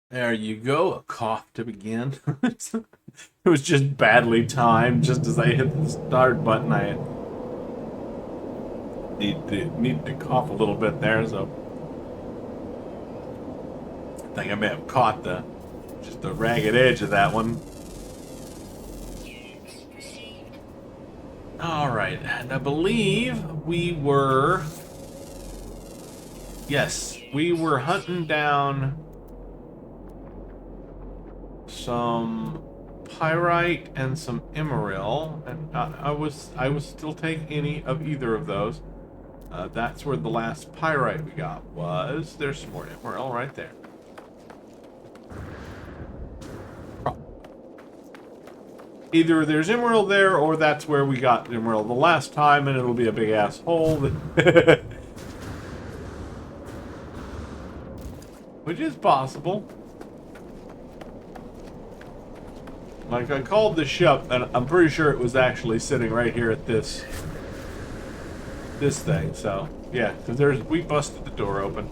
There you go. A cough to begin. It was just badly timed. Just as I hit the start button, I need to cough a little bit there. So I think I may have caught the ragged edge of that one. All right, and I believe yes, we were hunting down some pyrite and some emerald, and I was still taking any of either of those. That's where the last pyrite we got was. There's some more emerald right there. Either there's emerald there, or that's where we got emerald the last time, and it'll be a big ass hole. Which is possible. Like, I called the ship, and I'm pretty sure it was actually sitting right here at this thing. So yeah, because we busted the door open.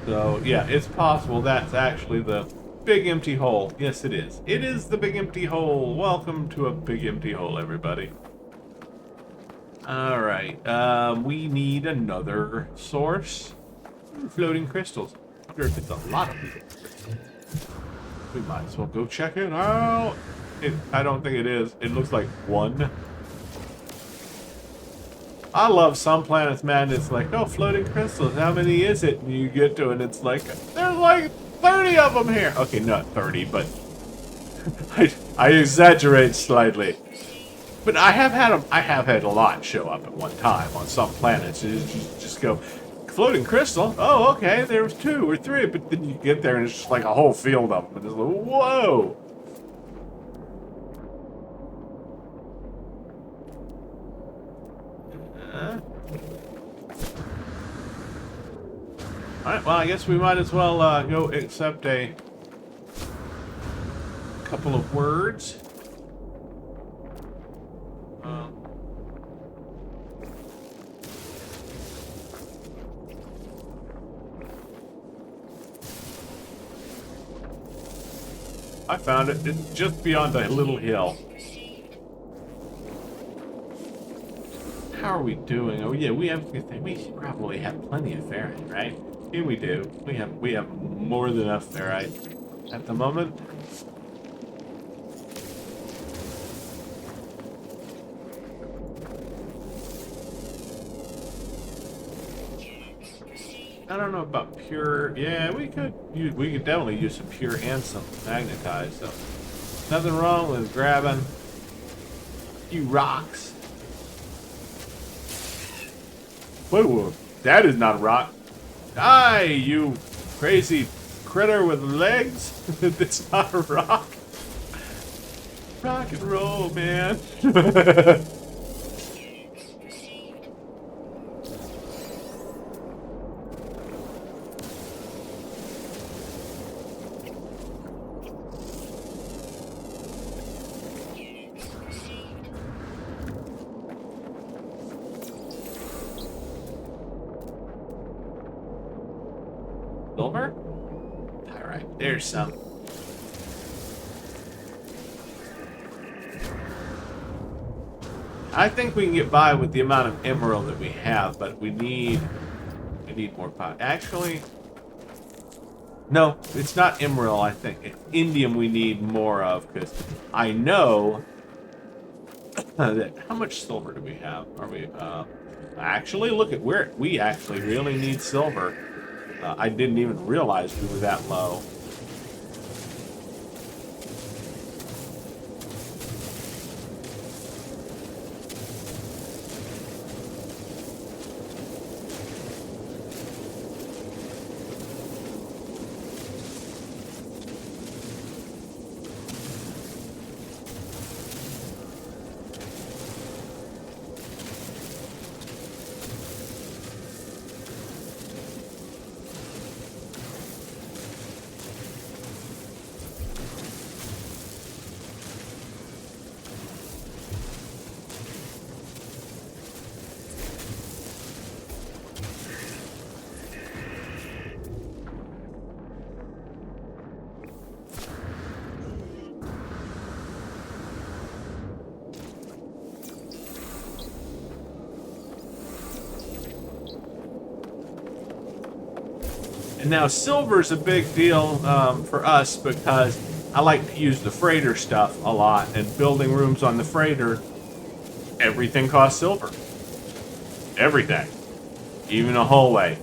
So yeah, it's possible that's actually the big empty hole. Yes, it is. It is the big empty hole. Welcome to a big empty hole, everybody. All right, we need another source. Floating crystals. I wonder if it's a lot of people. We might as well go check it out. I don't think it is. It looks like one. I love some planets, man. It's like, oh, floating crystals. How many is it? And you get to it, and it's like, there's like 30 of them here. Okay, not 30, but I exaggerate slightly. But I have had a lot show up at one time on some planets. You just go, floating crystal? Oh, okay, there was 2 or 3, but then you get there and it's just like a whole field of them. And it's like, whoa! Alright, well, I guess we might as well go accept a couple of words. I found it. It's just beyond a little hill. How are we doing? Oh yeah, we probably have plenty of ferrite, right? Here we do. We have more than enough ferrite at the moment. I don't know about pure. Yeah, we could definitely use some pure and some magnetized. So nothing wrong with grabbing a few rocks. Whoa, that is not a rock. Die, you crazy critter with legs. That's not a rock. Rock and roll, man. Silver? Alright, there's some. I think we can get by with the amount of emerald that we have, but we need more pot. Actually, no, it's not emerald, I think. It's indium we need more of, because I know that. How much silver do we have? Are we, actually, look at where we actually really need silver. I didn't even realize we were that low. And now silver's a big deal for us because I like to use the freighter stuff a lot, and building rooms on the freighter, everything costs silver. Everything. Even a hallway.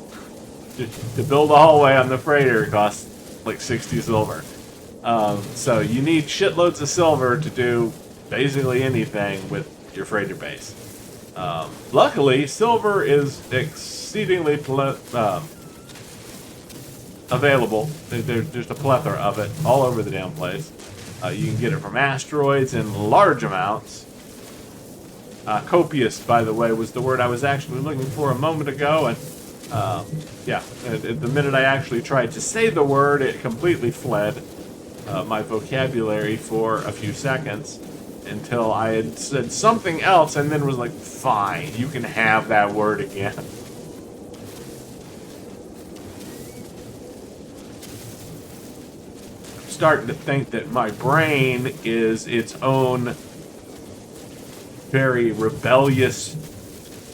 To build a hallway on the freighter costs like 60 silver. So you need shitloads of silver to do basically anything with your freighter base. Luckily, silver is exceedingly available. There's a plethora of it all over the damn place. You can get it from asteroids in large amounts. Copious, by the way, was the word I was actually looking for a moment ago, and yeah, the minute I actually tried to say the word, it completely fled my vocabulary for a few seconds until I had said something else and then was like, fine, you can have that word again. I'm starting to think that my brain is its own very rebellious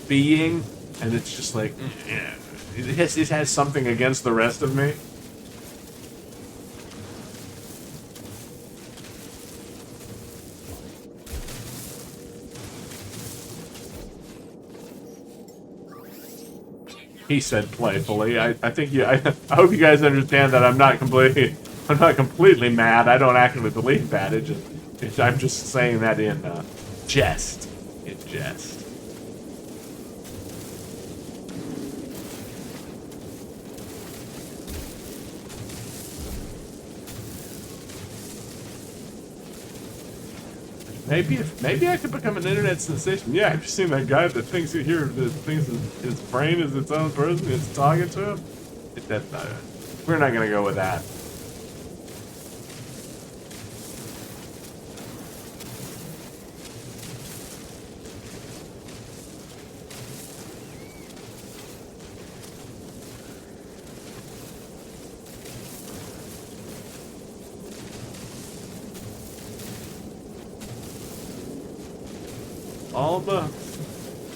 being, and it's just like, it has something against the rest of me. He said playfully. I think you. I hope you guys understand that I'm not completely mad. I don't actually believe that. I'm just saying that in jest. In jest. Maybe I could become an internet sensation. Yeah, have you seen that guy that thinks his brain is its own person? It's talking to him. That's not it. We're not gonna go with that.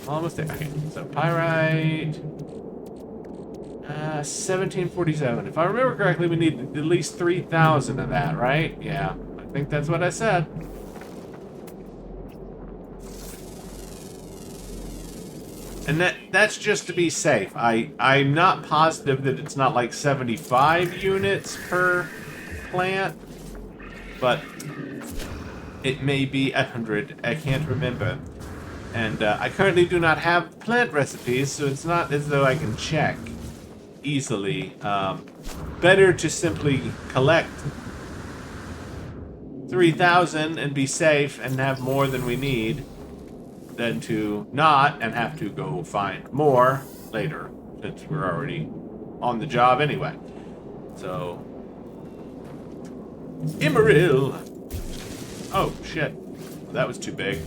Almost there. Okay, so pyrite, 1747. If I remember correctly, we need at least 3,000 of that, right? Yeah, I think that's what I said. And that's just to be safe. I'm not positive that it's not like 75 units per plant, but it may be 100. I can't remember. And I currently do not have plant recipes, so it's not as though I can check easily. Better to simply collect 3,000 and be safe and have more than we need than to not and have to go find more later, since we're already on the job anyway. So, Emeril! Oh, shit. That was too big.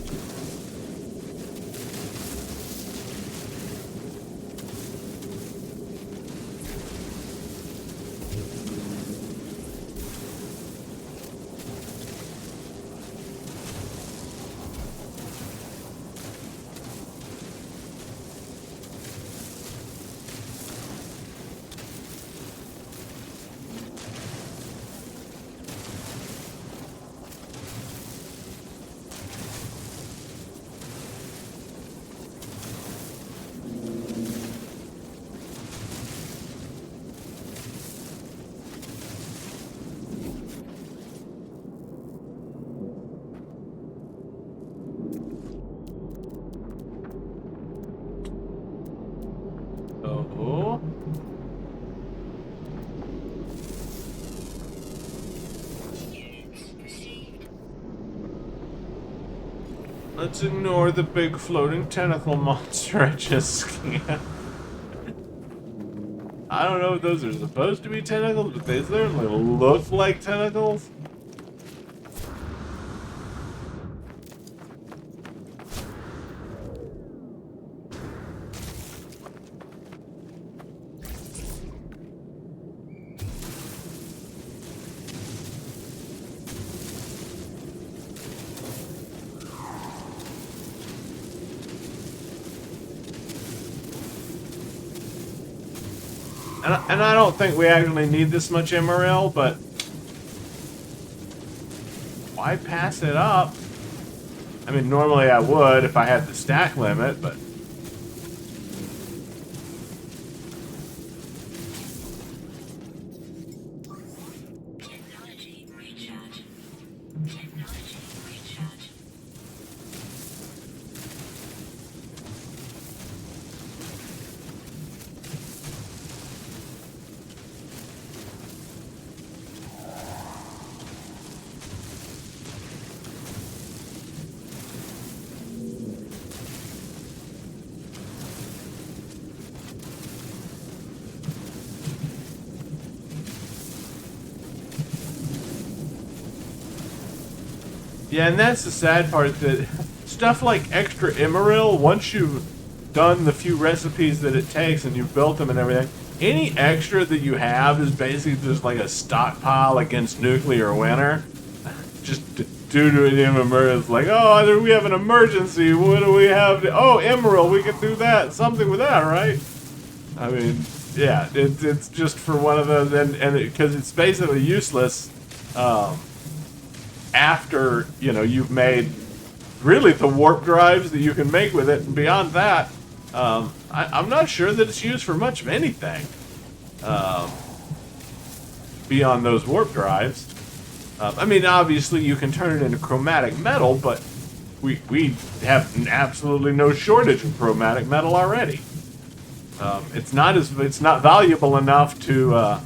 Let's ignore the big floating tentacle monster I just scanned. I don't know if those are supposed to be tentacles, but they certainly look like tentacles. And I don't think we actually need this much emerald, but why pass it up? I mean, normally I would if I had the stack limit, but... Yeah, and that's the sad part, that stuff like extra emerald, once you've done the few recipes that it takes and you've built them and everything, any extra that you have is basically just like a stockpile against nuclear winter. Just due to an emerald, it's like, oh, we have an emergency, what do we have? Oh, emerald, we can do that, something with that, right? I mean, yeah, it's just for one of those, and because it's basically useless, after, you know, you've made really the warp drives that you can make with it, and beyond that, I'm not sure that it's used for much of anything beyond those warp drives. I mean, obviously you can turn it into chromatic metal, but we have absolutely no shortage of chromatic metal already. It's not valuable enough to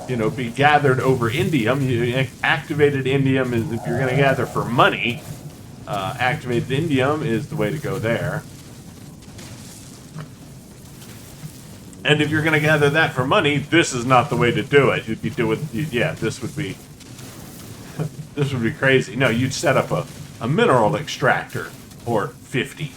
you know, be gathered over indium. Activated indium is, if you're going to gather for money, activated indium is the way to go there. And if you're going to gather that for money, this is not the way to do it. You'd be doing, yeah, this would be, this would be crazy. No, you'd set up a mineral extractor, or 50.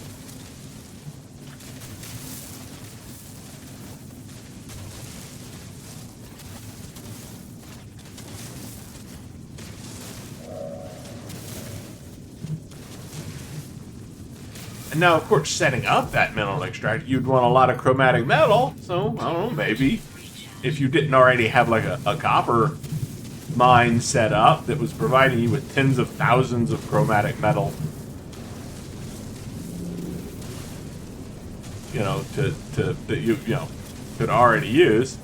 And now, of course, setting up that mineral extractor, you'd want a lot of chromatic metal. So, I don't know, maybe if you didn't already have like a copper mine set up that was providing you with tens of thousands of chromatic metal, you know, that you know, could already use.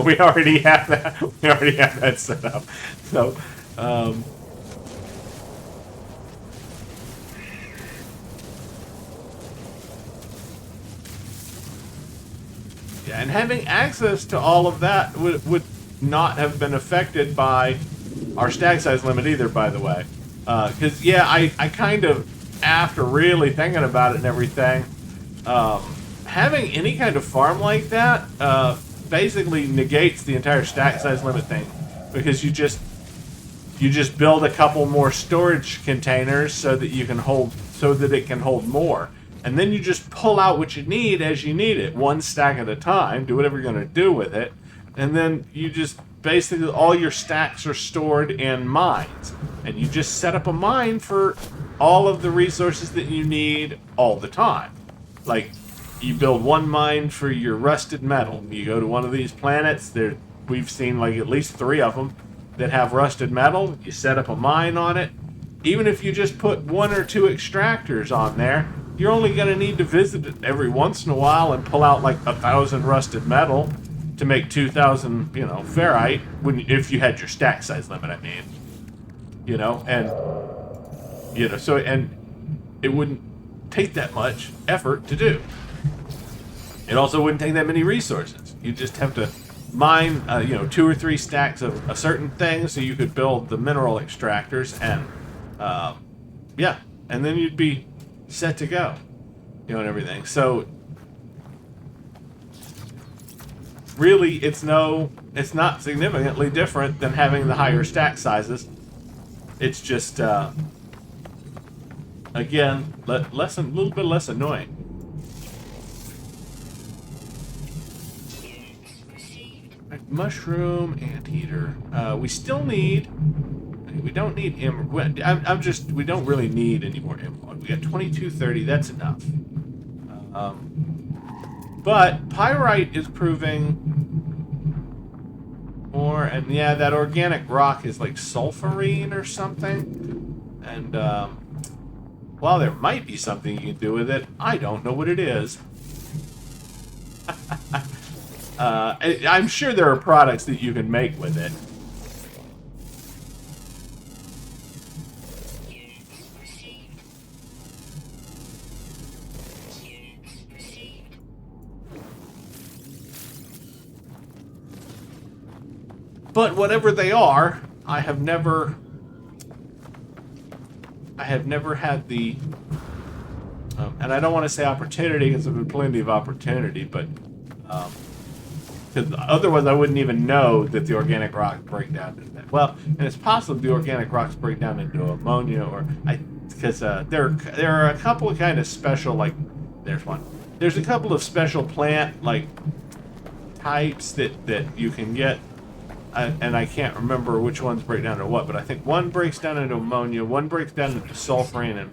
We already have that. We already have that set up. So, yeah, and having access to all of that would not have been affected by our stack size limit either, by the way. Because, yeah, I kind of, after really thinking about it and everything, having any kind of farm like that, basically negates the entire stack size limit thing, because you just build a couple more storage containers so that you can hold, so that it can hold more, and then you just pull out what you need as you need it, one stack at a time. Do whatever you're going to do with it, and then you just basically, all your stacks are stored in mines, and you just set up a mine for all of the resources that you need all the time. Like, you build one mine for your rusted metal. You go to one of these planets, we've seen like at least 3 of them that have rusted metal. You set up a mine on it. Even if you just put 1 or 2 extractors on there, you're only going to need to visit it every once in a while and pull out like 1,000 rusted metal to make 2,000, you know, ferrite, if you had your stack size limit, I mean. You know, and, you know, so, and it wouldn't take that much effort to do. It also wouldn't take that many resources. You just have to mine, you know, 2 or 3 stacks of a certain thing, so you could build the mineral extractors, and yeah, and then you'd be set to go, you know, and everything. So really, it's not significantly different than having the higher stack sizes. It's just again, a little bit less annoying. mushroom anteater. We still need. We don't need emerald. We don't really need any more emerald. We got 2230. That's enough. But pyrite is proving more, and yeah, that organic rock is like sulfurine or something. And while there might be something you can do with it, I don't know what it is. I'm sure there are products that you can make with it. But whatever they are, I have never had the, and I don't want to say opportunity because there's been plenty of opportunity, but because otherwise I wouldn't even know that the organic rocks break down into that. Well, and it's possible the organic rocks break down into ammonia, or because there are a couple of kind of special, like there's one. There's a couple of special plant like types that you can get. And I can't remember which ones break down to what, but I think one breaks down into ammonia, one breaks down into sulfurine, and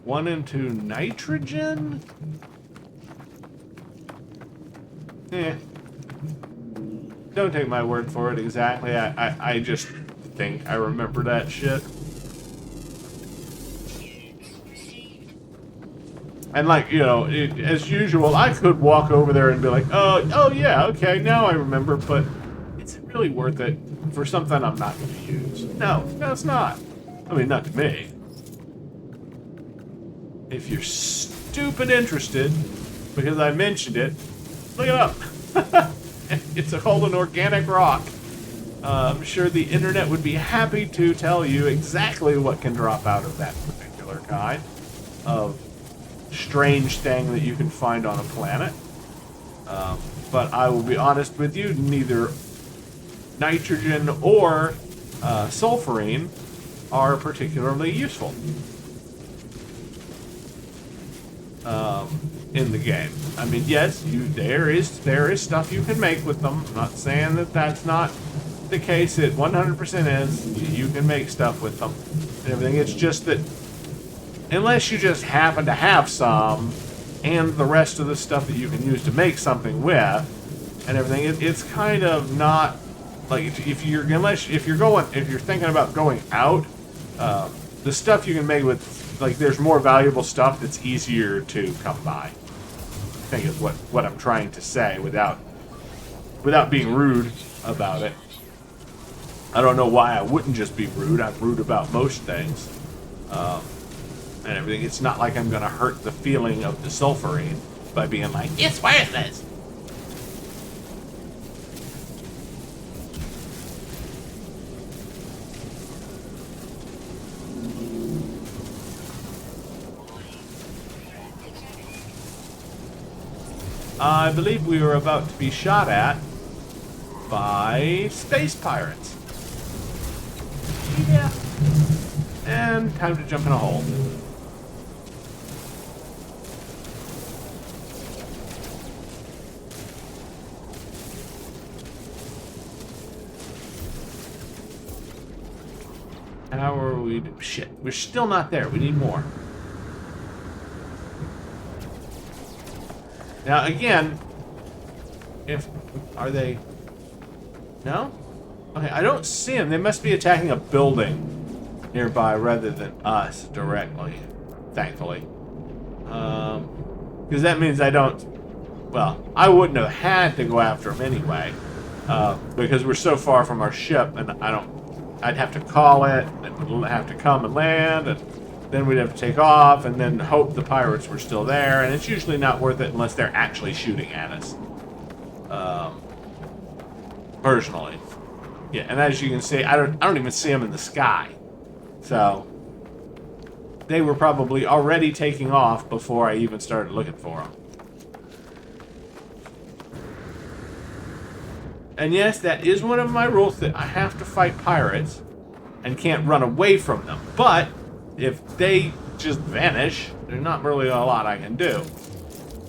one into nitrogen? Don't take my word for it exactly. I just think I remember that shit. And like, you know, as usual, I could walk over there and be like, oh yeah, okay, now I remember, but is it really worth it for something I'm not going to use? No, it's not. I mean, not to me. If you're stupid interested, because I mentioned it, look it up. It's called an organic rock. I'm sure the internet would be happy to tell you exactly what can drop out of that particular kind of strange thing that you can find on a planet. But I will be honest with you, neither nitrogen or sulfurine are particularly useful in the game. I mean, yes, there is stuff you can make with them. I'm not saying that that's not the case. It 100% is. You can make stuff with them and everything. It's just that unless you just happen to have some and the rest of the stuff that you can use to make something with and everything, it's kind of not like if you're thinking about going out, the stuff you can make with, like, there's more valuable stuff that's easier to come by. I think is what I'm trying to say without being rude about it. I don't know why I wouldn't just be rude. I'm rude about most things and everything. It's not like I'm going to hurt the feeling of the sulfurine by being like, it's worthless. I believe we were about to be shot at by space pirates. Yeah. And time to jump in a hole. How are we? Shit, we're still not there. We need more. Now, again, are they? No? Okay, I don't see them. They must be attacking a building nearby rather than us directly, thankfully. Because that means I don't, well, I wouldn't have had to go after them anyway, because we're so far from our ship, and I'd have to call it, and it would have to come and land, and then we'd have to take off and then hope the pirates were still there, and it's usually not worth it unless they're actually shooting at us. Personally. Yeah, and as you can see, I don't even see them in the sky. So they were probably already taking off before I even started looking for them. And yes, that is one of my rules, that I have to fight pirates and can't run away from them. But if they just vanish, there's not really a lot I can do.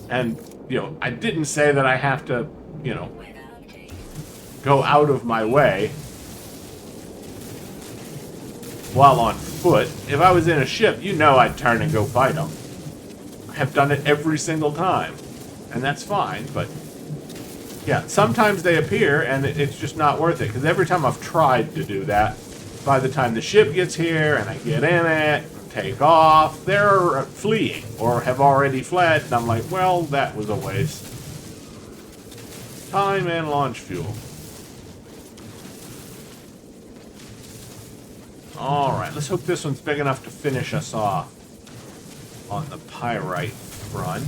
And, you know, I didn't say that I have to, you know, go out of my way while on foot. If I was in a ship, you know I'd turn and go fight them. I have done it every single time, and that's fine, but yeah, sometimes they appear, and it's just not worth it, because every time I've tried to do that, by the time the ship gets here, and I get in it, and take off, they're fleeing, or have already fled, and I'm like, well, that was a waste. Time and launch fuel. Alright, let's hope this one's big enough to finish us off on the pyrite front.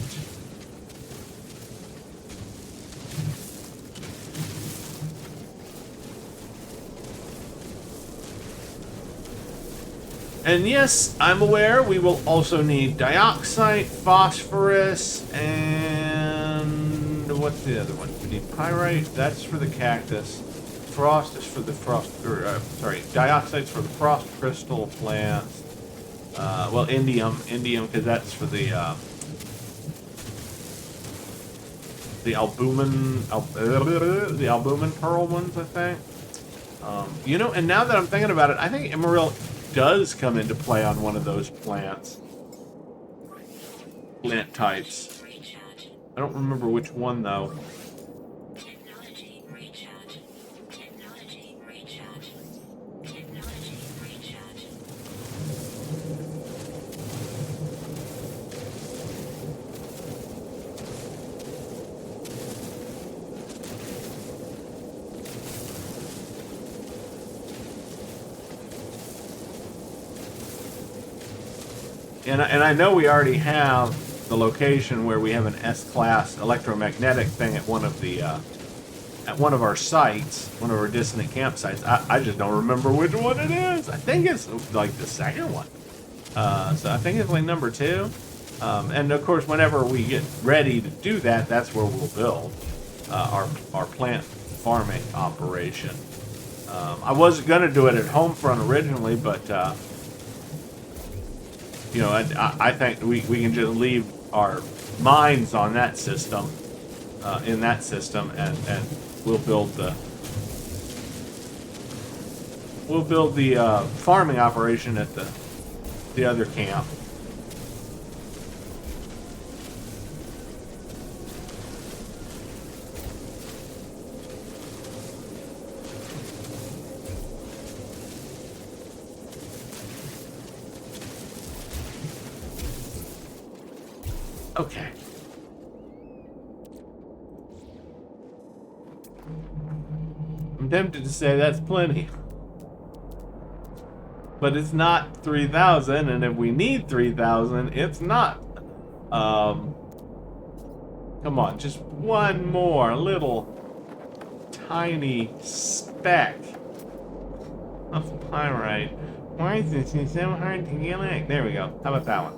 And yes, I'm aware we will also need dioxide, phosphorus, and what's the other one? We need pyrite, that's for the cactus. Frost is for the dioxide's for the frost crystal plants. Well, indium, because that's for the albumin pearl ones, I think. You know, and now that I'm thinking about it, I think emerald does come into play on one of those plant types. I don't remember which one though. And I know we already have the location where we have an S-class electromagnetic thing at one of the at one of our sites, one of our dissonant campsites. I just don't remember which one it is. I think it's like the second one. So I think it's like number 2. And of course, whenever we get ready to do that, that's where we'll build our plant farming operation. I was going to do it at Homefront originally, but you know, I think we can just leave our mines on that system, in that system, and we'll build the farming operation at the other camp. Okay. I'm tempted to say that's plenty. But it's not 3,000, and if we need 3,000, it's not. Come on, just one more little tiny speck of pyrite. Why is this so hard to get at? There we go. How about that one?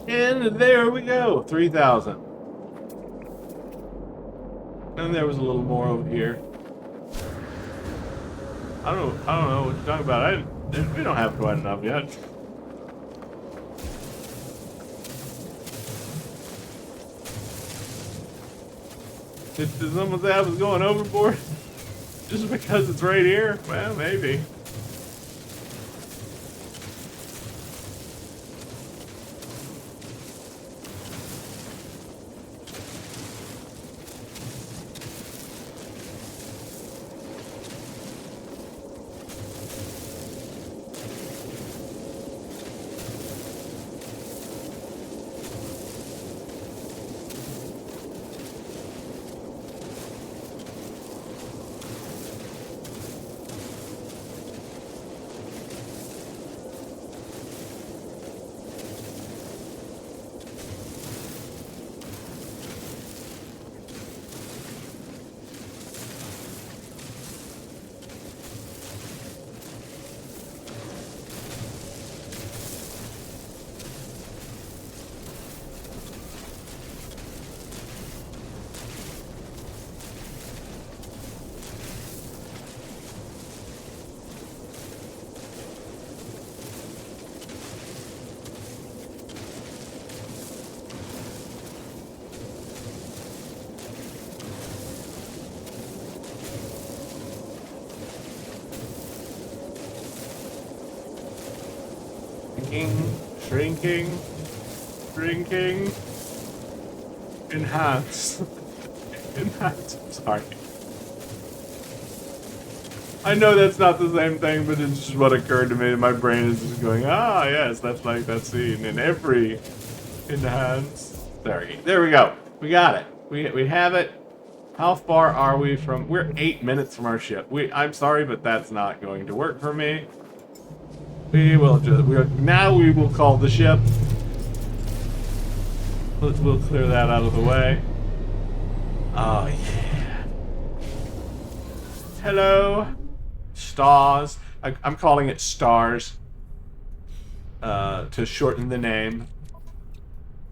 And there we go, 3,000. And there was a little more over here. I don't know what you're talking about. We don't have quite enough yet. Did someone say I was going overboard? Just because it's right here? Well, maybe. Shrinking, enhance, enhance, sorry. I know that's not the same thing, but it's just what occurred to me. My brain is just going, ah, yes, that's like that scene in every enhance. There we go. We got it. We have it. How far are we from? We're 8 minutes from our ship. I'm sorry, but that's not going to work for me. Now we will call the ship. We'll clear that out of the way. Oh yeah. Hello, stars. I'm calling it stars. To shorten the name.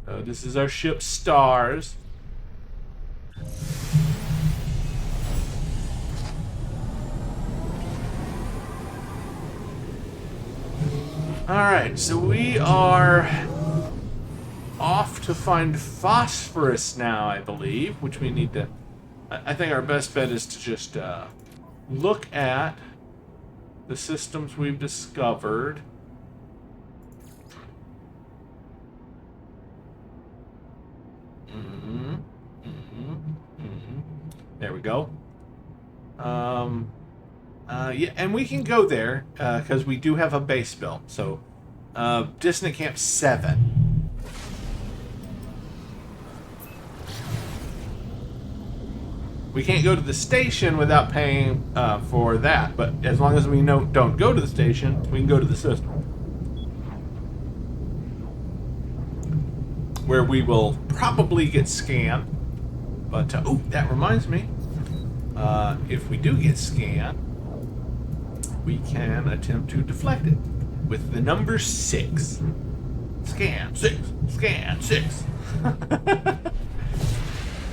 This is our ship, Stars. Alright, so we are off to find phosphorus now, I believe, which we need to... I think our best bet is to just look at the systems we've discovered. There we go. Yeah, and we can go there because we do have a base built. So, Dissonant Camp 7. We can't go to the station without paying for that, but as long as we don't go to the station, we can go to the system. Where we will probably get scanned. But, oh, that reminds me. If we do get scanned, we can attempt to deflect it with the number 6. Scan 6. Scan 6.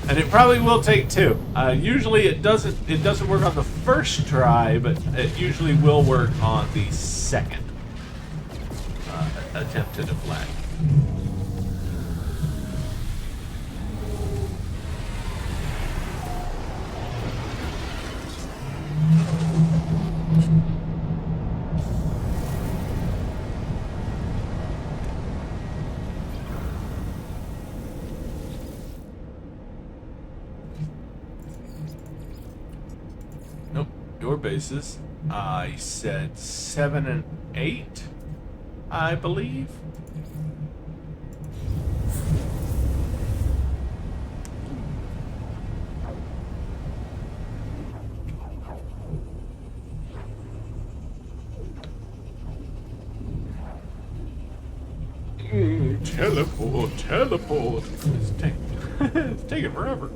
And it probably will take 2. Usually it doesn't work on the first try, but it usually will work on the second attempt to deflect. Your bases. I said 7 and 8, I believe. Teleport. It's taking forever.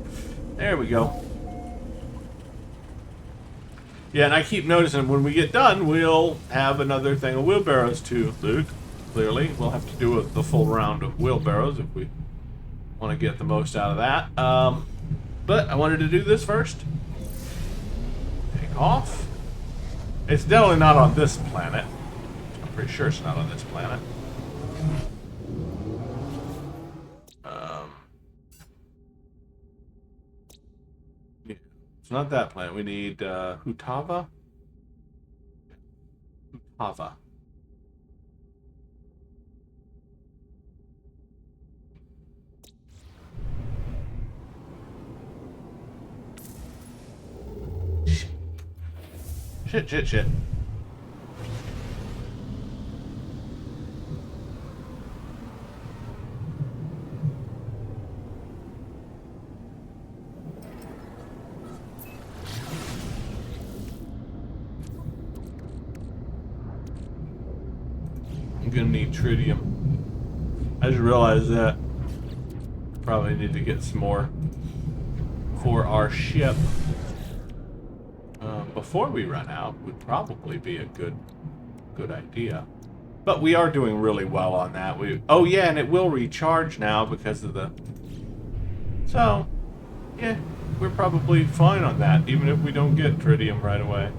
There we go. Yeah, and I keep noticing when we get done, we'll have another thing of wheelbarrows to, Luke. clearly. We'll have to do the full round of wheelbarrows if we want to get the most out of that. But I wanted to do this first. Take off. It's definitely not on this planet. I'm pretty sure it's not on this planet. Yeah, it's not that planet. We need Hutava. Hutava. Shit. I'm gonna need tritium. I just realized that. Probably need to get some more for our ship. Before we run out would probably be a good idea. But we are doing really well on that. Oh yeah, and it will recharge now because of the... So, yeah, we're probably fine on that, even if we don't get tritium right away.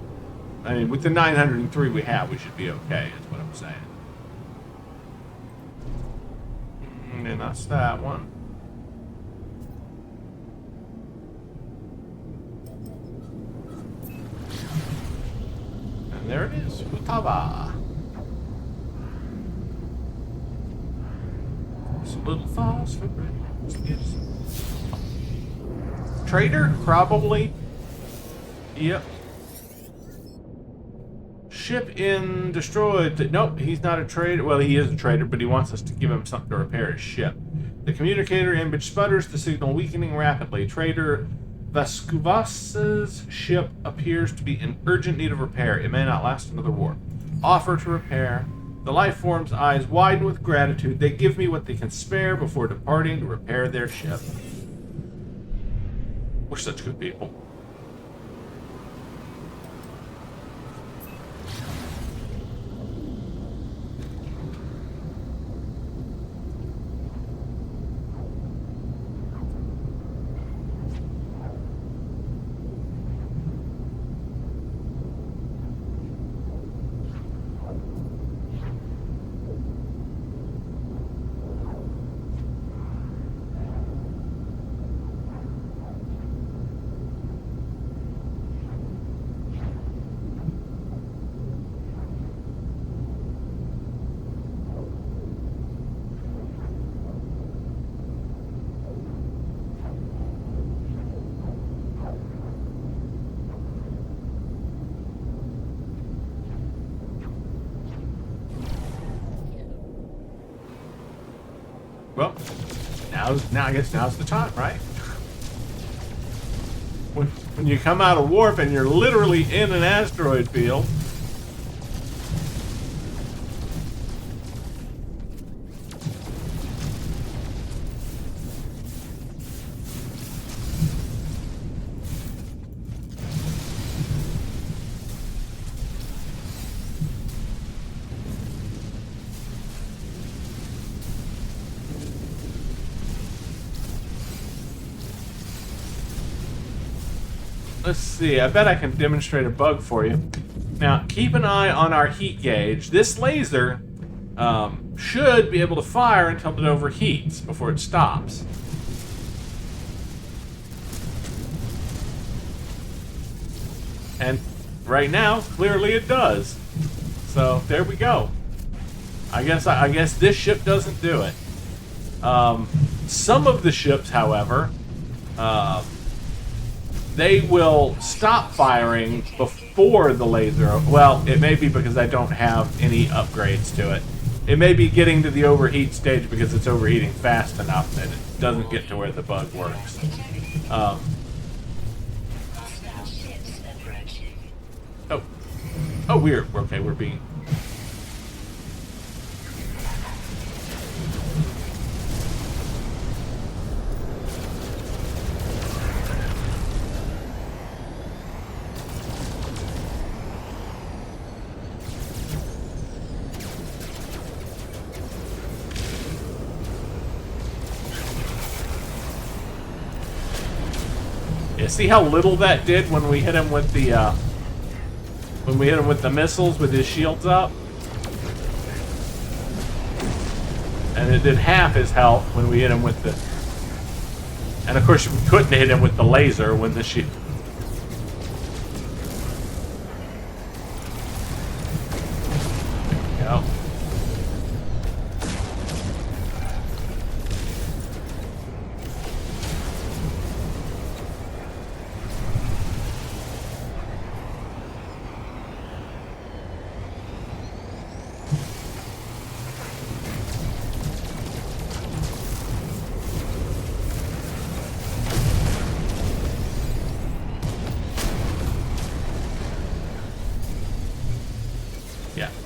I mean, with the 903 we have, we should be okay, is what I'm saying. And that's that one. There it is, Hutava. It's a little phosphorus. Trader, probably. Yep. Ship in destroyed. Nope, he's not a trader. Well, he is a trader, but he wants us to give him something to repair his ship. The communicator image sputters, the signal weakening rapidly. Trader Vascuvas's ship appears to be in urgent need of repair. It may not last another warp. Offer to repair. The life form's eyes widen with gratitude. They give me what they can spare before departing to repair their ship. We're such good people. Well, now I guess now's the time, right? When you come out of warp and you're literally in an asteroid field. Let's see, I bet I can demonstrate a bug for you. Now, keep an eye on our heat gauge. This laser should be able to fire until it overheats before it stops. And right now, clearly it does. So, there we go. I guess this ship doesn't do it. Some of the ships, however, they will stop firing before the laser. Well, it may be because I don't have any upgrades to it. It may be getting to the overheat stage because it's overheating fast enough that it doesn't get to where the bug works. Oh, we're being... see how little that did when we hit him with the missiles with his shields up? And it did half his health when we hit him with the... And of course, we couldn't hit him with the laser when the shield... There we go.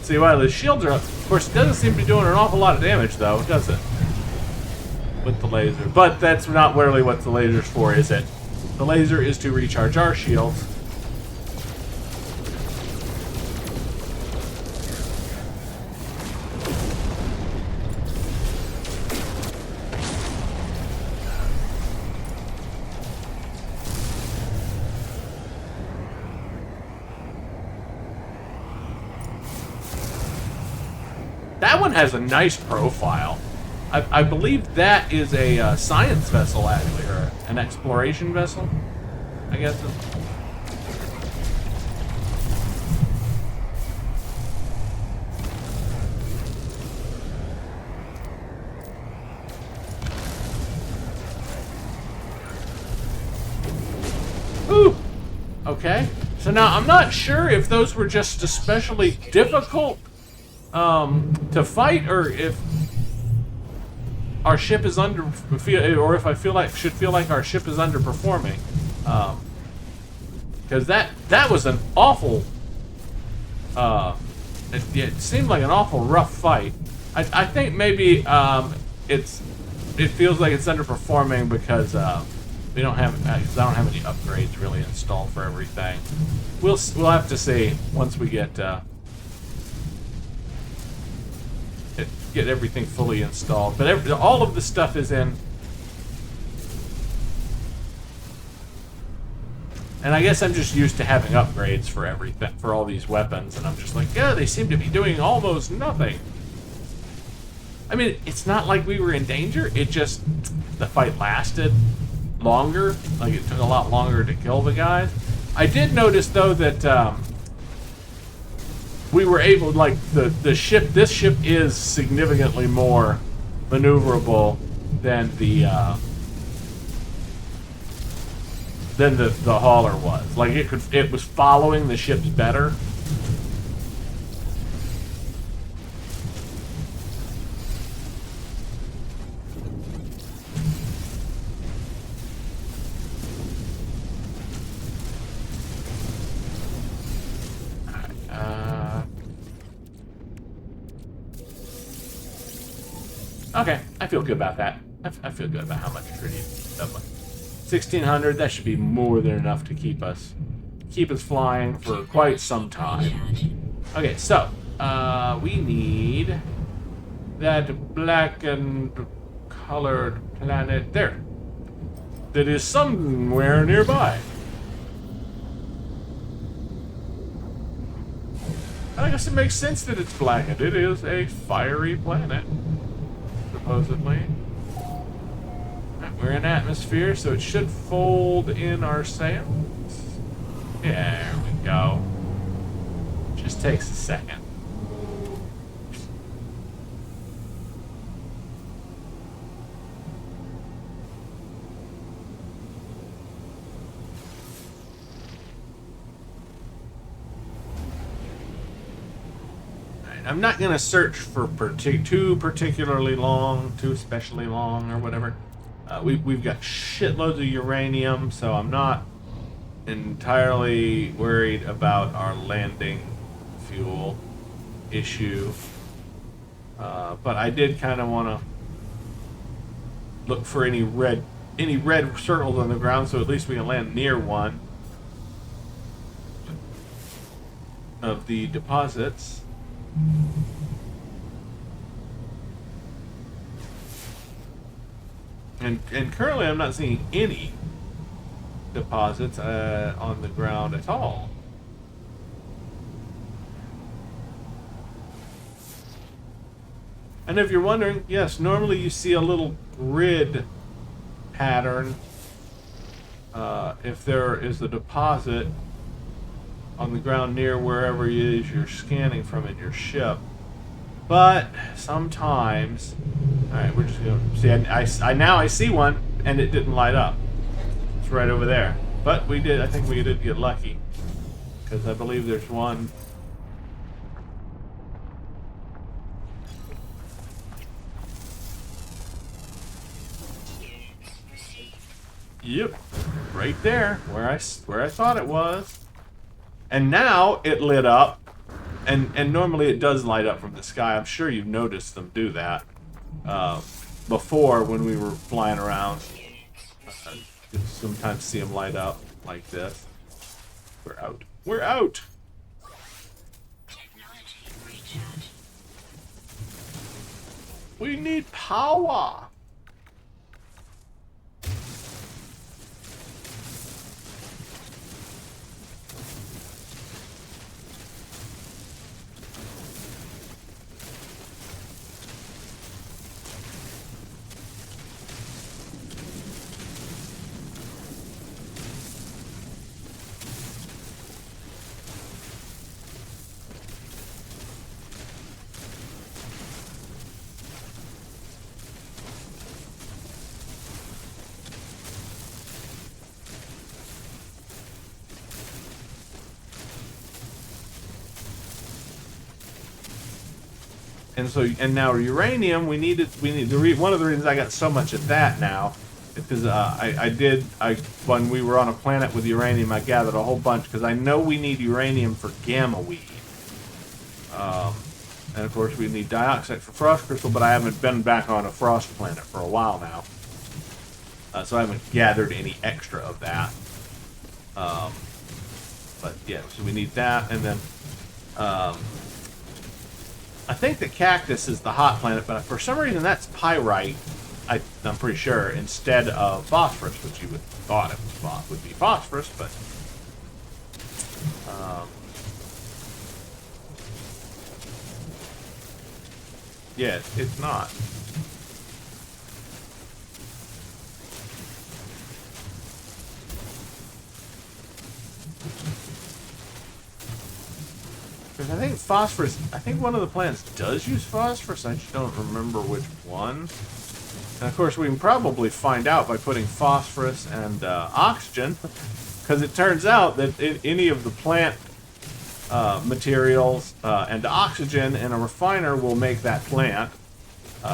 See why the shields are up. Of course, it doesn't seem to be doing an awful lot of damage, though, does it? With the laser. But that's not really what the laser's for, is it? The laser is to recharge our shields. That one has a nice profile. I believe that is a science vessel, actually, or an exploration vessel, I guess. Ooh! Okay. So now, I'm not sure if those were just especially difficult to fight, or if our ship is or if I should feel like our ship is underperforming, because that was an awful. It seemed like an awful rough fight. I think maybe it feels like it's underperforming because we don't have I don't have any upgrades really installed for everything. We'll have to see once we get everything fully installed. But all of the stuff is in. And I guess I'm just used to having upgrades for everything, for all these weapons, and I'm just like, yeah, they seem to be doing almost nothing. I mean, it's not like we were in danger, it just, the fight lasted longer, like it took a lot longer to kill the guys. I did notice, though, that we were able, like, this ship is significantly more maneuverable than the hauler was. Like, it was following the ships better. Okay, I feel good about that. I feel good about how much tritium. 1,600. That should be more than enough to keep us flying for quite some time. Okay, so we need that black and colored planet there. That is somewhere nearby. I guess it makes sense that it's blackened. It is a fiery planet, supposedly. We're in atmosphere, so it should fold in our sails. Yeah, there we go. Just takes a second. I'm not going to search for too especially long, or whatever. We've got shitloads of uranium, so I'm not entirely worried about our landing fuel issue. But I did kind of want to look for any red circles on the ground, so at least we can land near one of the deposits. And currently I'm not seeing any. deposits on the ground at all. And if you're wondering, yes, normally you see a little grid pattern if there is a deposit on the ground near wherever it is you're scanning from in your ship. But sometimes, all right, we're just going to see. I now I see one, and it didn't light up. It's right over there. But we did. I think we did get lucky because I believe there's one. Yep, right there where I thought it was, and now it lit up. And normally it does light up from the sky. I'm sure you've noticed them do that before when we were flying around. You sometimes see them light up like this. We're out. We're out! We need power! And so, and now uranium, we need one of the reasons I got so much of that now, because when we were on a planet with uranium, I gathered a whole bunch, because I know we need uranium for gamma weed. And of course we need dioxide for frost crystal, but I haven't been back on a frost planet for a while now. So I haven't gathered any extra of that. But yeah, so we need that, and then, I think the cactus is the hot planet, but for some reason that's pyrite, I'm pretty sure, instead of phosphorus, which you would have thought would be phosphorus, but yeah, it's not. I think phosphorus, I think one of the planets does use phosphorus, I just don't remember which one. And of course we can probably find out by putting phosphorus and oxygen, because it turns out that any of the plant materials and oxygen in a refiner will make that plant,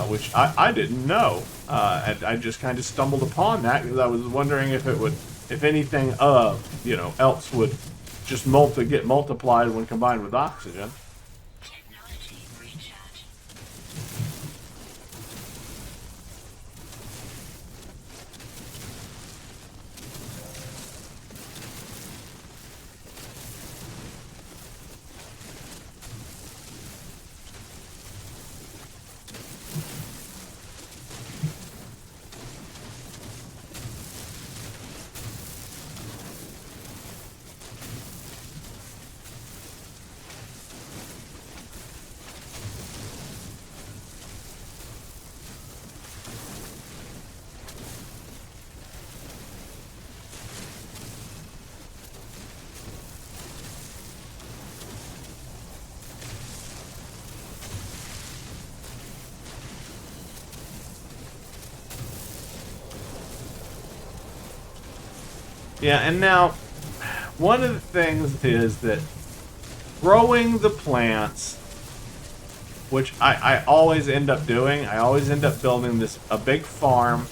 which I didn't know. And I just kind of stumbled upon that because I was wondering if it would, if anything else would just get multiplied when combined with oxygen. Yeah, and now, one of the things is that growing the plants, which I always end up doing, I always end up building a big farm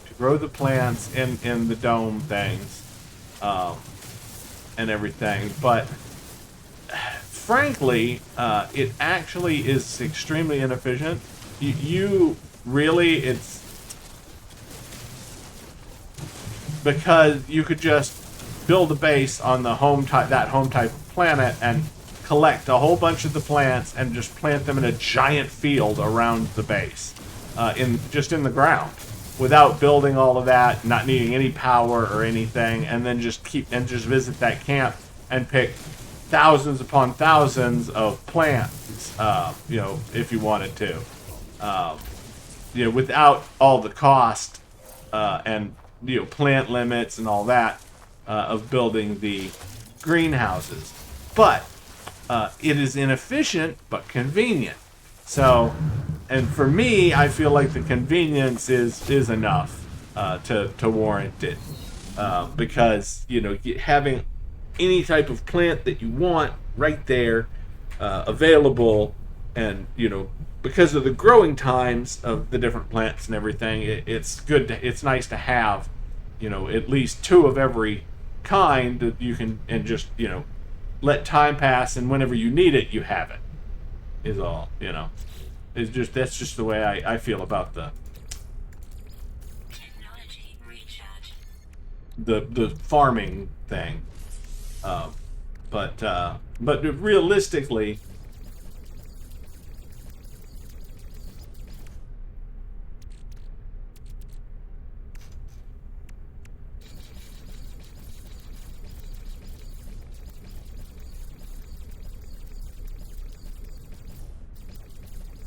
to grow the plants in the dome things, and everything, but frankly, it actually is extremely inefficient. It's because you could just build a base on the home type planet and collect a whole bunch of the plants and just plant them in a giant field around the base, in the ground. without building all of that, not needing any power or anything, and then just visit that camp and pick thousands upon thousands of plants, you know, if you wanted to, you know, without all the cost and, you know, plant limits and all that of building the greenhouses. But it is inefficient but convenient. So, and for me, I feel like the convenience is enough to warrant it, because, you know, having any type of plant that you want right there available, and, you know, because of the growing times of the different plants and everything, it's good it's nice to have, you know, at least 2 of every kind that you can, and just, you know, let time pass, and whenever you need it, you have it, is all, you know. It's just, that's just the way I feel about the farming thing. But realistically,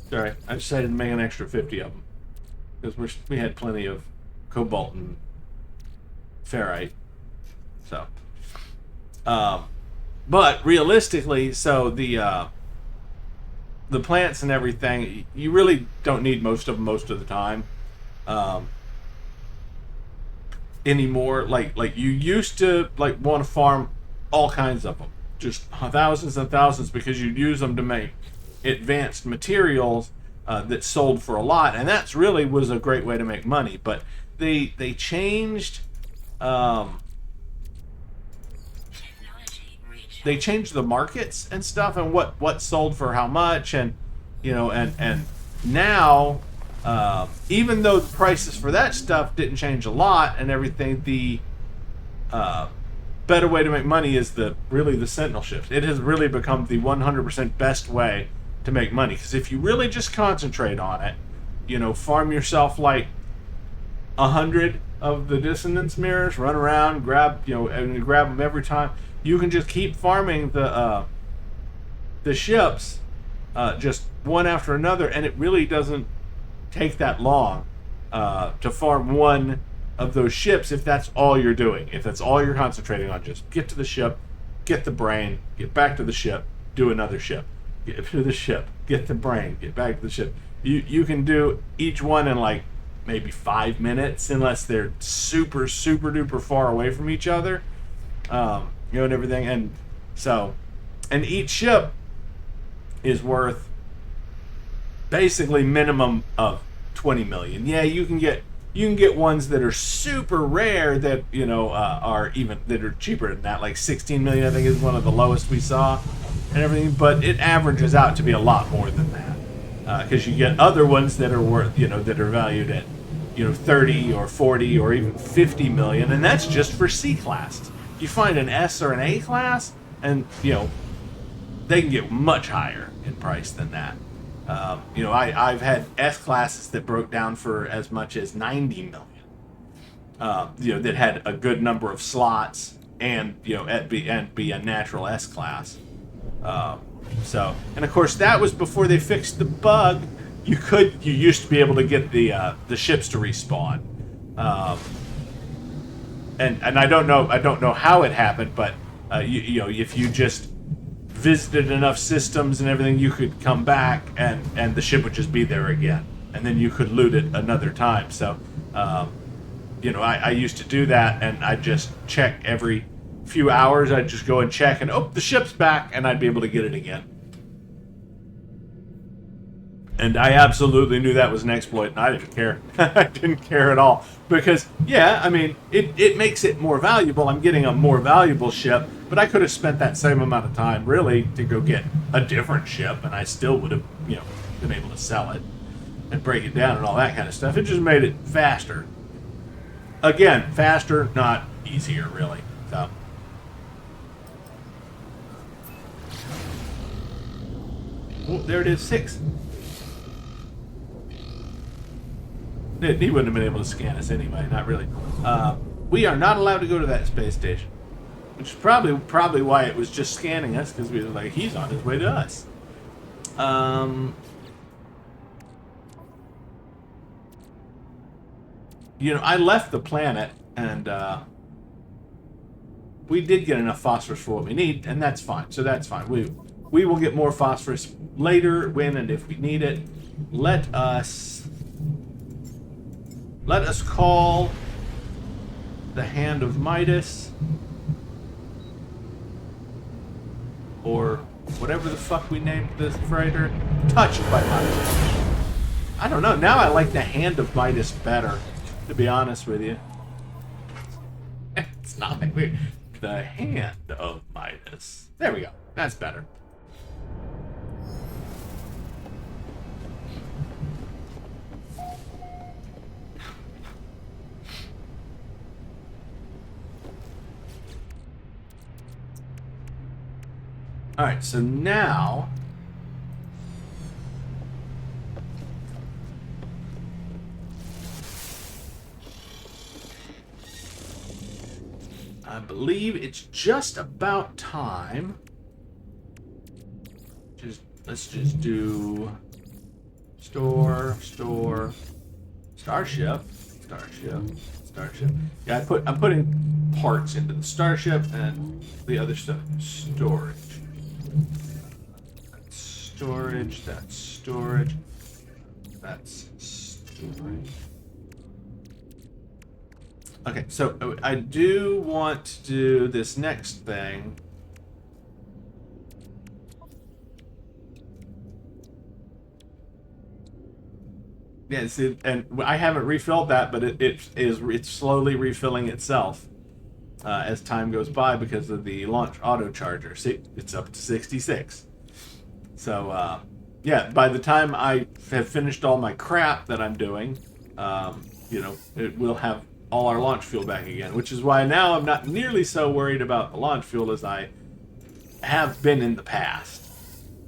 sorry, I decided to make an extra 50 of them because we had plenty of cobalt and ferrite. So, but realistically, so the plants and everything, you really don't need most of them most of the time anymore. Like you used to want to farm all kinds of them, just thousands and thousands, because you'd use them to make advanced materials that sold for a lot, and that's really was a great way to make money. But they changed. They changed the markets and stuff, and what sold for how much, and, you know, and now, even though the prices for that stuff didn't change a lot and everything, the better way to make money is really the Sentinel ships. It has really become the 100% best way to make money, because if you really just concentrate on it, you know, farm yourself like 100 of the dissonance mirrors, run around, grab them every time. You can just keep farming the ships, just one after another, and it really doesn't take that long to farm one of those ships if that's all you're doing. If that's all you're concentrating on, just get to the ship, get the brain, get back to the ship, do another ship, get to the ship, get the brain, get back to the ship. You can do each one in like maybe 5 minutes, unless they're super duper far away from each other. You know, and everything, and so, and each ship is worth basically minimum of 20 million. Yeah, you can get ones that are super rare that, you know, are cheaper than that, like 16 million, I think, is one of the lowest we saw, and everything. But it averages out to be a lot more than that, because you get other ones that are worth, you know, that are valued at, you know, 30 or 40 or even 50 million, and that's just for C class. You find an S or an A class, and, you know, they can get much higher in price than that. You know, I've had S classes that broke down for as much as 90 million. You know, that had a good number of slots, and, you know, and be a natural S class. So, and of course that was before they fixed the bug. You used to be able to get the ships to respawn. And I don't know how it happened, but you know, if you just visited enough systems and everything, you could come back and the ship would just be there again, and then you could loot it another time. So, you know, I used to do that, and I'd just check every few hours. I'd just go and check, and the ship's back, and I'd be able to get it again. And I absolutely knew that was an exploit, and I didn't care. I didn't care at all. Because, yeah, I mean, it makes it more valuable. I'm getting a more valuable ship, but I could have spent that same amount of time, really, to go get a different ship, and I still would have, you know, been able to sell it and break it down and all that kind of stuff. It just made it faster. Again, faster, not easier, really. So. Oh, there it is, 6. He wouldn't have been able to scan us anyway. Not really. We are not allowed to go to that space station, which is probably why it was just scanning us, because we were like, he's on his way to us. You know, I left the planet, and we did get enough phosphorus for what we need, and that's fine. So that's fine. We will get more phosphorus later, when and if we need it. Let us call the Hand of Midas, or whatever the fuck we named this freighter. Touched by Midas. I don't know. Now I like the Hand of Midas better, to be honest with you. It's not like weird. The Hand of Midas. There we go. That's better. Alright, so now I believe it's just about time. Let's just do starship. Yeah, I'm putting parts into the starship and the other stuff. That's storage. Okay, so I do want to do this next thing. Yeah, see, and I haven't refilled that, but it's slowly refilling itself as time goes by because of the launch auto charger. See, it's up to 66. So yeah, by the time I have finished all my crap that I'm doing, you know, it will have all our launch fuel back again, which is why now I'm not nearly so worried about the launch fuel as I have been in the past.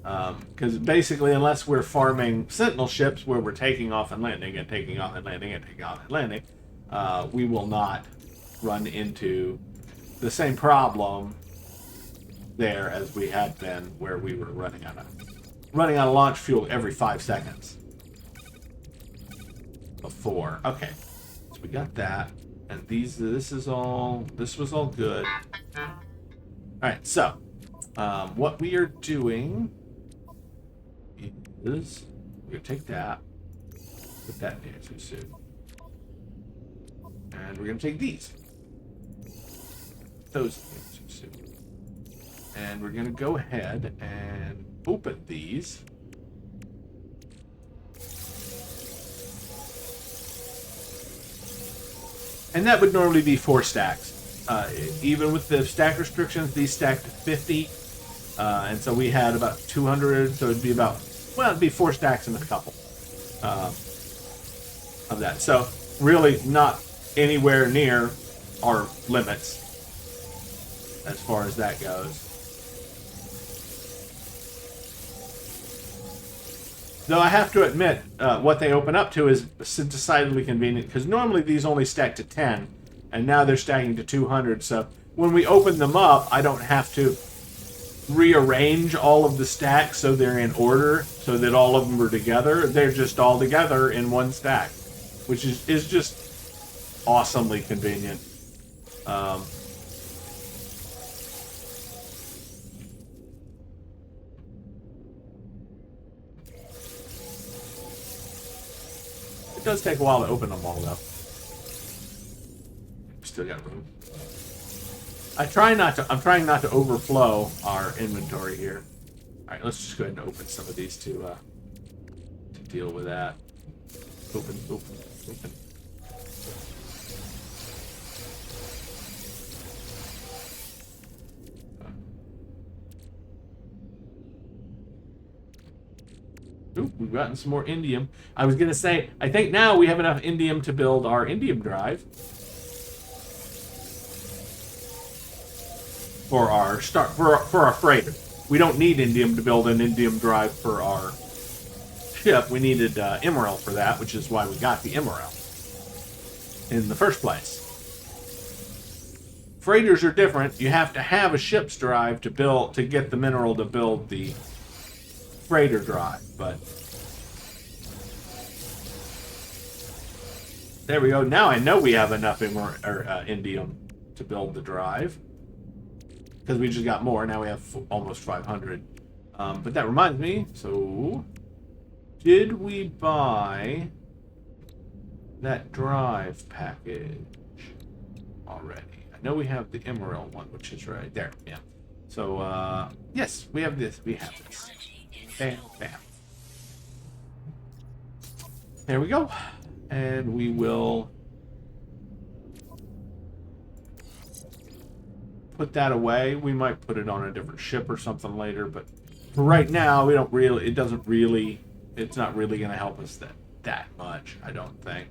Because basically, unless we're farming Sentinel ships where we're taking off and landing and taking off and landing and taking off and landing, we will not run into the same problem there as we had been where we were running out of launch fuel every 5 seconds before. Okay, so we got that, and this was all good. All right, so what we are doing is we're gonna take that, put that in the suit, and we're gonna take those in the suit, and we're gonna go ahead and open these. And that would normally be 4 stacks. Even with the stack restrictions, these stacked to 50. And so we had about 200, so it'd be about, well, it'd be 4 stacks and a couple of that. So really not anywhere near our limits as far as that goes. Though I have to admit, what they open up to is decidedly convenient, because normally these only stack to 10, and now they're stacking to 200, so when we open them up, I don't have to rearrange all of the stacks so they're in order, so that all of them are together. They're just all together in one stack, which is just awesomely convenient. It does take a while to open them all, though. Still got room. I'm trying not to overflow our inventory here. All right, let's just go ahead and open some of these to deal with that. Open. Ooh, we've gotten some more indium. I was gonna say, I think now we have enough indium to build our indium drive for our for our freighter. We don't need indium to build an indium drive for our ship. We needed emerald for that, which is why we got the emerald. in the first place. Freighters are different. You have to have a ship's drive to get the mineral to build the freighter drive, but there we go. Now I know we have enough indium to build the drive because we just got more. Now we have almost 500. But that reminds me. So, did we buy that drive package already? I know we have the emerald one, which is right there. Yeah. So, yes, we have this. We have this. Bam, bam. There we go. And we will put that away. We might put it on a different ship or something later, but for right now, we don't really. It doesn't really. It's not really going to help us that much, I don't think.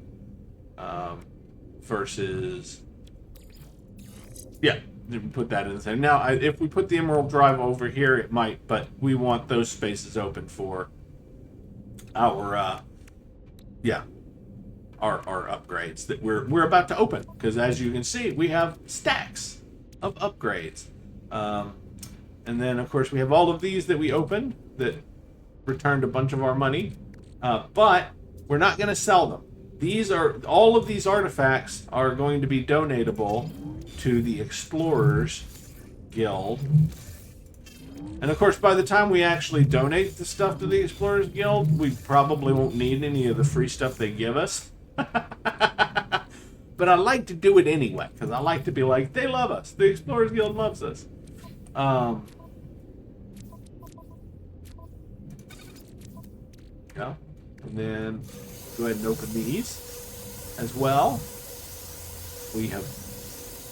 Versus, yeah, put that in the same. Now, if we put the emerald drive over here, it might, but we want those spaces open for our, yeah. Our upgrades that we're about to open, because as you can see, we have stacks of upgrades, and then of course we have all of these that we opened that returned a bunch of our money, but we're not going to sell them. All of these artifacts are going to be donatable to the Explorers Guild, and of course by the time we actually donate the stuff to the Explorers Guild, we probably won't need any of the free stuff they give us. But I like to do it anyway, because I like to be like, they love us. The Explorers Guild loves us. Yeah. And then go ahead and open these as well. We have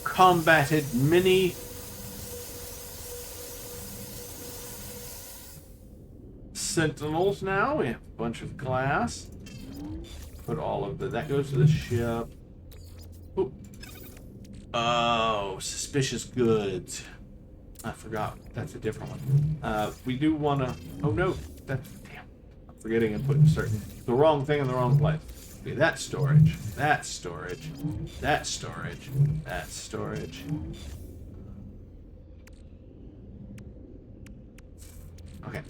combated many sentinels now. We have a bunch of glass. Put all of that goes to the ship. Ooh. Oh, suspicious goods. I forgot. That's a different one. We do want to. Oh no, that's damn. I'm forgetting and putting the wrong thing in the wrong place. Okay, that storage. That storage. That storage. That storage. Okay.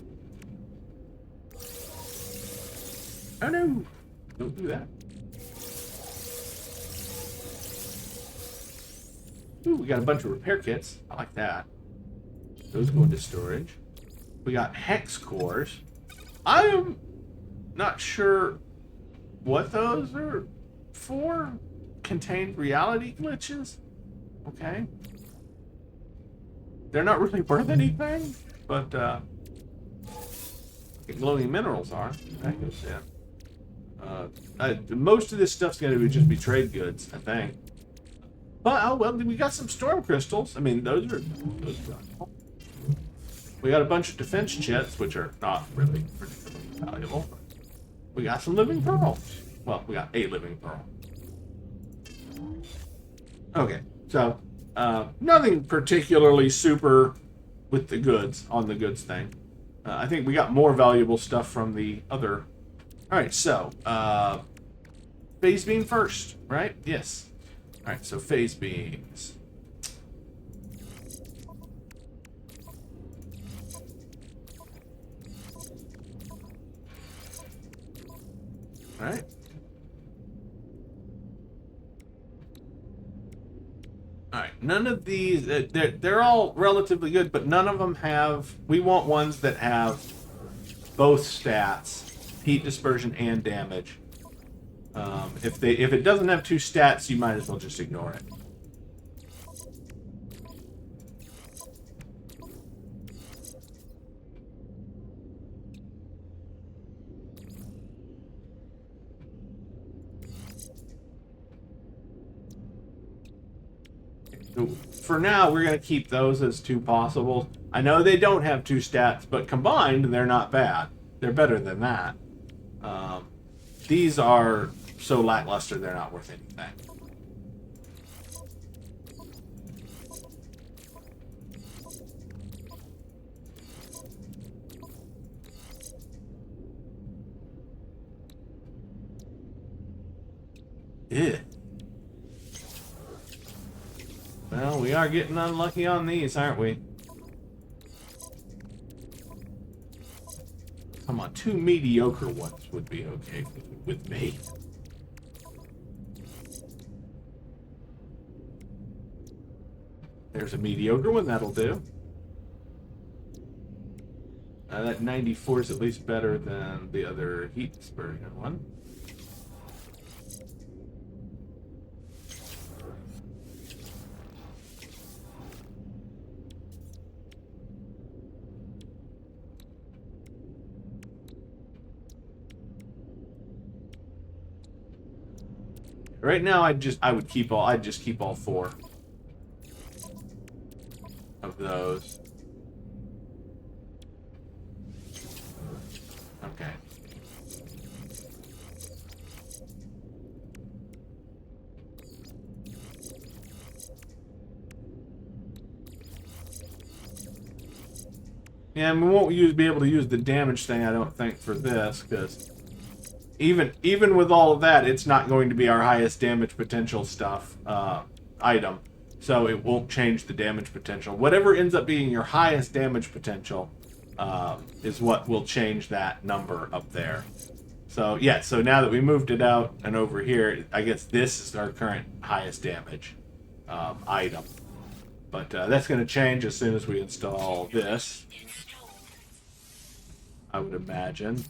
Oh no. Don't do that. Ooh, we got a bunch of repair kits. I like that. Those go into storage. We got hex cores. I am not sure what those are for. Contained reality glitches. Okay. They're not really worth anything, but glowing minerals are. That goes in. Most of this stuff's going to just be trade goods, I think. But, oh well, we got some storm crystals. I mean, those are valuable. We got a bunch of defense chits, which are not really particularly valuable. We got some living pearls. Well, we got a living pearl. Okay, so, nothing particularly super with the goods, on the goods thing. I think we got more valuable stuff from the other. Alright, so, phase beam first, right? Yes. Alright, so phase beams. Alright. Alright, none of these, they're all relatively good, but none of them have, we want ones that have both stats. Heat dispersion and damage. If it doesn't have two stats, you might as well just ignore it. So for now, we're going to keep those as two possibles. I know they don't have two stats, but combined, they're not bad. They're better than that. These are so lackluster, they're not worth anything. Ew. Well, we are getting unlucky on these, aren't we? Come on, 2 mediocre ones would be okay with me. There's a mediocre one, that'll do. That 94 is at least better than the other heat dispersion one. Right now, I'd just keep all 4 of those. Okay. Yeah, and we won't be able to use the damage thing, I don't think, for this, because even with all of that, it's not going to be our highest damage potential stuff item, so it won't change the damage potential. Whatever ends up being your highest damage potential is what will change that number up there. So yeah, so now that we moved it out and over here, I guess this is our current highest damage item. But that's going to change as soon as we install this, I would imagine.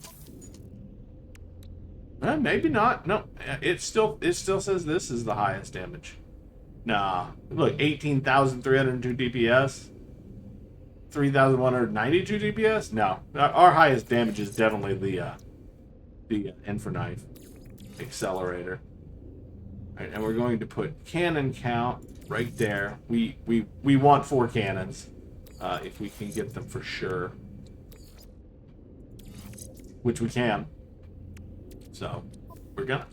Maybe not. No, it still says this is the highest damage. Nah, look, 18,302 DPS, 3,192 DPS. No, our highest damage is definitely the Infernite accelerator. All right, and we're going to put cannon count right there. We want 4 cannons if we can get them for sure, which we can. So, we're gonna.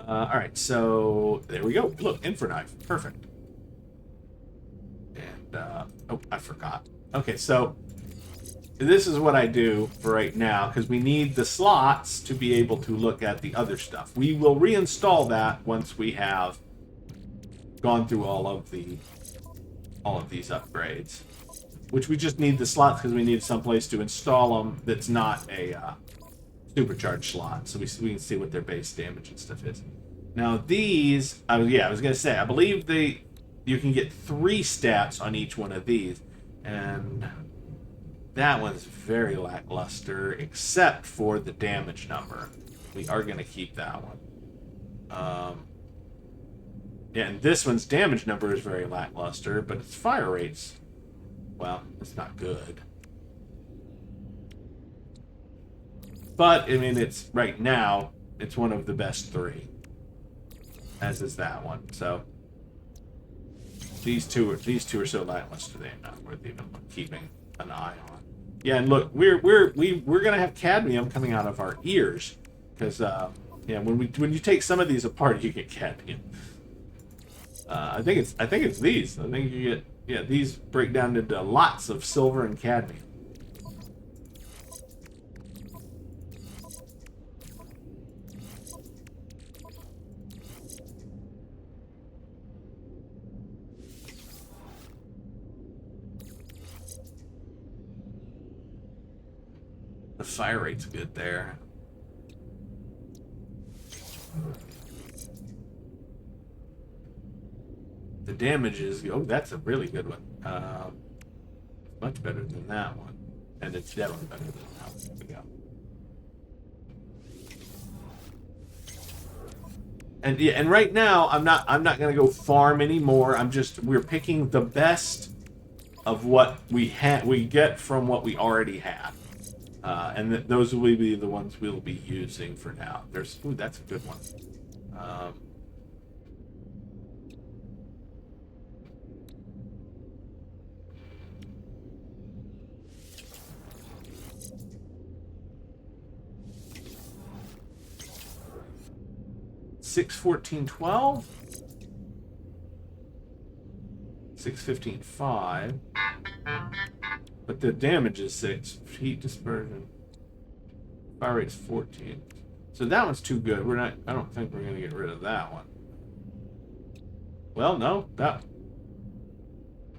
Alright, so there we go. Look, Infernite. Perfect. And, oh, I forgot. Okay, so this is what I do for right now, because we need the slots to be able to look at the other stuff. We will reinstall that once we have gone through all of these upgrades. Which we just need the slots because we need someplace to install them that's not a supercharged slot, so we can see what their base damage and stuff is. Now these, I was gonna say, I believe you can get 3 stats on each one of these, and that one's very lackluster, except for the damage number. We are gonna keep that one. Yeah, and this one's damage number is very lackluster, but its fire rates, well, it's not good. But, I mean, it's, right now, it's one of the best 3. As is that one, so. These two are so lackluster they're not worth even keeping an eye on. Yeah, and look, we're gonna have cadmium coming out of our ears. Because, yeah, when you take some of these apart, you get cadmium. I think it's these. I think you get, yeah, these break down into lots of silver and cadmium. The fire rate's good there. The damage is, oh, that's a really good one. Much better than that one. And it's definitely better than that one. There we go. And yeah, and right now I'm not gonna go farm anymore. We're picking the best of what we get from what we already have. And those will be the ones we'll be using for now. Ooh, that's a good one. 6, 14, 12. 6, 15, 5. But the damage is 6. Heat dispersion. Fire rate's 14. So that one's too good. I don't think we're gonna get rid of that one. Well, no,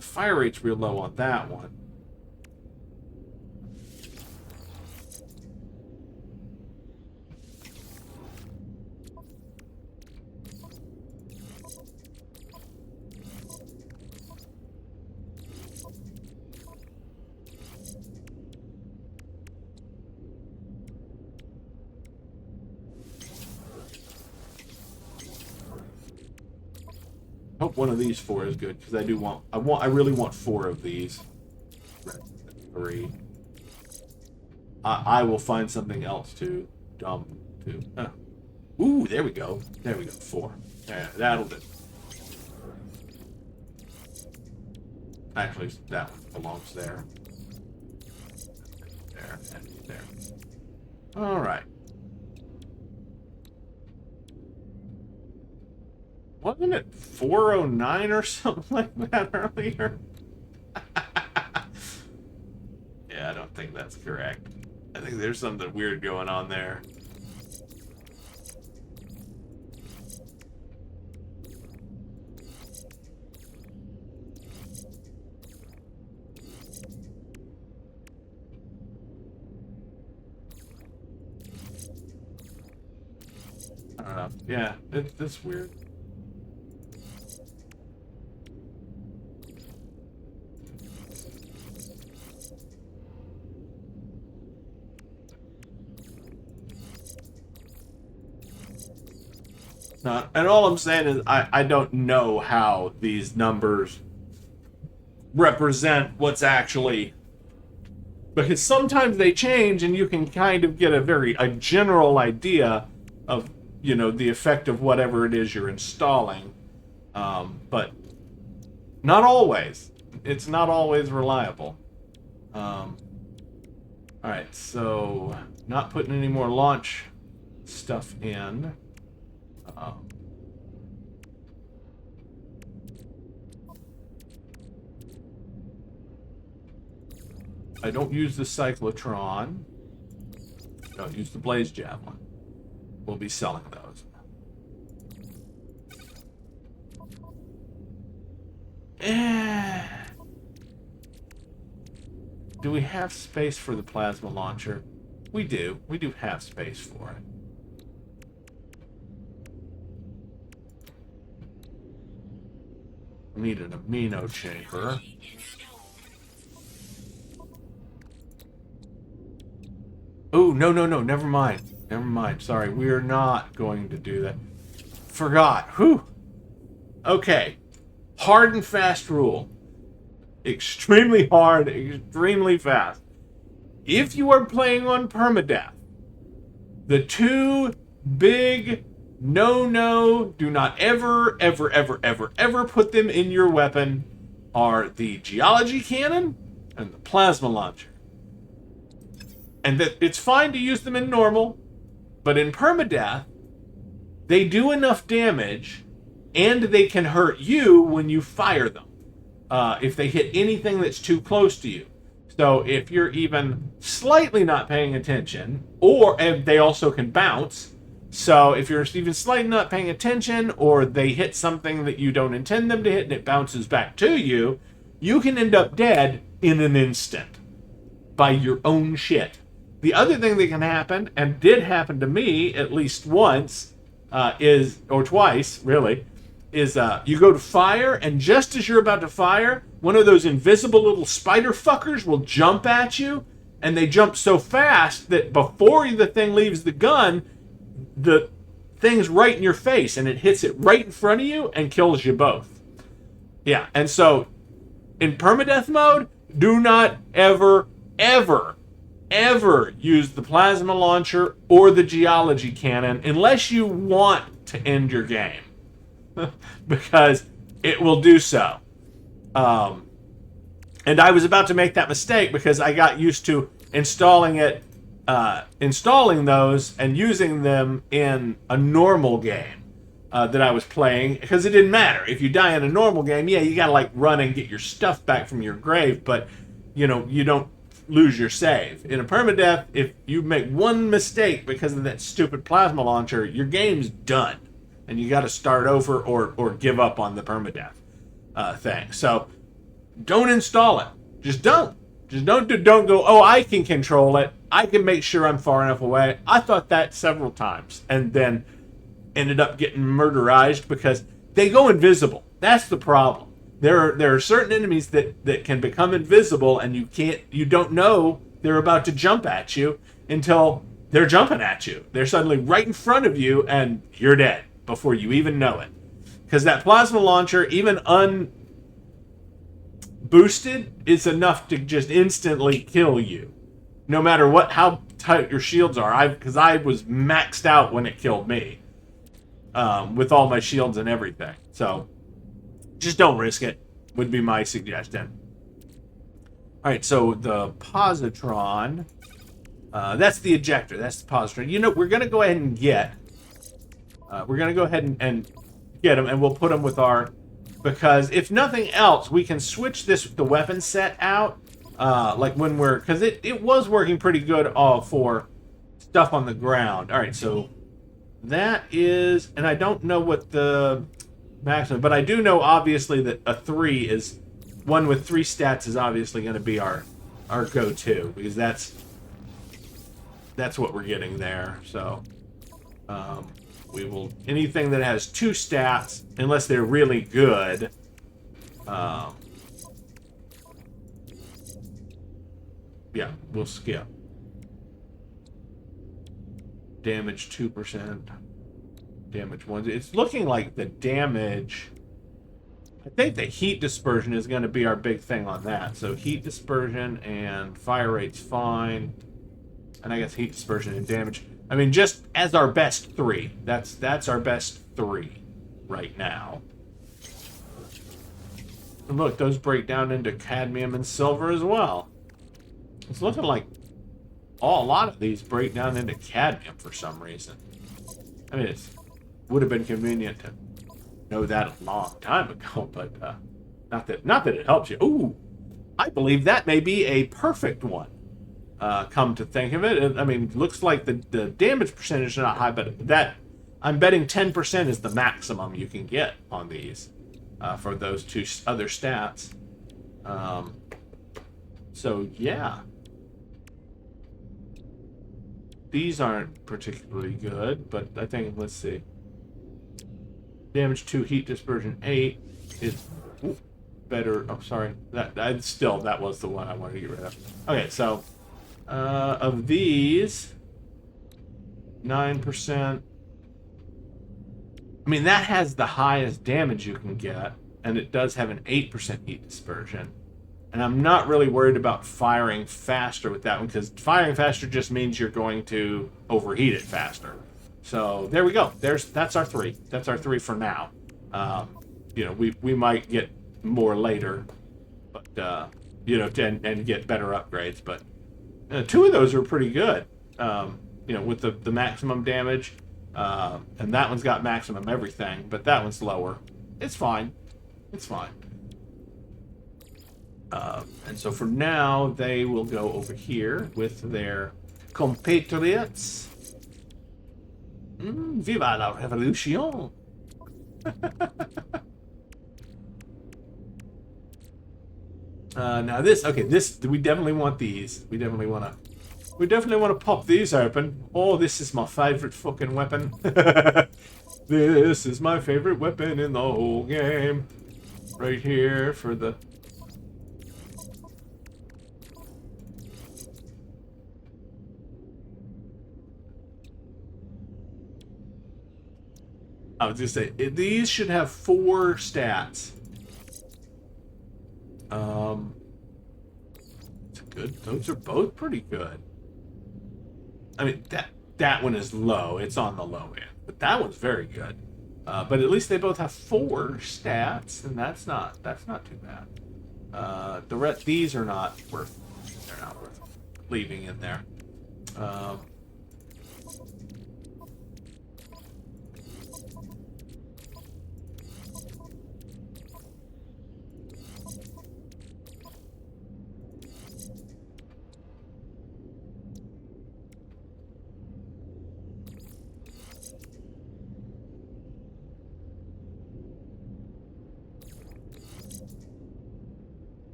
the fire rate's real low on that one. Hope one of these 4 is good because I really want 4 of these. 3. I will find something else to dump to. Ooh, there we go. There we go. 4. Yeah, that'll do. Actually, that one belongs there. There and there. All right. Wasn't it 409 or something like that earlier? Yeah, I don't think that's correct. I think there's something weird going on there. I don't know. Yeah, it's weird. And all I'm saying is I don't know how these numbers represent what's actually... Because sometimes they change and you can kind of get a general idea of, you know, the effect of whatever it is you're installing. But not always. It's not always reliable. Alright, so not putting any more launch stuff in. I don't use the cyclotron. Don't use the blaze javelin. We'll be selling those. Do we have space for the plasma launcher? We do. We do have space for it. Need an amino chamber. Oh, no, never mind. Never mind. Sorry, we are not going to do that. Forgot. Whew. Okay. Hard and fast rule. Extremely hard, extremely fast. If you are playing on Permadeath, the 2 big no, do not ever put them in your weapon are the geology cannon and the plasma launcher. And that it's fine to use them in normal, but in Permadeath, they do enough damage and they can hurt you when you fire them. If they hit anything that's too close to you. So if you're even slightly not paying attention, and they also can bounce. So if you're even slightly not paying attention, or they hit something that you don't intend them to hit and it bounces back to you, you can end up dead in an instant by your own shit. The other thing that can happen, and did happen to me at least once, or twice, really, is you go to fire, and just as you're about to fire, one of those invisible little spider fuckers will jump at you, and they jump so fast that before the thing leaves the gun, the thing's right in your face, and it hits it right in front of you and kills you both. Yeah, and so in permadeath mode, do not ever use the plasma launcher or the geology cannon unless you want to end your game. Because it will do so. And I was about to make that mistake because I got used to installing those and using them in a normal game that I was playing, because it didn't matter. If you die in a normal game, yeah, you gotta like run and get your stuff back from your grave, but you know, you don't lose your save. In a permadeath, if you make one mistake because of that stupid plasma launcher, your game's done. And you got to start over or give up on the permadeath thing. So don't install it. Just don't. Just don't go, oh, I can control it. I can make sure I'm far enough away. I thought that several times and then ended up getting murderized because they go invisible. That's the problem. There are certain enemies that can become invisible and you don't know they're about to jump at you until they're jumping at you. They're suddenly right in front of you and you're dead before you even know it. Because that plasma launcher, even unboosted, is enough to just instantly kill you. No matter how tight your shields are. Because I was maxed out when it killed me. With all my shields and everything. So, just don't risk it, would be my suggestion. Alright, so the positron, that's the ejector, that's the positron. You know, we're going to go ahead and get, and get them, and we'll put them with our, because if nothing else, we can switch the weapon set out, like when because it was working pretty good for stuff on the ground. Alright, so that is, and I don't know what the maximum, but I do know obviously that a 3 is, one with 3 stats is obviously going to be our go-to, because that's what we're getting there. So we will, anything that has 2 stats, unless they're really good, yeah, we'll skip. Damage 2%. Damage 1. It's looking like the damage, I think the heat dispersion is going to be our big thing on that. So heat dispersion and fire rate's fine. And I guess heat dispersion and damage. I mean, just as our best 3. That's our best 3 right now. And look, those break down into cadmium and silver as well. It's looking like a lot of these break down into cadmium for some reason. I mean, it would have been convenient to know that a long time ago, but not that it helps you. Ooh, I believe that may be a perfect one. Come to think of it, I mean, looks like the damage percentage is not high, but that I'm betting 10% is the maximum you can get on these for those 2 other stats. So yeah. These aren't particularly good, but I think, let's see. Damage 2, heat dispersion 8 is better. Oh, sorry. That was the one I wanted to get rid of. Okay, so of these, 9%. I mean, that has the highest damage you can get, and it does have an 8% heat dispersion. And I'm not really worried about firing faster with that one, because firing faster just means you're going to overheat it faster. So there we go. That's our 3. That's our 3 for now. You know, we might get more later, but you know, and get better upgrades. But 2 of those are pretty good. You know, with the maximum damage, and that one's got maximum everything, but that one's lower. It's fine. It's fine. And so for now, they will go over here with their compatriots. Viva la revolution! Now this, we definitely want these. We definitely want to pop these open. Oh, this is my favorite fucking weapon. This is my favorite weapon in the whole game. Right here for the... I was just say these should have 4 stats. It's good. Those are both pretty good. I mean, that one is low. It's on the low end, but that one's very good. But at least they both have 4 stats, and that's not too bad. The rest, these are not worth. They're not worth leaving in there.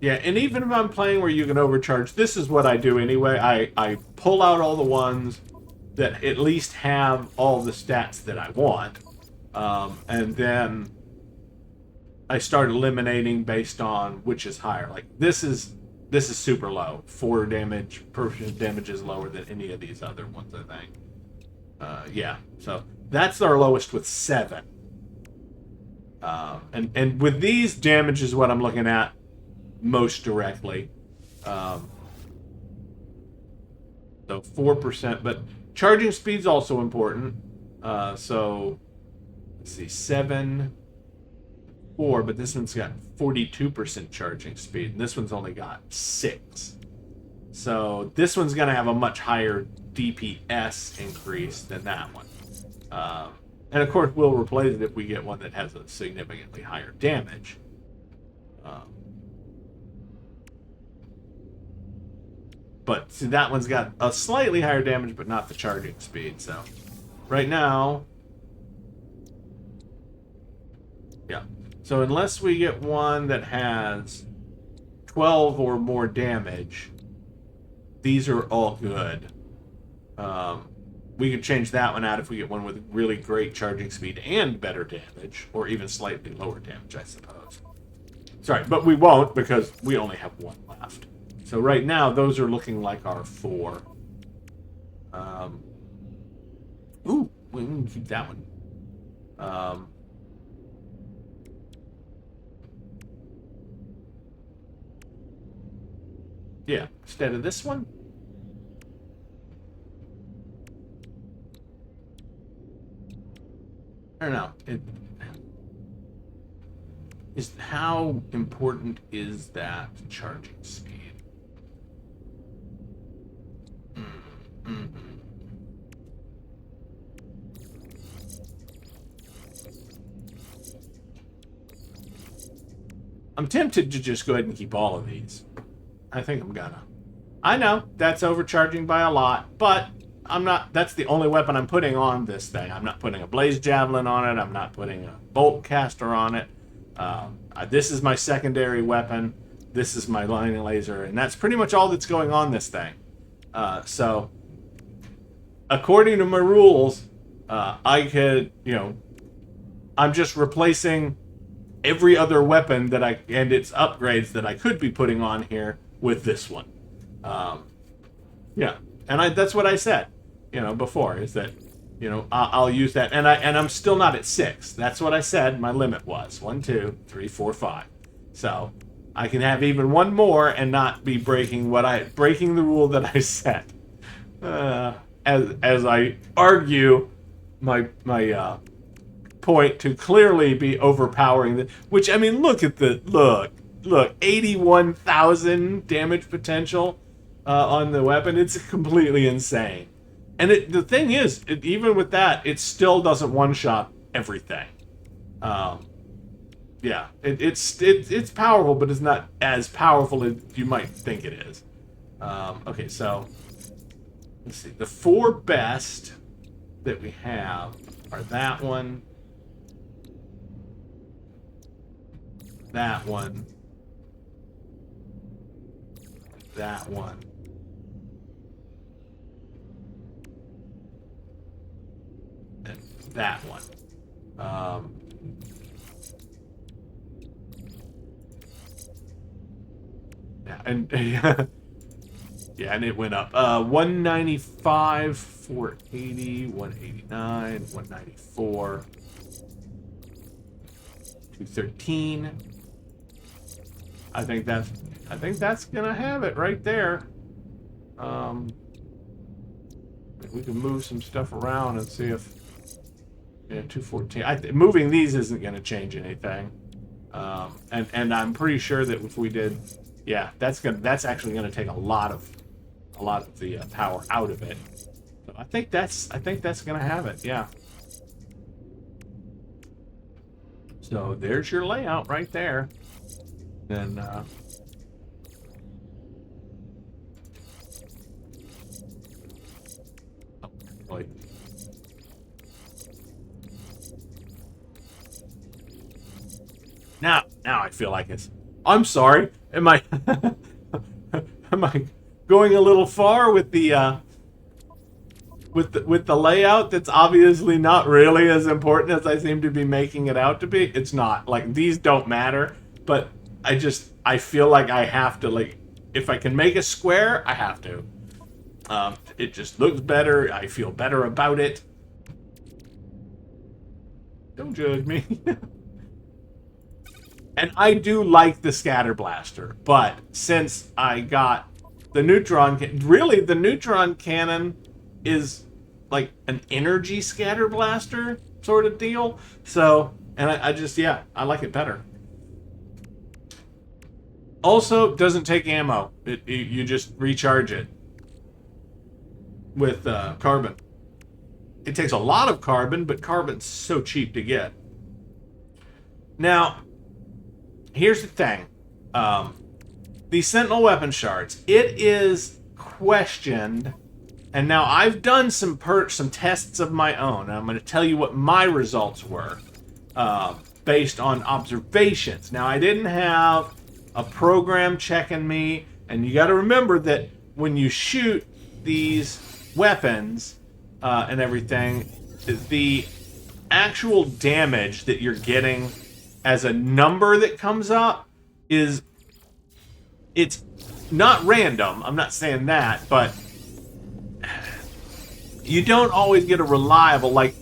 Yeah, and even if I'm playing where you can overcharge, this is what I do anyway. I pull out all the ones that at least have all the stats that I want. And then I start eliminating based on which is higher. Like this is super low. 4 damage, percent damage is lower than any of these other ones, I think. Yeah, so that's our lowest with 7. And with these, damage is what I'm looking at most directly. So 4%, but charging speed's also important. So let's see, 7, 4, but this one's got 42% charging speed, and this one's only got 6. So this one's going to have a much higher DPS increase than that one. And of course, we'll replace it if we get one that has a significantly higher damage. But see, that one's got a slightly higher damage, but not the charging speed. So right now, yeah. So unless we get one that has 12 or more damage, these are all good. We could change that one out if we get one with really great charging speed and better damage, or even slightly lower damage, I suppose. Sorry, but we won't because we only have one left. So right now, those are looking like our 4. Ooh, we can keep that one. Yeah, instead of this one. I don't know. How important is that charging speed? I'm tempted to just go ahead and keep all of these. I think I'm gonna. I know that's overcharging by a lot, but I'm not. That's the only weapon I'm putting on this thing. I'm not putting a blaze javelin on it. I'm not putting a bolt caster on it. This is my secondary weapon. This is my lightning laser, and that's pretty much all that's going on this thing. So, according to my rules, I could, I'm just replacing every other weapon that and its upgrades that I could be putting on here with this one. Yeah, and that's what I said, before, is that, I'll use that, and I'm still not at 6. That's what I said my limit was. 1, 2, 3, 4, 5. So I can have even one more and not be breaking the rule that I set. As I argue my point to clearly be overpowering which, I mean, look, 81,000 damage potential on the weapon. It's completely insane. And the thing is, even with that, it still doesn't one-shot everything. Yeah, it's powerful, but it's not as powerful as you might think it is. Okay, so let's see. The 4 best that we have are that one, that one, that one, and that one. Yeah, and yeah, and it went up. 195, 480, 189, 194, 213. I think that's gonna have it right there. We can move some stuff around and see if 214. Moving these isn't gonna change anything. And I'm pretty sure that if we did, yeah, that's actually gonna take a lot of the power out of it. So I think that's gonna have it. Yeah. So there's your layout right there. Then wait. Now I feel like it's. I'm sorry. Am I am I going a little far with the with the layout that's obviously not really as important as I seem to be making it out to be? It's not. Like, these don't matter, but I feel like I have to, like, if I can make a square, I have to. It just looks better. I feel better about it. Don't judge me. And I do like the scatter blaster, but since I got the neutron, really the neutron cannon is like an energy scatter blaster sort of deal. So, and I just, yeah, I like it better. Also, doesn't take ammo. You just recharge it with carbon. It takes a lot of carbon, but carbon's so cheap to get. Now, here's the thing. These Sentinel weapon shards, it is questioned, and now I've done some tests of my own, and I'm going to tell you what my results were based on observations. Now, I didn't have a program checking me, and you got to remember that when you shoot these weapons and everything, the actual damage that you're getting as a number that comes up it's not random. I'm not saying that, but you don't always get a reliable, like,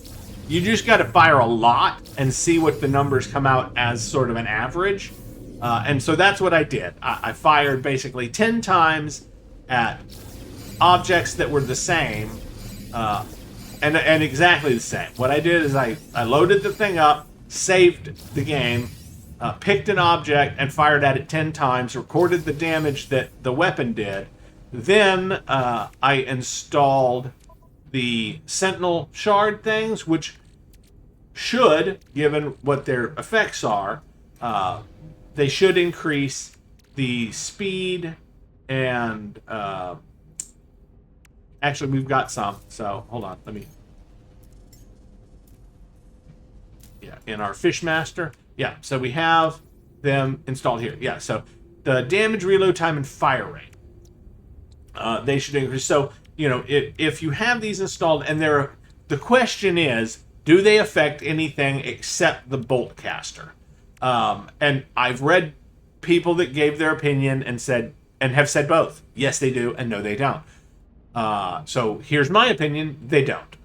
you just got to fire a lot and see what the numbers come out as sort of an average. And so that's what I did. I fired basically 10 times at objects that were the same, and exactly the same. What I did is I loaded the thing up, saved the game, picked an object and fired at it 10 times, recorded the damage that the weapon did. Then I installed the Sentinel shard things, which should, given what their effects are, they should increase the speed and... actually, we've got some, so hold on, let me... Yeah, in our Fishmaster. Yeah, so we have them installed here. Yeah, so the damage, reload time, and fire rate. They should increase. So, you know, if you have these installed, and the question is, do they affect anything except the bolt caster? And I've read people that gave their opinion and have said both. Yes, they do, and no, they don't. So here's my opinion: they don't.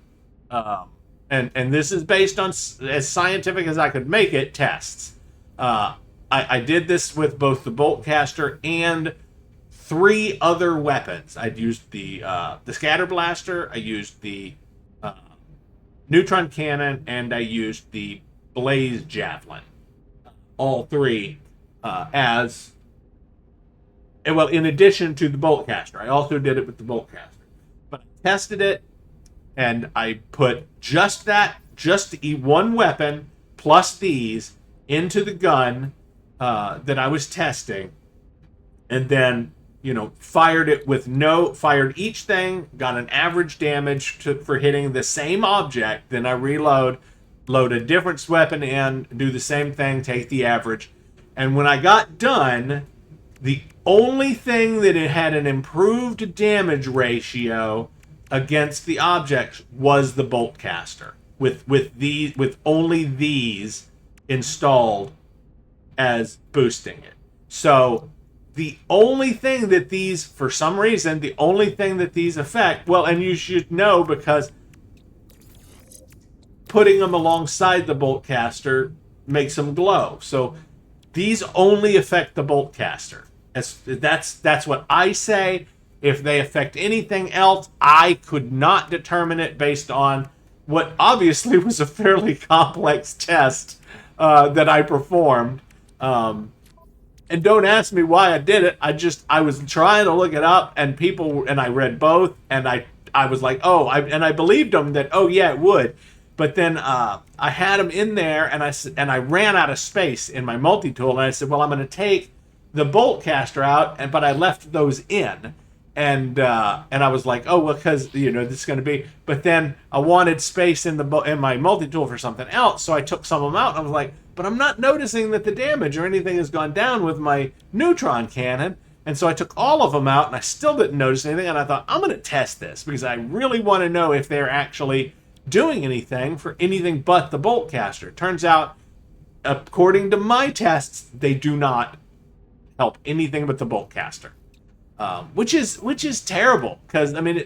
And this is based on, as scientific as I could make it, tests. I did this with both the bolt caster and 3 other weapons. I used the scatter blaster, I used the neutron cannon, and I used the blaze javelin. All 3 as... Well, in addition to the bolt caster. I also did it with the bolt caster. But I tested it, and I put just one weapon plus these into the gun that I was testing, and then, you know, fired each thing, got an average damage for hitting the same object. Then I load a different weapon in, do the same thing, take the average. And when I got done, the only thing that it had an improved damage ratio against the objects was the bolt caster, with only these installed as boosting it. So the only thing that these, for some reason, the only thing that these affect, well, and you should know because putting them alongside the bolt caster makes them glow. So these only affect the bolt caster. That's what I say. If they affect anything else, I could not determine it based on what obviously was a fairly complex test that I performed. And don't ask me why I did it. I was trying to look it up, and I read both, and I was like, and I believed them that, oh yeah, it would. But then I had them in there, and I ran out of space in my multi-tool, and I said, well, I'm going to take the bolt caster out, but I left those in. And I was like, oh, well, because, you know, this is going to be... But then I wanted space in my multi-tool for something else, so I took some of them out, and I was like, but I'm not noticing that the damage or anything has gone down with my neutron cannon. And so I took all of them out, and I still didn't notice anything, and I thought, I'm going to test this, because I really want to know if they're actually doing anything for anything but the bolt caster. Turns out, according to my tests, they do not help anything but the bolt caster. Which is terrible, because, I mean,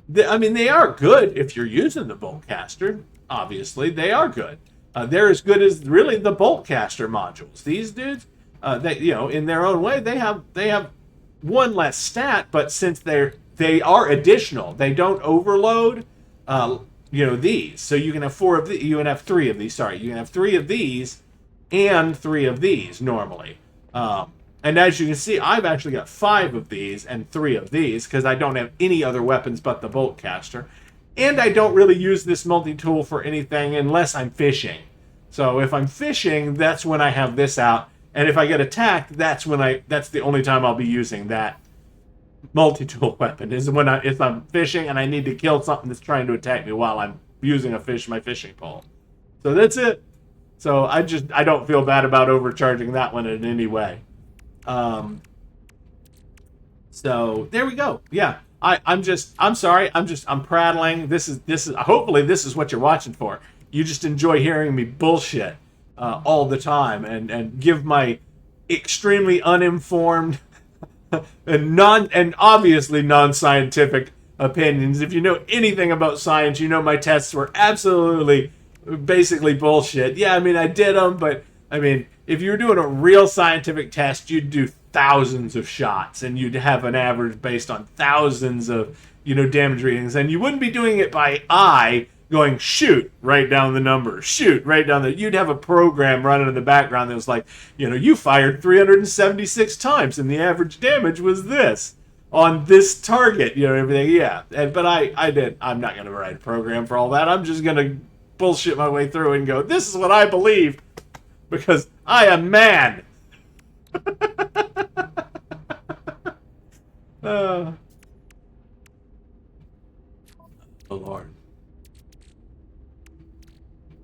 they are good if you're using the bolt caster. Obviously, they are good. They're as good as, really, the bolt caster modules. These dudes... in their own way, they have one less stat, but since they are additional, they don't overload. These. So you can have you can have 3 of these. Sorry, you can have 3 of these and 3 of these normally. And as you can see, I've actually got 5 of these and 3 of these because I don't have any other weapons but the bolt caster, and I don't really use this multi-tool for anything unless I'm fishing. So if I'm fishing, that's when I have this out. And if I get attacked, that's the only time I'll be using that multi-tool weapon, is if I'm fishing and I need to kill something that's trying to attack me while I'm using my fishing pole. So that's it. So I don't feel bad about overcharging that one in any way. So there we go. Yeah. I'm sorry. I'm prattling. This is hopefully this is what you're watching for. You just enjoy hearing me bullshit all the time and give my extremely uninformed and obviously non-scientific opinions. If you know anything about science, you know my tests were absolutely basically bullshit. Yeah, I mean, I did them, but I mean, if you were doing a real scientific test, you'd do thousands of shots and you'd have an average based on thousands of, damage readings, and you wouldn't be doing it by eye, going, shoot, write down the number, shoot, write down you'd have a program running in the background that was like, you fired 376 times and the average damage was this on this target, everything. Yeah. But I'm not going to write a program for all that. I'm just going to bullshit my way through and go, this is what I believe because I am man. Oh, Lord.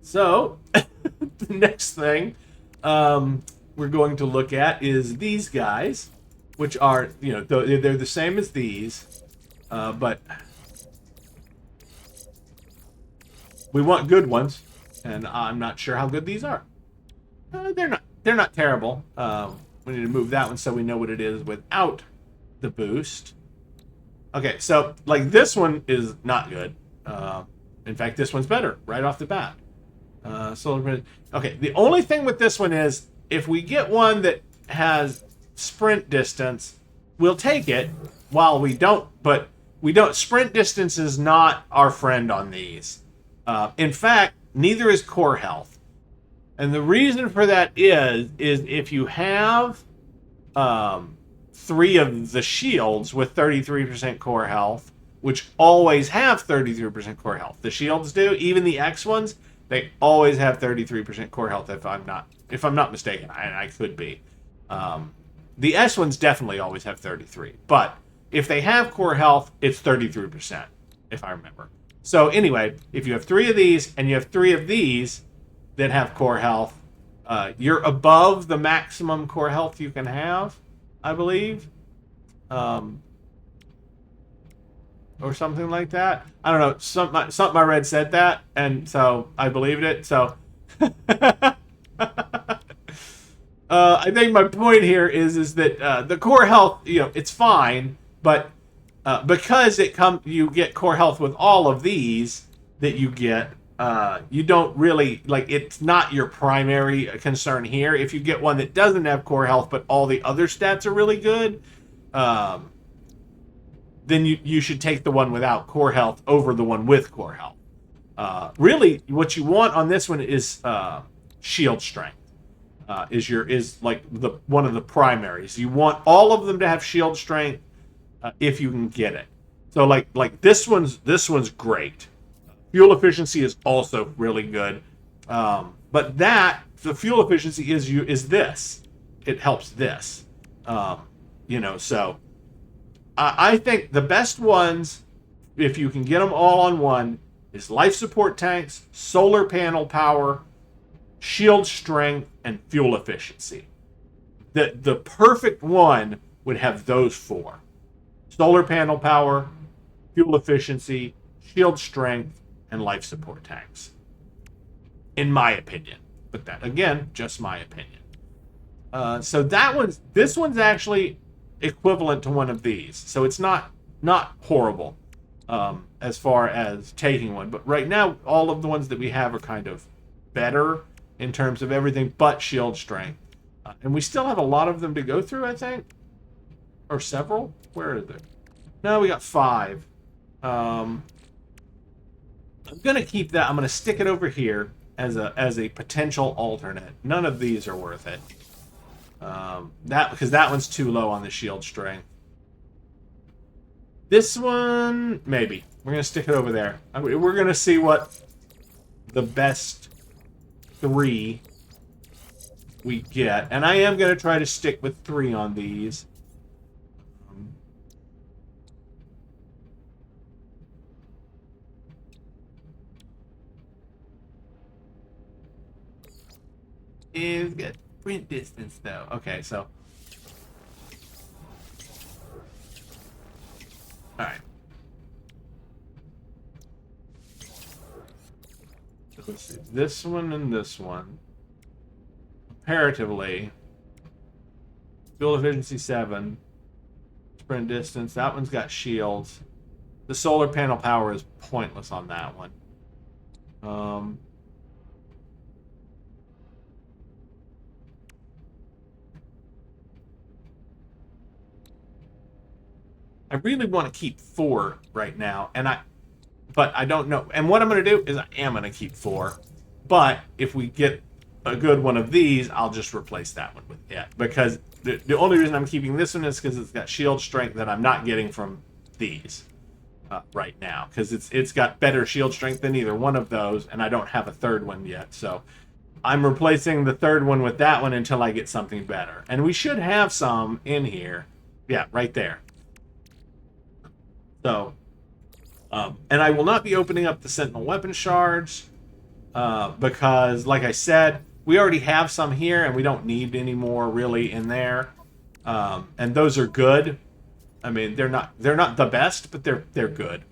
So, the next thing we're going to look at is these guys, which are, they're the same as these, but we want good ones, and I'm not sure how good these are. They're not terrible. We need to move that one so we know what it is without the boost. Okay, so, like, this one is not good. In fact, this one's better right off the bat. Okay, the only thing with this one is if we get one that has sprint distance, we'll take it while we don't, but sprint distance is not our friend on these. In fact, neither is core health. And the reason for that is if you have 3 of the shields with 33% core health, which always have 33% core health. The shields do, even the X ones, they always have 33% core health if I'm not mistaken. I could be. The S ones definitely always have 33. But if they have core health, it's 33%, if I remember. So anyway, if you have 3 of these and you have 3 of these that have core health, you're above the maximum core health you can have, I believe. Or something like that. I don't know. Something I read said that, and so I believed it. So I think my point here is that the core health, it's fine, but because you get core health with all of these that you get, you don't really it's not your primary concern here. If you get one that doesn't have core health, but all the other stats are really good, then you should take the one without core health over the one with core health. Really, what you want on this one is shield strength. Is like one of the primaries. You want all of them to have shield strength if you can get it. So like this one's great. Fuel efficiency is also really good. But the fuel efficiency is this. It helps this. So I think the best ones, if you can get them all on one, is life support tanks, solar panel power, shield strength, and fuel efficiency. The perfect one would have those 4. Solar panel power, fuel efficiency, shield strength, and life support tanks. In my opinion. But that, again, just my opinion. So this one's actually equivalent to one of these. So it's not horrible as far as taking one. But right now, all of the ones that we have are kind of better in terms of everything but shield strength. And we still have a lot of them to go through, I think. Or several? Where are they? No, we got 5. I'm going to keep that. I'm going to stick it over here as a potential alternate. None of these are worth it. Because that one's too low on the shield strength. This one, maybe. We're going to stick it over there. We're going to see what the best 3 we get. And I am going to try to stick with 3 on these. Is good. Sprint distance, though. Okay, so. Alright. So let's see. This one and this one. Comparatively. Fuel efficiency 7. Sprint distance. That one's got shields. The solar panel power is pointless on that one. I really want to keep 4 right now, but I don't know. And what I'm going to do is I am going to keep 4. But if we get a good one of these, I'll just replace that one with it. Because the only reason I'm keeping this one is because it's got shield strength that I'm not getting from these right now. Because it's got better shield strength than either one of those, and I don't have a third one yet. So I'm replacing the third one with that one until I get something better. And we should have some in here. Yeah, right there. So, and I will not be opening up the Sentinel weapon shards because, like I said, we already have some here and we don't need any more really in there. And those are good. I mean, they're not the best, but they're good.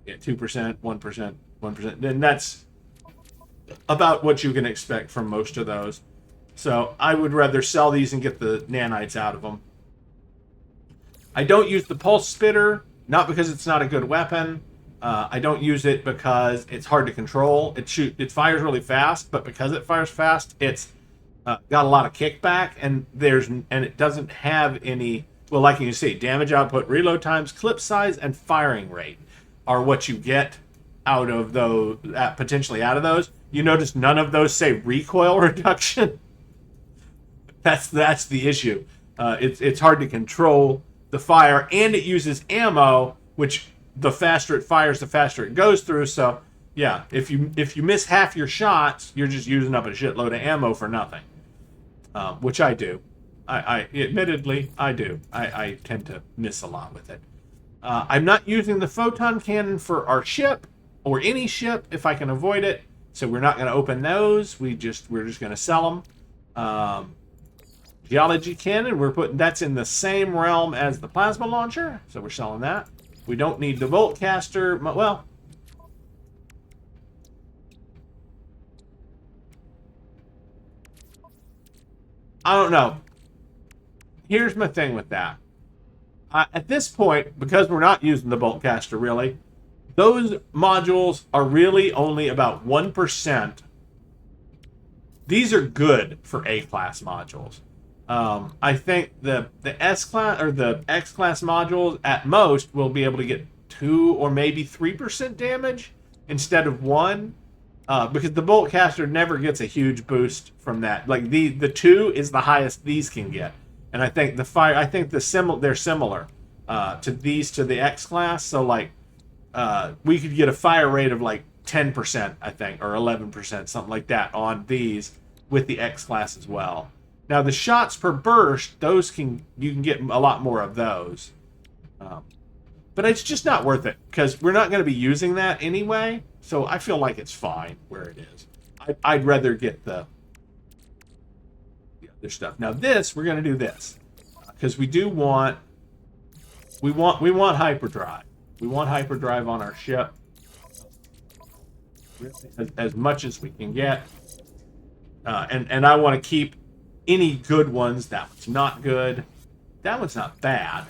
Yeah, 2%, 1%, 1%, and that's about what you can expect from most of those. So I would rather sell these and get the nanites out of them. I don't use the pulse spitter. Not because it's not a good weapon. I don't use it because it's hard to control. It fires really fast, but because it fires fast, it's got a lot of kickback, and it doesn't have any. Well, like you see, damage output, reload times, clip size, and firing rate are what you get out of those. Potentially out of those, you notice none of those say recoil reduction. That's the issue. It's hard to control the fire, and it uses ammo, which the faster it fires, the faster it goes through. So, yeah, if you miss half your shots, you're just using up a shitload of ammo for nothing. Which I do. I admittedly, I do. I tend to miss a lot with it. I'm not using the photon cannon for our ship, or any ship, if I can avoid it. So we're not going to open those. We're just going to sell them. Geology cannon, that's in the same realm as the plasma launcher, so we're selling that. We don't need the bolt caster. Well, I don't know. Here's my thing with that. At this point, because we're not using the bolt caster really, those modules are really only about 1%. These are good for A-class modules. I think the S-class or the X-class modules at most will be able to get 2 or maybe 3% damage instead of 1, because the bolt caster never gets a huge boost from that. Like the 2 is the highest these can get, and I think they're similar to these to the X-class. So like we could get a fire rate of like 10%, I think, or 11%, something like that on these with the X-class as well. Now, the shots per burst, you can get a lot more of those. But it's just not worth it, because we're not going to be using that anyway, so I feel like it's fine where it is. I'd rather get the other stuff. Now this, we're going to do this. Because we do want... We want hyperdrive. We want hyperdrive on our ship. As much as we can get. And I want to keep any good ones. That one's not good. That one's not bad.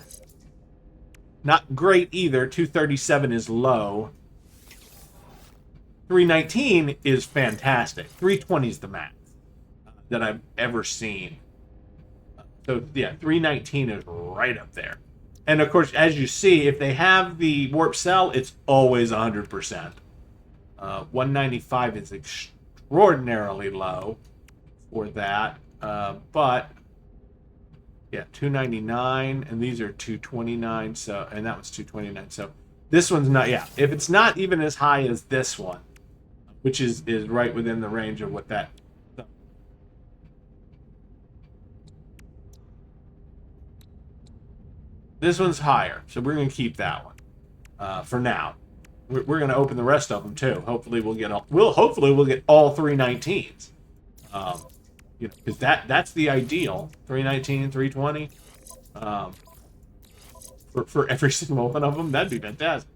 Not great either. 237 is low. 319 is fantastic. 320 is the max that I've ever seen. So yeah, 319 is right up there. And of course, as you see, if they have the warp cell, it's always 100%. 195 is extraordinarily low for that. But yeah, 299, and these are 229. So, and that one's 229. So this one's not. Yeah, if it's not even as high as this one, which is right within the range of what that. This one's higher, so we're going to keep that one for now. We're going to open the rest of them too. Hopefully we'll get all. Hopefully we'll get all 319s. You know, because that's the ideal. 319, 320. For every single one of them, that'd be fantastic.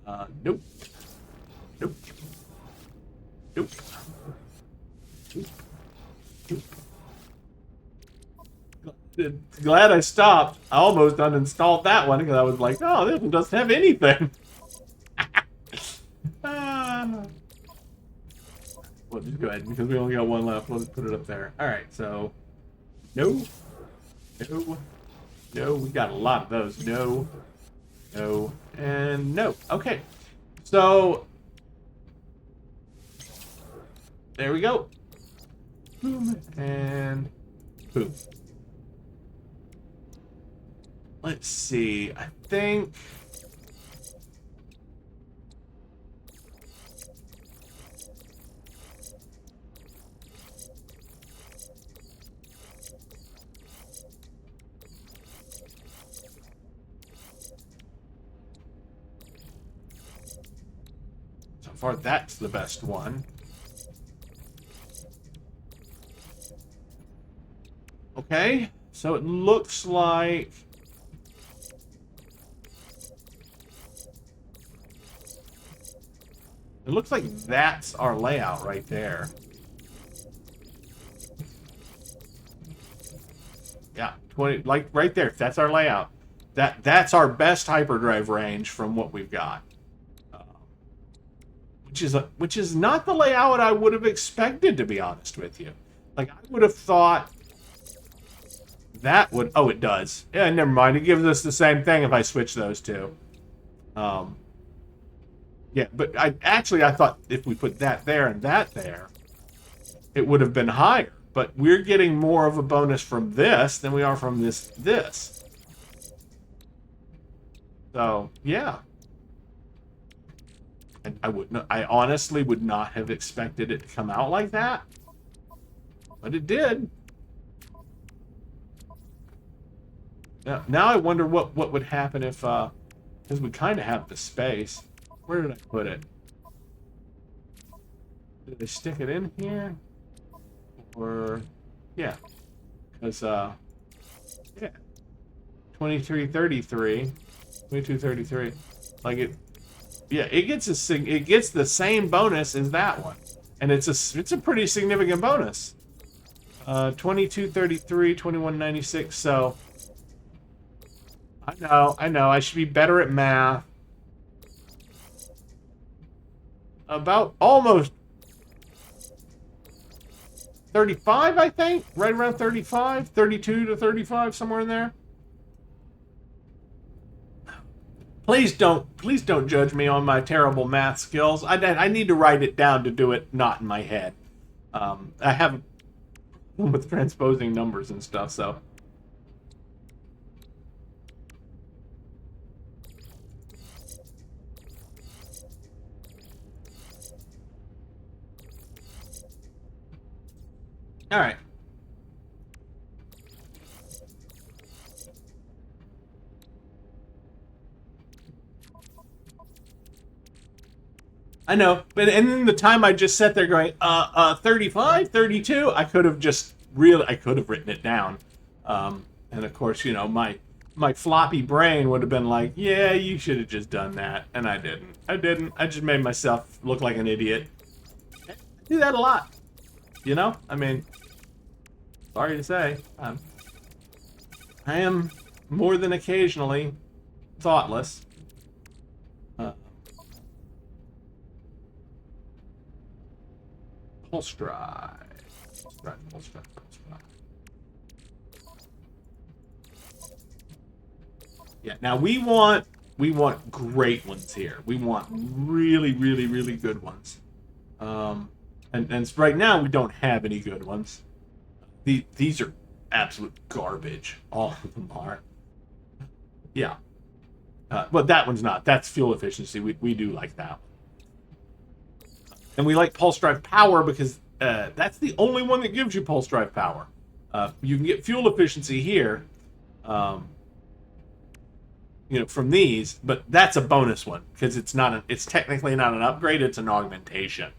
Nope. Nope. Nope. Nope. Nope. Glad I stopped. I almost uninstalled that one because I was like, oh, this one doesn't have anything. We'll just go ahead because we only got one left. We'll just put it up there. All right, so no, we got a lot of those. No, and no. Okay, so there we go. Boom and boom. Let's see. I think. So far, that's the best one. Okay, so it looks like. It looks like that's our layout right there. Yeah, 20, like right there. That's our layout. That's our best hyperdrive range from what we've got. Which is not the layout I would have expected, to be honest with you. Like I would have thought that would. Oh, it does. Yeah, never mind. It gives us the same thing if I switch those two. Yeah, but I thought if we put that there and that there, it would have been higher. But we're getting more of a bonus from this than we are from this. So, yeah. And I honestly would not have expected it to come out like that. But it did. Now I wonder what would happen if, because we kind of have the space. Where did I put it? Did I stick it in here? Or, yeah. Because, yeah. 2333. 2233. Like it, yeah, it gets the same bonus as that one. And it's a pretty significant bonus. 2233, 2196, so. I know, I should be better at math. About almost 35, I think. Right around 35, 32 to 35, somewhere in there. Please don't judge me on my terrible math skills. I need to write it down to do it not in my head. I have with transposing numbers and stuff, so. All right. I know, but and then the time I just sat there going, 35, 32, I could have just really, I could have written it down. And of course, you know, my floppy brain would have been like, yeah, you should have just done that. And I didn't. I didn't. I just made myself look like an idiot. I do that a lot. You know? I mean, sorry to say. I am more than occasionally thoughtless. Pulse drive. Pulse drive, pulse drive, pulse drive. Yeah, now we want great ones here. We want really, really, really good ones. And right now we don't have any good ones. These are absolute garbage. All of them are. Yeah. But that one's not. That's fuel efficiency. We do like that one. And we like pulse drive power because that's the only one that gives you pulse drive power. You can get fuel efficiency here, you know, from these, but that's a bonus one because it's technically not an upgrade. It's an augmentation.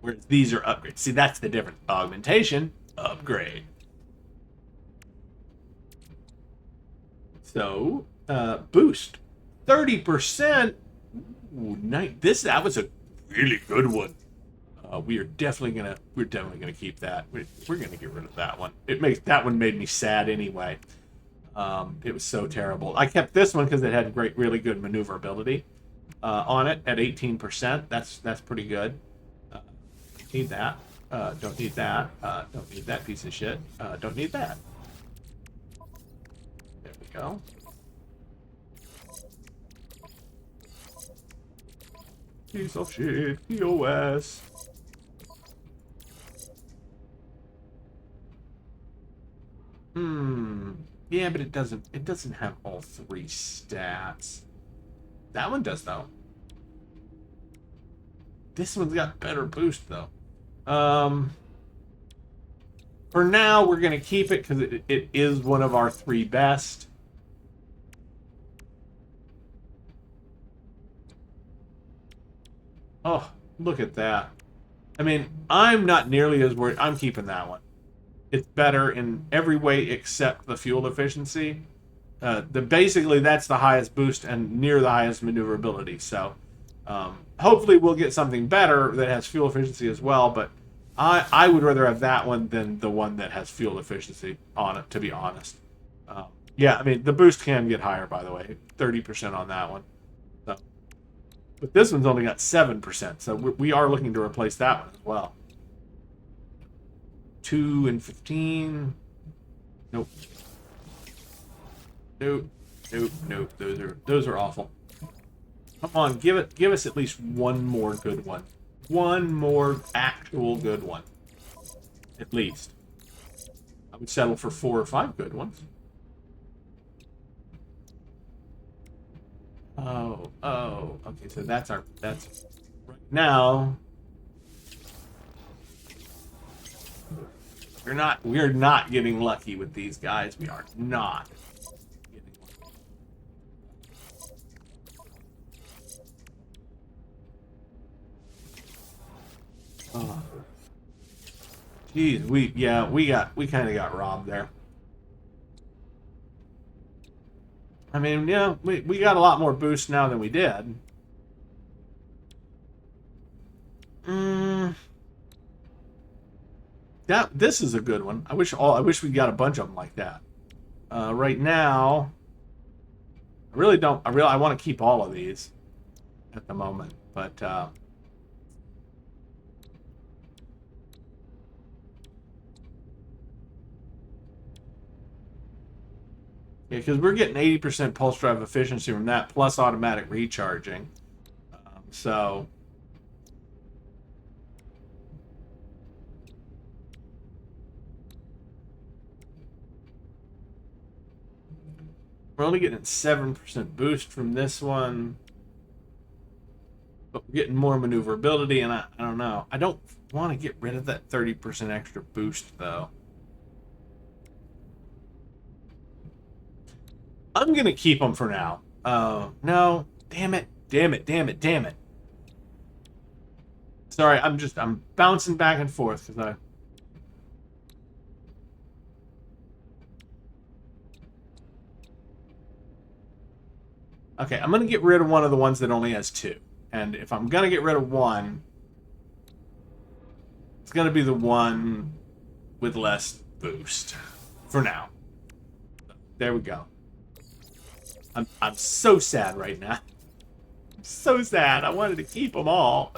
Whereas these are upgrades. See, that's the difference. Augmentation, upgrade. So, boost. 30%. Ooh, nice. That was a really good one. We're definitely gonna keep that. We're gonna get rid of that one. That one made me sad anyway. It was so terrible. I kept this one because it had really good maneuverability on it at 18%. That's pretty good. Need that. Don't need that. Don't need that piece of shit. Don't need that. There we go. Piece of shit. POS. Yeah, but it doesn't have all three stats. That one does though. This one's got better boost though. For now we're gonna keep it because it is one of our three best. Oh, look at that. I mean, I'm not nearly as worried. I'm keeping that one. It's better in every way except the fuel efficiency. Basically, that's the highest boost and near the highest maneuverability. So, hopefully, we'll get something better that has fuel efficiency as well. But I would rather have that one than the one that has fuel efficiency on it. To be honest, yeah, I mean the boost can get higher. By the way, 30% on that one. So, but this one's only got 7%. So we are looking to replace that one as well. 2 and 15. Nope. Nope. Nope. Nope. Those are awful. Come on, give us at least one more good one. One more actual good one. At least. I would settle for 4 or 5 good ones. Oh. Okay, so that's right now. We're not getting lucky with these guys. We are not getting lucky. Oh. Jeez, we kind of got robbed there. I mean, yeah, we got a lot more boost now than we did. This is a good one. I wish we got a bunch of them like that. Right now, I want to keep all of these at the moment, but yeah, because we're getting 80% pulse drive efficiency from that plus automatic recharging. So. We're only getting 7% boost from this one. But we're getting more maneuverability, and I don't know. I don't want to get rid of that 30% extra boost, though. I'm going to keep them for now. No. Damn it. Damn it. Damn it. Damn it. Sorry, I'm bouncing back and forth because I. Okay, I'm gonna get rid of one of the ones that only has 2, and if I'm gonna get rid of one, it's gonna be the one with less boost for now. There we go. I'm so sad right now. I'm so sad. I wanted to keep them all.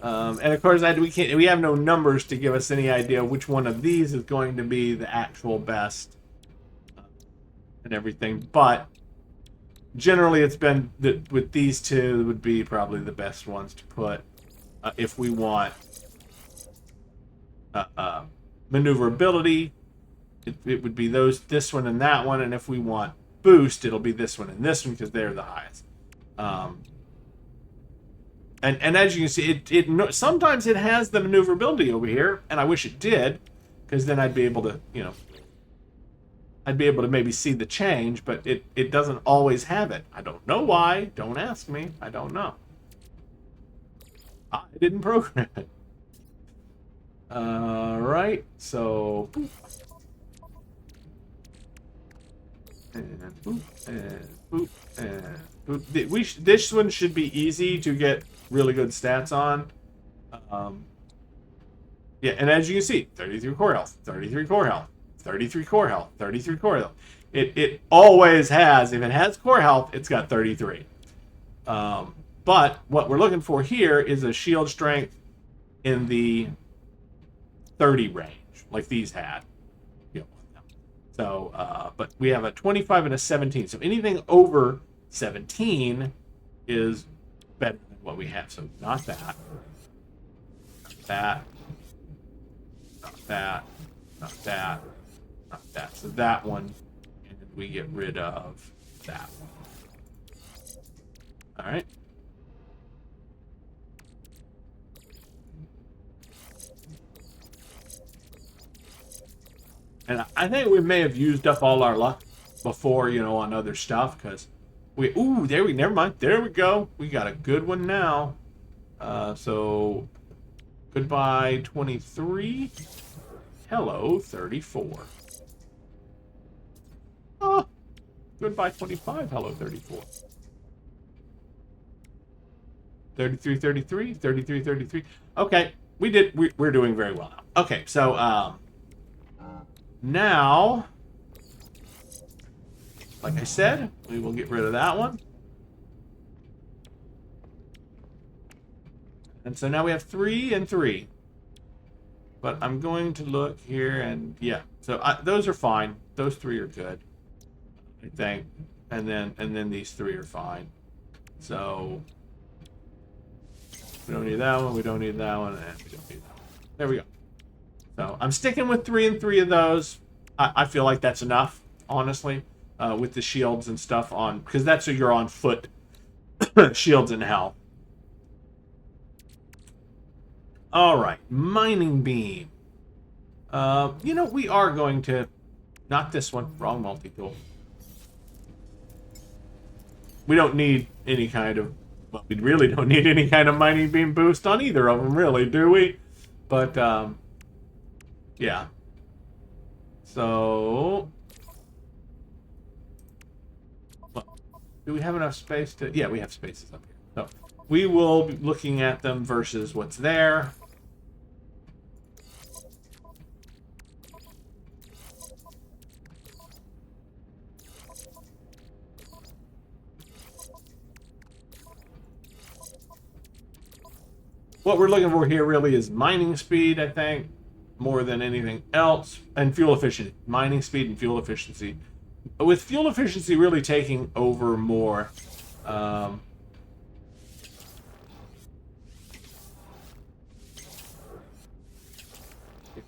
And of course, we have no numbers to give us any idea which one of these is going to be the actual best and everything. But generally, it's been that with these two would be probably the best ones to put if we want maneuverability. It would be this one and that one, and if we want boost, it'll be this one and this one because they're the highest. And as you can see, it sometimes it has the maneuverability over here, and I wish it did, because then I'd be able to, I'd be able to maybe see the change, but it doesn't always have it. I don't know why. Don't ask me. I don't know. I didn't program it. Right, so and boop, and boop, and boop. This one should be easy to get really good stats on. Yeah, and as you can see, 33 core health, 33 core health, 33 core health, 33 core health. It always has, if it has core health, it's got 33. But what we're looking for here is a shield strength in the 30 range, like these had. So, but we have a 25 and a 17. So anything over 17 is better than what we have. So not that. Not that. Not that. Not that. Not that. So that one, and we get rid of that one. All right. And I think we may have used up all our luck before, on other stuff, because never mind. There we go. We got a good one now. So, goodbye 23. Hello 34. Oh, goodbye 25. Hello 34. 33, 33, 33, 33. Okay, we're doing very well now. Okay, so, now, like I said, we will get rid of that one. And so now we have 3 and 3. But I'm going to look here and, yeah. So those are fine. Those 3 are good, I think. And then these 3 are fine. So we don't need that one, we don't need that one, and we don't need that one. There we go. So I'm sticking with 3 and 3 of those. I feel like that's enough, honestly, with the shields and stuff on, because that's what you're on foot shields in hell. All right, mining beam. We are going to, not this one, wrong multi-tool. We don't need any kind of, well, we really don't need any kind of mining beam boost on either of them, really, do we? But, yeah. So, well, do we have enough space to? Yeah, we have spaces up here. So we will be looking at them versus what's there. What we're looking for here really is mining speed, I think, more than anything else, and fuel efficiency. Mining speed and fuel efficiency. With fuel efficiency really taking over more. And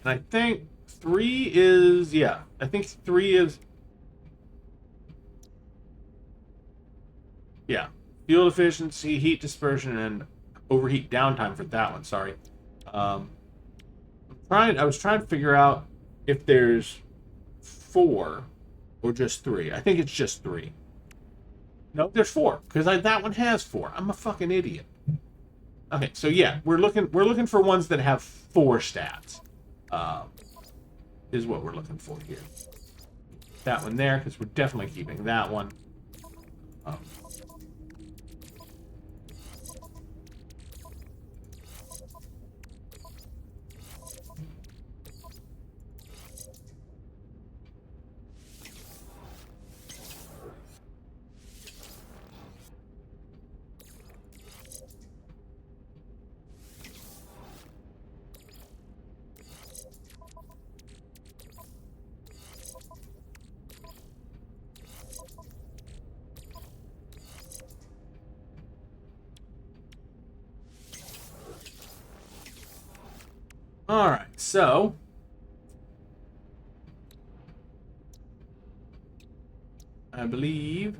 I think 3 is, yeah, I think 3 is, yeah, fuel efficiency, heat dispersion, and overheat downtime for that one, sorry. I was trying to figure out if there's 4 or just 3. I think it's just 3. No, there's 4, because that one has 4. I'm a fucking idiot. Okay, so yeah, we're looking for ones that have 4 stats. Is what we're looking for here. That one there, because we're definitely keeping that one. All right, so I believe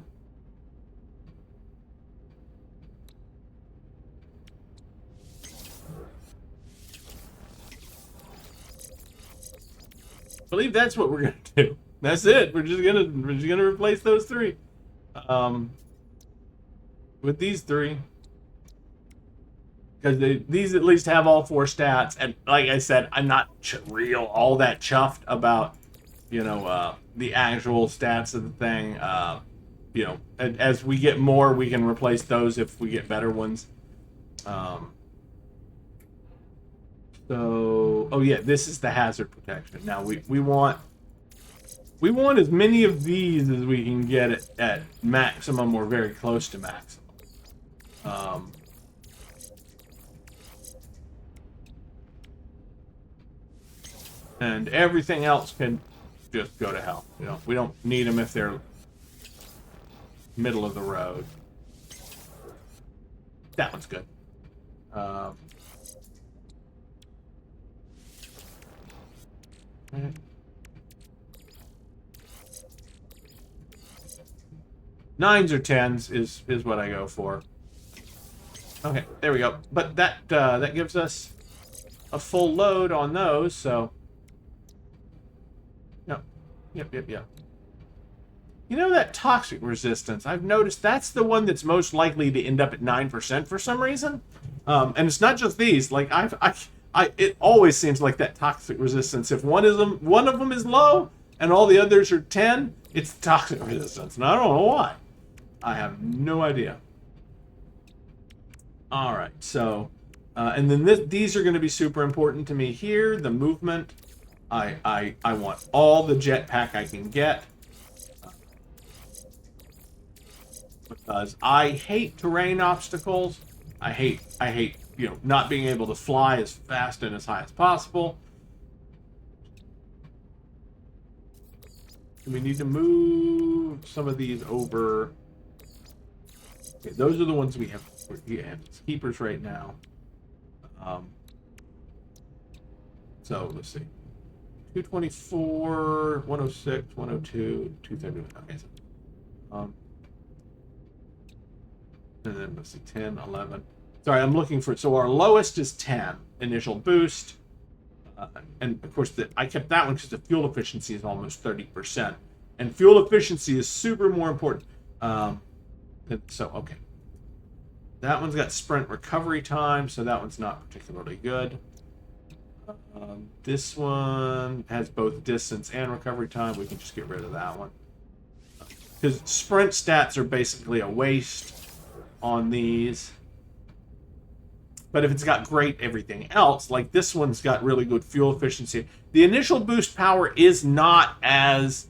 that's what we're gonna do. That's it. We're just gonna replace those 3 with these 3. Because these at least have all 4 stats, and like I said, I'm not all that chuffed about, the actual stats of the thing. As we get more, we can replace those if we get better ones. Oh yeah, this is the hazard protection. Now we want as many of these as we can get at maximum or very close to maximum. And everything else can just go to hell. We don't need them if they're middle of the road. That one's good. Nines or 10s is what I go for. Okay, there we go. But that gives us a full load on those, so. Yep. That toxic resistance, I've noticed that's the one that's most likely to end up at 9% for some reason. And it's not just these. Like it always seems like that toxic resistance. If one of them is low and all the others are 10, it's toxic resistance, and I don't know why. I have no idea. All right, so and then these are going to be super important to me here. The movement. I want all the jetpack I can get, because I hate terrain obstacles. I hate not being able to fly as fast and as high as possible. We need to move some of these over. Okay, those are the ones we have keepers right now. So let's see. 224, 106, 102, 231. Okay, so, and then let's see, 10, 11. Sorry, I'm looking for. So our lowest is 10 initial boost, and of course I kept that one because the fuel efficiency is almost 30%, and fuel efficiency is super more important. So okay, that one's got sprint recovery time, so that one's not particularly good. This one has both distance and recovery time. We can just get rid of that one, because sprint stats are basically a waste on these. But if it's got great everything else, like this one's got really good fuel efficiency. The initial boost power is not as...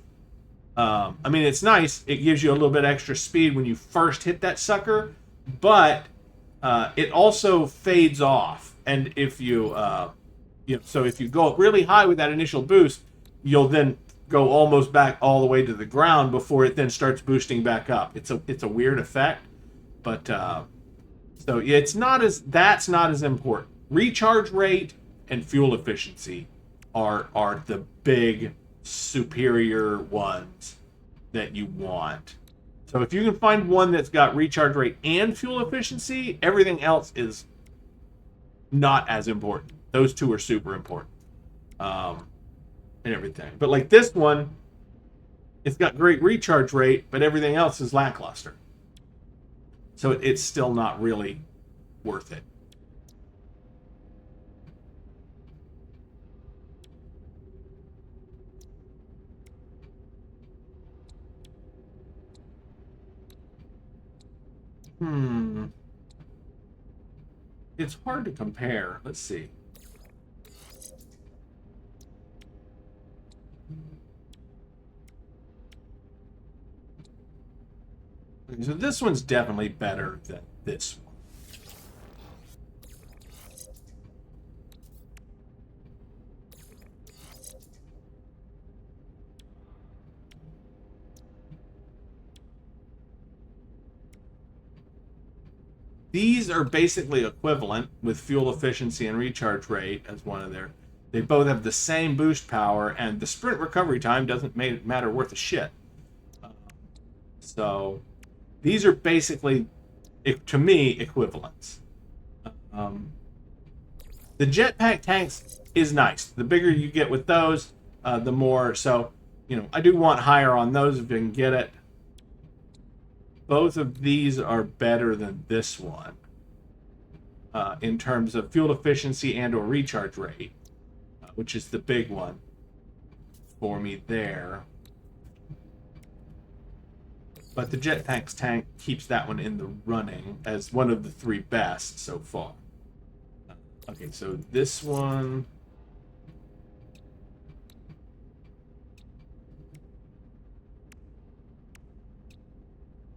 I mean, it's nice. It gives you a little bit extra speed when you first hit that sucker, but it also fades off. And if you... so if you go up really high with that initial boost, you'll then go almost back all the way to the ground before it then starts boosting back up. It's a weird effect, but so yeah, that's not as important. Recharge rate and fuel efficiency are the big superior ones that you want. So if you can find one that's got recharge rate and fuel efficiency, everything else is not as important. Those two are super important, and everything. But like this one, it's got great recharge rate, but everything else is lackluster. So it's still not really worth it. Hmm. It's hard to compare. Let's see. So this one's definitely better than this one. These are basically equivalent with fuel efficiency and recharge rate as one of their. They both have the same boost power, and the sprint recovery time doesn't matter worth a shit. So these are basically, to me, equivalents. Um, the jetpack tanks is nice. The bigger you get with those, the more. So, I do want higher on those if you can get it. Both of these are better than this one in terms of fuel efficiency and or recharge rate, which is the big one for me there. But the jetpack's tank keeps that one in the running as one of the three best so far. Okay, so this one.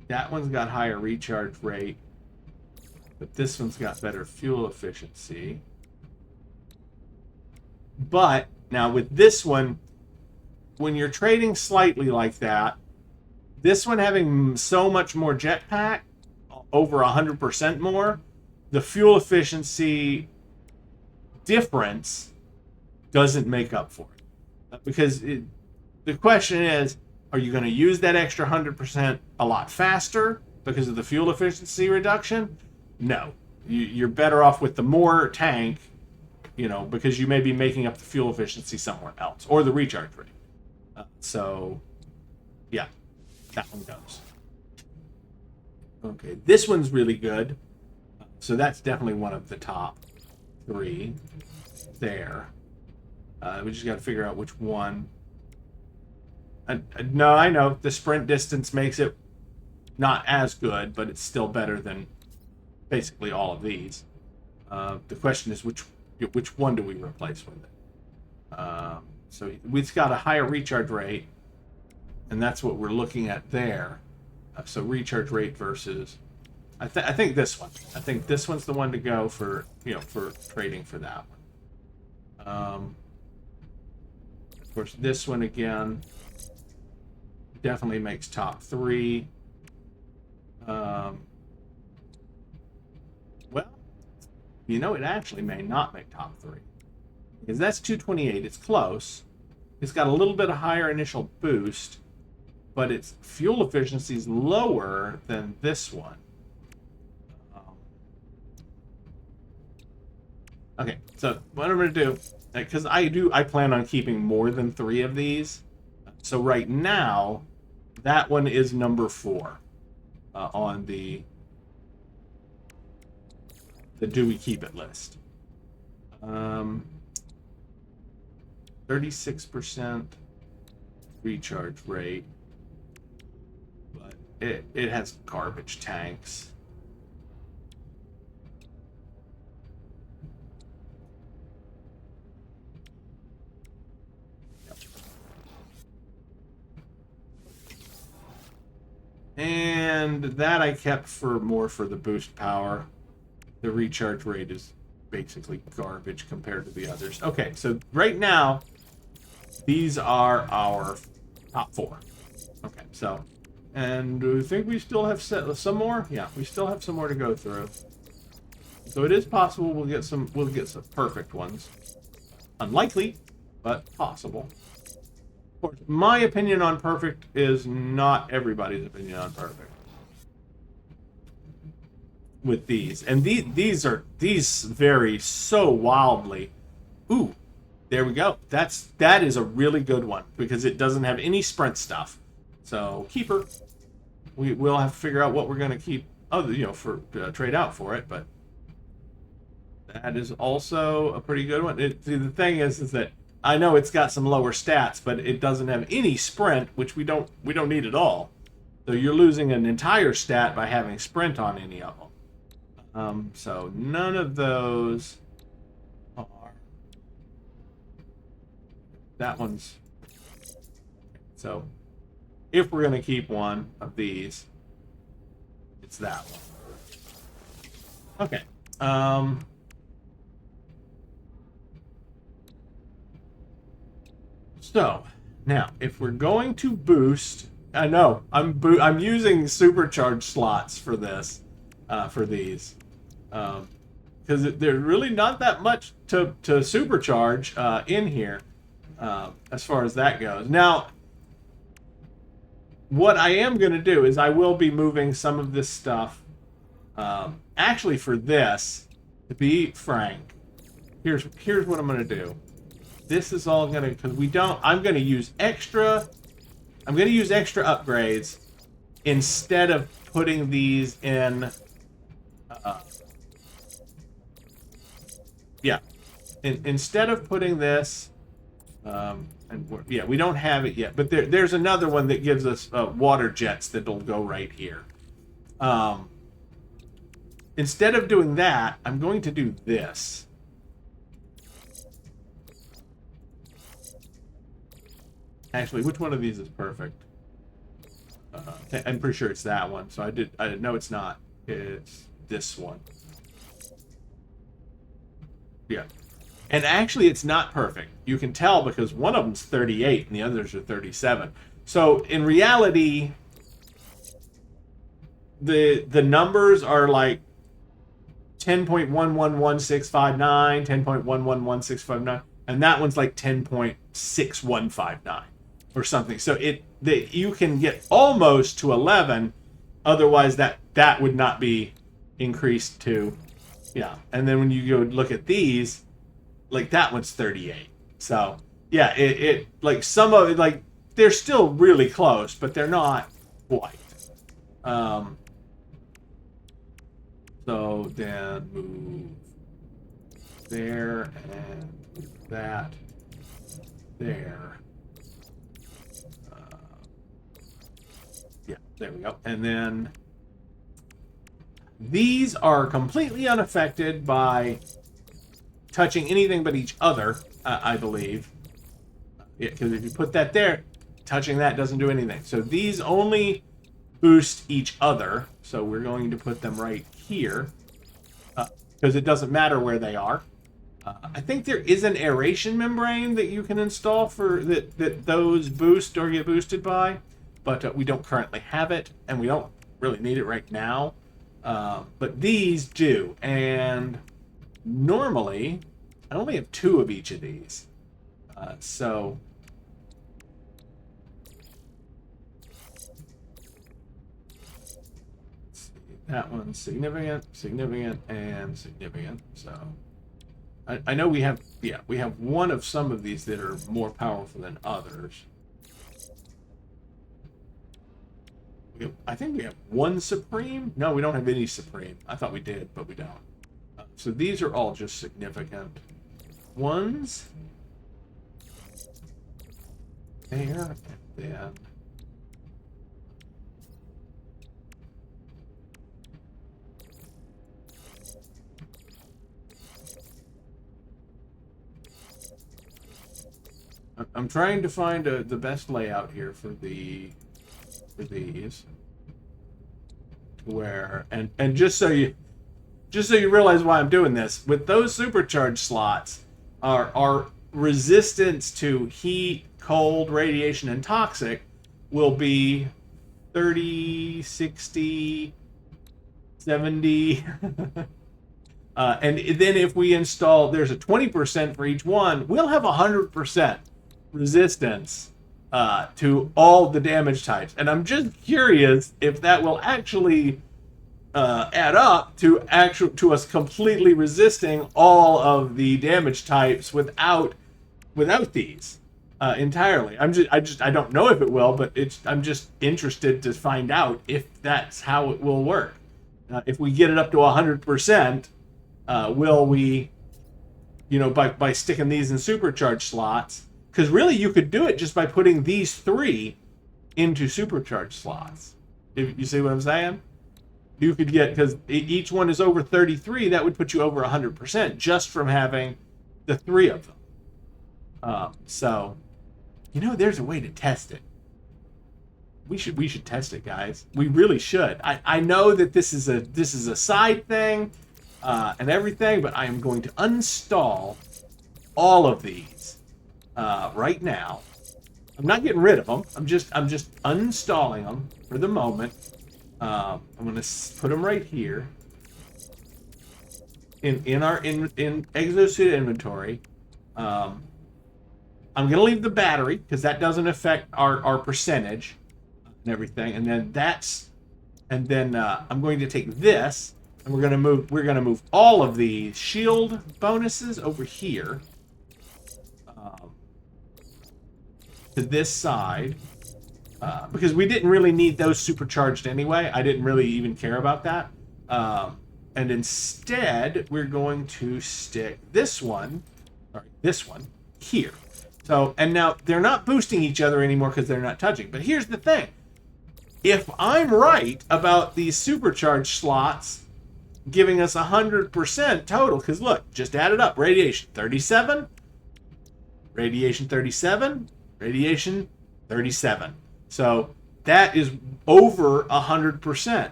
That one's got higher recharge rate, but this one's got better fuel efficiency. But now with this one, when you're trading slightly like that, this one having so much more jetpack, over 100% more, the fuel efficiency difference doesn't make up for it. Because the question is, are you going to use that extra 100% a lot faster because of the fuel efficiency reduction? No. You're better off with the more tank, because you may be making up the fuel efficiency somewhere else, or the recharge rate. So, yeah, that one goes. Okay, this one's really good. So that's definitely one of the top three there. We just got to figure out which one. No, I know the sprint distance makes it not as good, but it's still better than basically all of these. The question is which one do we replace with it? So we've got a higher recharge rate, and that's what we're looking at there. So recharge rate versus, I think this one. I think this one's the one to go for for trading for that one. Of course, this one again definitely makes top three. Well, it actually may not make top three because that's 228. It's close. It's got a little bit of higher initial boost, but its fuel efficiency is lower than this one. Okay, so what I'm going to do, because I plan on keeping more than 3 of these. So right now, that one is number 4 on the do we keep it list. 36% recharge rate, but it has garbage tanks. And that I kept more for the boost power. The recharge rate is basically garbage compared to the others. Okay, so right now, these are our top 4. Okay, so, and do you think we still have some more? Yeah, we still have some more to go through. So it is possible we'll get some perfect ones. Unlikely, but possible. Of course, my opinion on perfect is not everybody's opinion on perfect. With these, and these vary so wildly. Ooh, there we go. That is a really good one because it doesn't have any sprint stuff. So keeper, we'll have to figure out what we're going to keep. For trade out for it, but that is also a pretty good one. The thing is that I know it's got some lower stats, but it doesn't have any sprint, which we don't need at all. So you're losing an entire stat by having sprint on any of them. So none of those are... That one's... So if we're going to keep one of these, it's that one. Okay. So now, if we're going to boost, I know I'm using supercharged slots for this, for these, because there's really not that much to supercharge in here, as far as that goes. Now, what I am going to do is I will be moving some of this stuff. Actually, for this, to be frank, here's what I'm going to do. This is all going to, because we don't, I'm going to use extra upgrades instead of putting these in, instead of putting this, yeah, we don't have it yet, but there's another one that gives us water jets that'll go right here. Instead of doing that, I'm going to do this. Actually, which one of these is perfect? I'm pretty sure it's that one. So I no, it's not. It's this one. Yeah. And actually, it's not perfect. You can tell because one of them's 38 and the others are 37. So in reality, the numbers are like 10.111659, 10.111659, and that one's like 10.6159 or something. So you can get almost to 11, otherwise that would not be increased to, yeah. And then when you go look at these, like that one's 38. So yeah, it like some of it, like they're still really close, but they're not quite. So then move there and move that there. Yeah, there we go. And then these are completely unaffected by touching anything but each other, I believe. Yeah, because if you put that there, touching that doesn't do anything. So these only boost each other. So we're going to put them right here because it doesn't matter where they are. I think there is an aeration membrane that you can install for that those boost or get boosted by, but we don't currently have it, and we don't really need it right now. But these do, and normally I only have 2 of each of these. So that one's significant, significant, and significant. So I know we have, yeah, we have one of some of these that are more powerful than others. I think we have one Supreme. No, we don't have any Supreme. I thought we did, but we don't. So these are all just significant ones. There, and then I'm trying to find the best layout here for these, where and just so you realize why I'm doing this, with those supercharged slots, our resistance to heat, cold, radiation, and toxic will be 30, 60, 70. And then if we install, there's a 20% for each one, we'll have 100% resistance to all the damage types. And I'm just curious if that will actually add up to us completely resisting all of the damage types without these entirely. I don't know if it will, but I'm just interested to find out if that's how it will work. If we get it up to 100%, will we, by sticking these in supercharged slots? Because really, you could do it just by putting these 3 into supercharged slots. If you see what I'm saying? You could get, because each one is over 33, that would put you over 100% just from having the 3 of them. So, there's a way to test it. We should test it, guys. We really should. I know that this is a side thing and everything, but I am going to uninstall all of these right now. I'm not getting rid of them. I'm just uninstalling them for the moment. I'm going to put them right here in our exosuit inventory. I'm going to leave the battery because that doesn't affect our percentage and everything. And then I'm going to take this and we're going to move all of the shield bonuses over here to this side. Because we didn't really need those supercharged anyway. I didn't really even care about that. And instead, we're going to stick this one here. So, and now they're not boosting each other anymore because they're not touching. But here's the thing. If I'm right about these supercharged slots giving us 100% total, because look, just add it up. Radiation 37, radiation 37, radiation 37. So that is over 100%.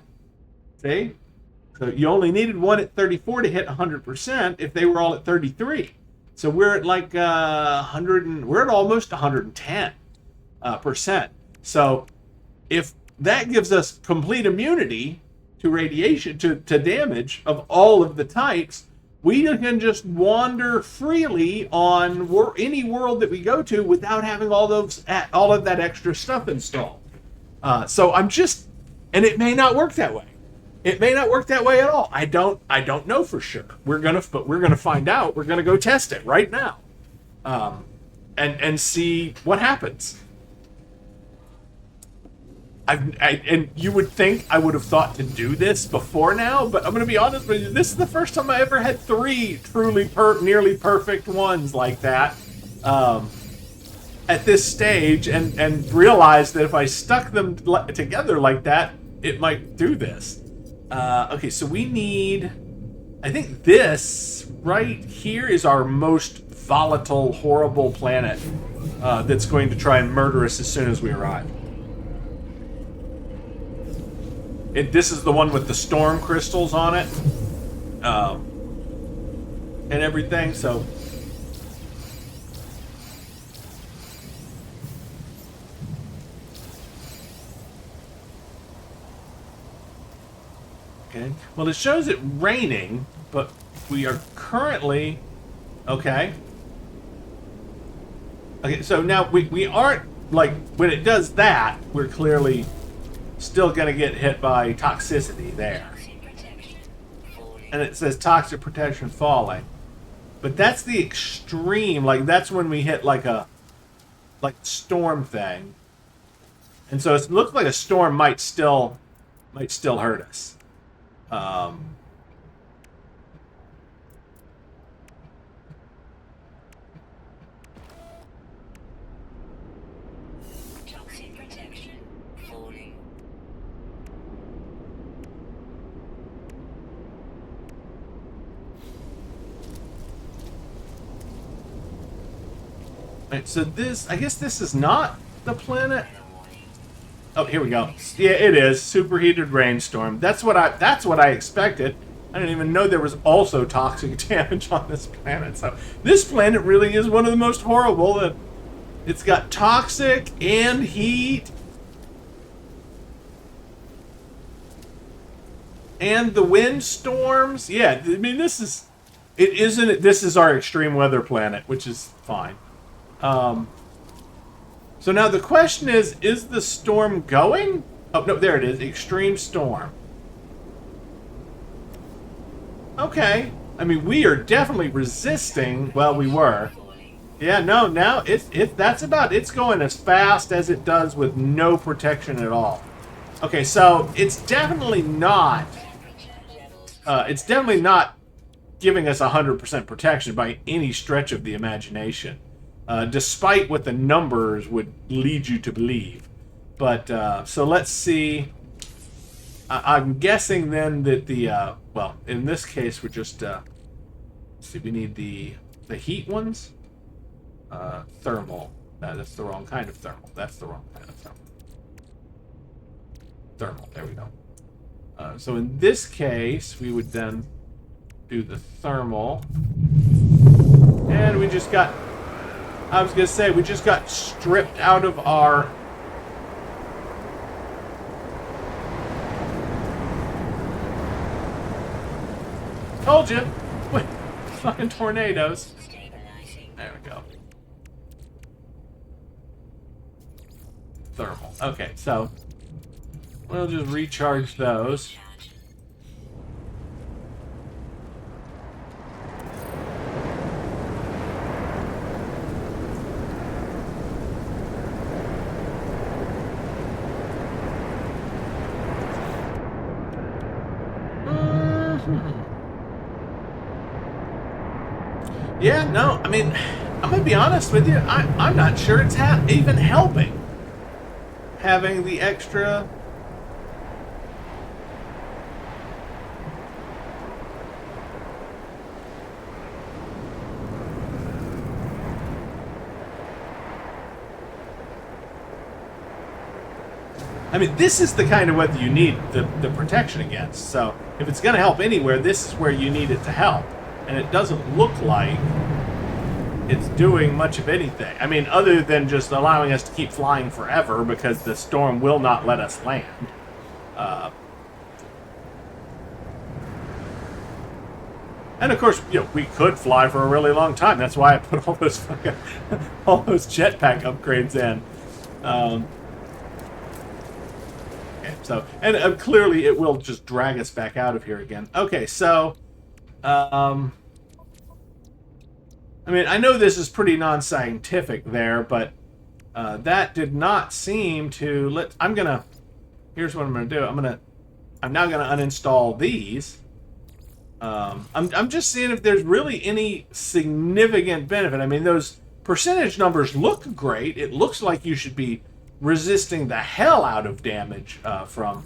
See? So you only needed one at 34 to hit 100% if they were all at 33. So we're at like 100 we're at almost 110 percent. So if that gives us complete immunity to radiation, to damage of all of the types, we can just wander freely on any world that we go to without having all of that extra stuff installed. So I'm just, and it may not work that way. It may not work that way at all. I don't know for sure. We're gonna find out. We're gonna go test it right now, and see what happens. And you would think I would have thought to do this before now, but I'm going to be honest with you. This is the first time I ever had 3 truly nearly perfect ones like that at this stage, and realized that if I stuck them together like that, it might do this. Okay, so we need... I think this right here is our most volatile, horrible planet that's going to try and murder us as soon as we arrive. This is the one with the storm crystals on it, and everything. So, okay. Well, it shows it raining, but we are currently okay. Okay, so now we aren't, like, when it does that, we're clearly still going to get hit by toxicity there. And it says toxic protection falling. But that's the extreme, like that's when we hit like a storm thing. And so it looks like a storm might still hurt us. Right, so this, I guess this is not the planet. Oh, here we go. Yeah, it is. Superheated rainstorm. That's what I expected. I didn't even know there was also toxic damage on this planet. So this planet really is one of the most horrible. It's got toxic and heat. And the wind storms. Yeah, I mean, this is our extreme weather planet, which is fine. So now the question is the storm going? Oh, no, there it is. Extreme storm. Okay. I mean, we are definitely resisting. Well, we were. Yeah, no, now it's going as fast as it does with no protection at all. Okay, so it's definitely not giving us 100% protection by any stretch of the imagination. Despite what the numbers would lead you to believe. But, so let's see. I'm guessing then that the well, in this case we're just let's see, we need the heat ones. Thermal. That's the wrong kind of thermal. That's the wrong kind of thermal. Thermal. There we go. So in this case, we would then do the thermal. And we just got... I was going to say, we just got stripped out of our... Told you! Wait, fucking tornadoes. There we go. Thermal. Okay, so we'll just recharge those. Yeah, no, I mean, I'm gonna be honest with you. I'm not sure it's even helping. Having the extra... I mean, this is the kind of weather you need the protection against. So, if it's going to help anywhere, this is where you need it to help. And it doesn't look like it's doing much of anything. I mean, other than just allowing us to keep flying forever because the storm will not let us land. And of course, you know, we could fly for a really long time. That's why I put all those fucking all those jetpack upgrades in. Okay, so and clearly it will just drag us back out of here again. Okay, so. I mean, I know this is pretty non-scientific there, but that did not seem to let... Here's what I'm gonna do. I'm now gonna uninstall these. I'm just seeing if there's really any significant benefit. I mean, those percentage numbers look great. It looks like you should be resisting the hell out of damage from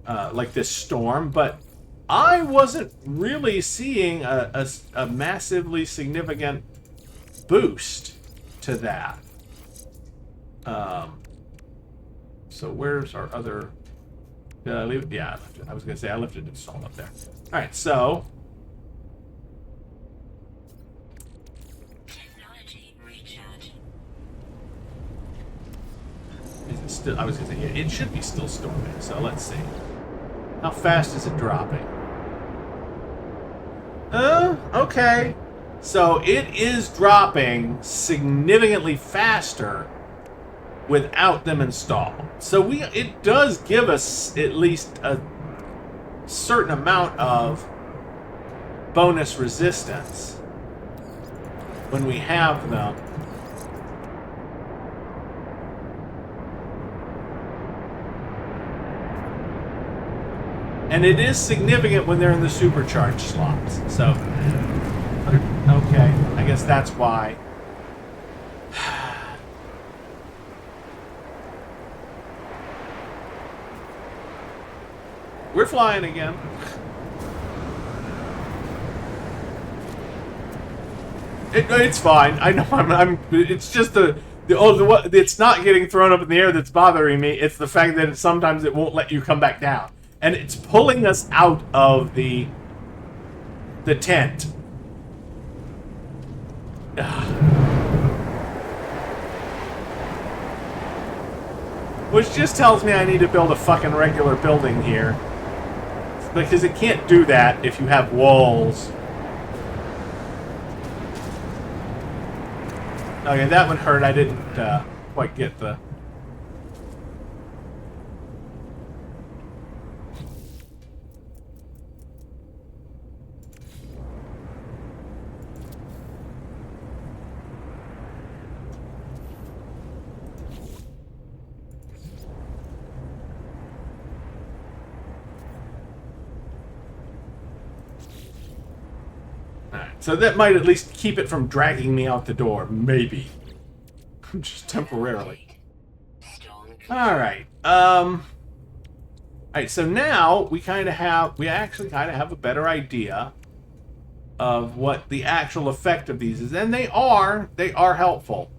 like this storm, but I wasn't really seeing a massively significant boost to that. So where's our other... Did I leave it? Yeah, I left it. I was going to say I left it installed up there. All right, so... Technology recharge. Is it still... I was going to say, yeah, it should be still storming, so let's see. How fast is it dropping? Okay. So it is dropping significantly faster without them installed. So it does give us at least a certain amount of bonus resistance when we have them. And it is significant when they're in the supercharged slots. So, okay, I guess that's why. We're flying again. It's fine. I know. It's just it's not getting thrown up in the air that's bothering me. It's the fact that sometimes it won't let you come back down. And it's pulling us out of the tent. Which just tells me I need to build a fucking regular building here. Because it can't do that if you have walls. Okay, that one hurt. I didn't quite get the... So that might at least keep it from dragging me out the door. Maybe. Just temporarily. Alright. I right, so now we actually kind of have a better idea of what the actual effect of these is, and they are helpful,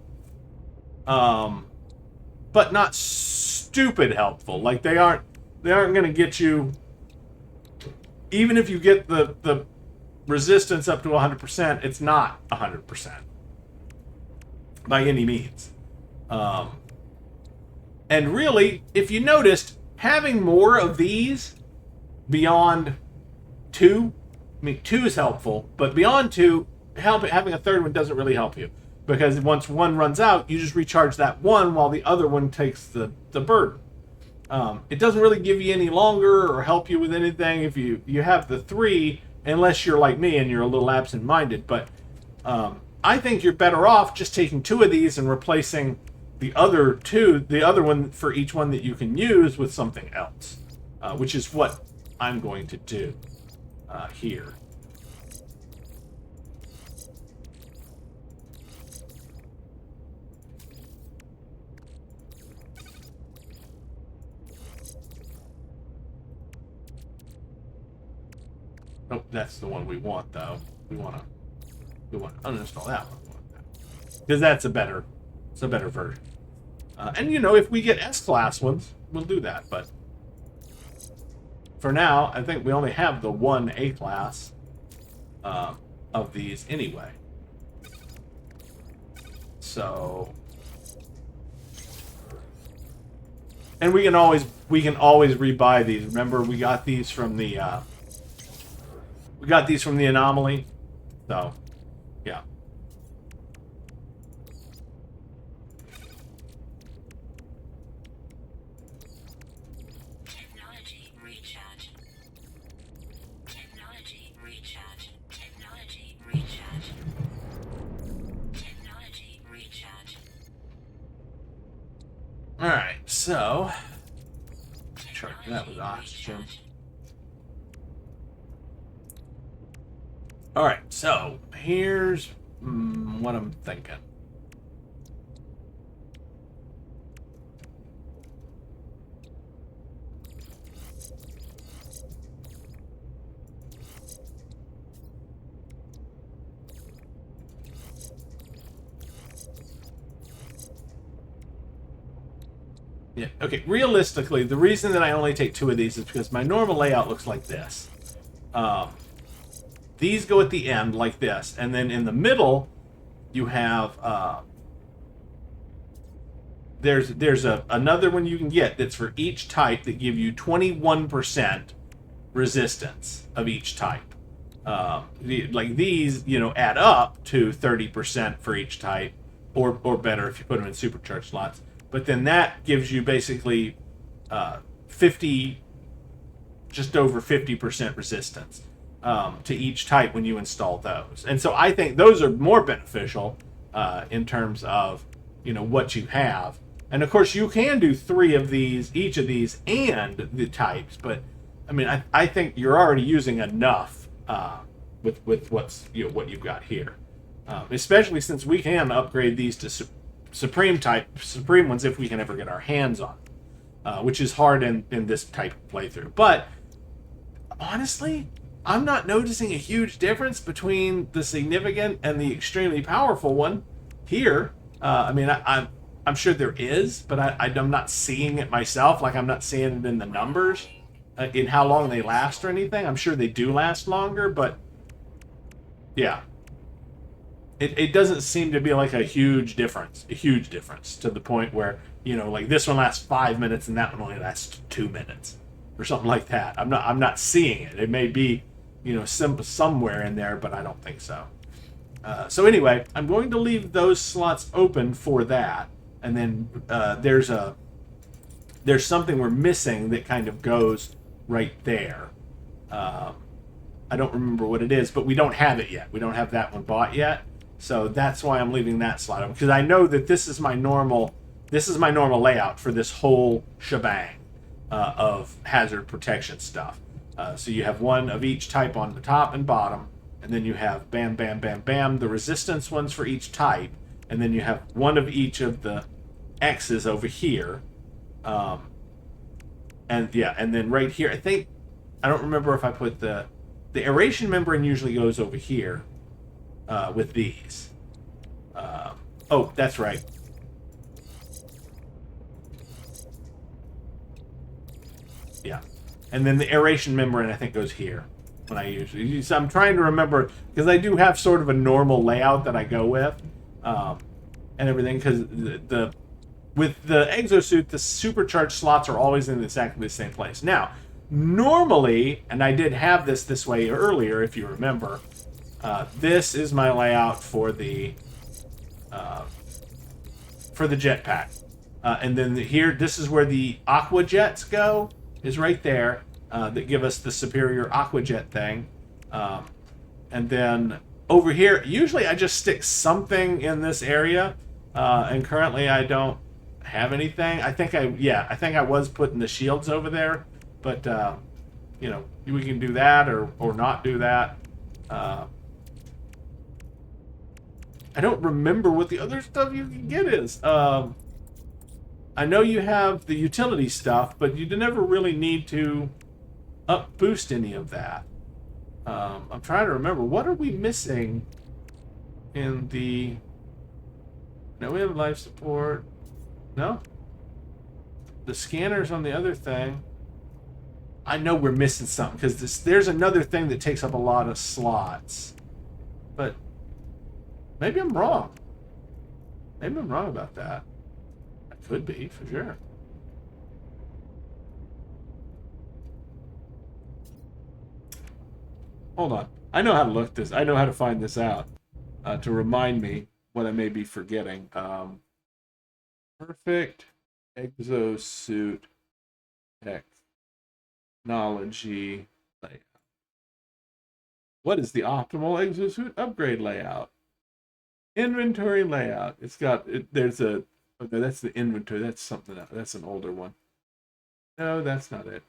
but not stupid helpful. Like they aren't going to get you, even if you get the resistance up to 100%, it's not 100% by any means. And really, if you noticed, having more of these beyond 2, I mean, 2 is helpful, but beyond 2, having a third one doesn't really help you. Because once one runs out, you just recharge that one while the other one takes the burden. It doesn't really give you any longer or help you with anything if you have the 3, unless you're like me and you're a little absent-minded. But I think you're better off just taking 2 of these and replacing the other 2, the other one for each one that you can use, with something else, which is what I'm going to do here. Oh, that's the one we want, though. We want to uninstall that one, because that's a better version. And you know, if we get S-class ones, we'll do that. But for now, I think we only have the one A-class of these anyway. So, and we can always rebuy these. Remember, we got these from the anomaly. So, yeah. Technology recharge. Technology recharge. Technology recharge. Technology recharge. All right, so charge that with oxygen. All right, so here's what I'm thinking. Yeah, okay, realistically, the reason that I only take 2 of these is because my normal layout looks like this. These go at the end like this, and then in the middle, you have there's another one you can get that's for each type that give you 21% resistance of each type. Like these, you know, add up to 30% for each type, or better if you put them in supercharged slots. But then that gives you basically 50, just over 50% resistance to each type when you install those. And so I think those are more beneficial in terms of, you know, what you have. And of course you can do 3 of these, each of these, and the types. But I mean, I think you're already using enough with what's, you know, what you've got here. Especially since we can upgrade these to supreme ones if we can ever get our hands on, which is hard in this type of playthrough. But honestly, I'm not noticing a huge difference between the significant and the extremely powerful one here. I mean, I'm sure there is, but I'm not seeing it myself. Like, I'm not seeing it in the numbers, in how long they last or anything. I'm sure they do last longer, but yeah. It doesn't seem to be like a huge difference to the point where, you know, like this one lasts 5 minutes and that one only lasts 2 minutes or something like that. I'm not seeing it. It may be, you know, somewhere in there, but I don't think so. So anyway, I'm going to leave those slots open for that, and then there's something we're missing that kind of goes right there. I don't remember what it is, but we don't have it yet. We don't have that one bought yet. So that's why I'm leaving that slot open, because I know that this is my normal layout for this whole shebang of hazard protection stuff. So you have 1 of each type on the top and bottom, and then you have bam, bam, bam, bam, the resistance ones for each type, and then you have 1 of each of the X's over here. And yeah, and then right here, I don't remember if I put the aeration membrane usually goes over here with these. Oh, that's right. Yeah. And then the aeration membrane, I think, goes here when I usually use. So I'm trying to remember, because I do have sort of a normal layout that I go with and everything, because with the exosuit, the supercharged slots are always in exactly the same place. Now, normally, and I did have this way earlier, if you remember, this is my layout for the jetpack. And then here, this is where the aqua jets go, is right there, that give us the superior aqua jet thing. And then over here, usually I just stick something in this area, and currently I don't have anything. I think I was putting the shields over there, but you know, we can do that or not do that. I don't remember what the other stuff you can get is. I know you have the utility stuff, but you never really need to up boost any of that. I'm trying to remember, what are we missing in the... No, we have life support. No? The scanners on the other thing. I know we're missing something, because there's another thing that takes up a lot of slots. But maybe I'm wrong. Maybe I'm wrong about that. I could be, for sure. Hold on. I know how to look this. I know how to find this out to remind me what I may be forgetting. Perfect exosuit technology layout. What is the optimal exosuit upgrade layout? Inventory layout. It's got there's a... Okay, that's the inventory. That's something else. That's an older one. No, that's not it.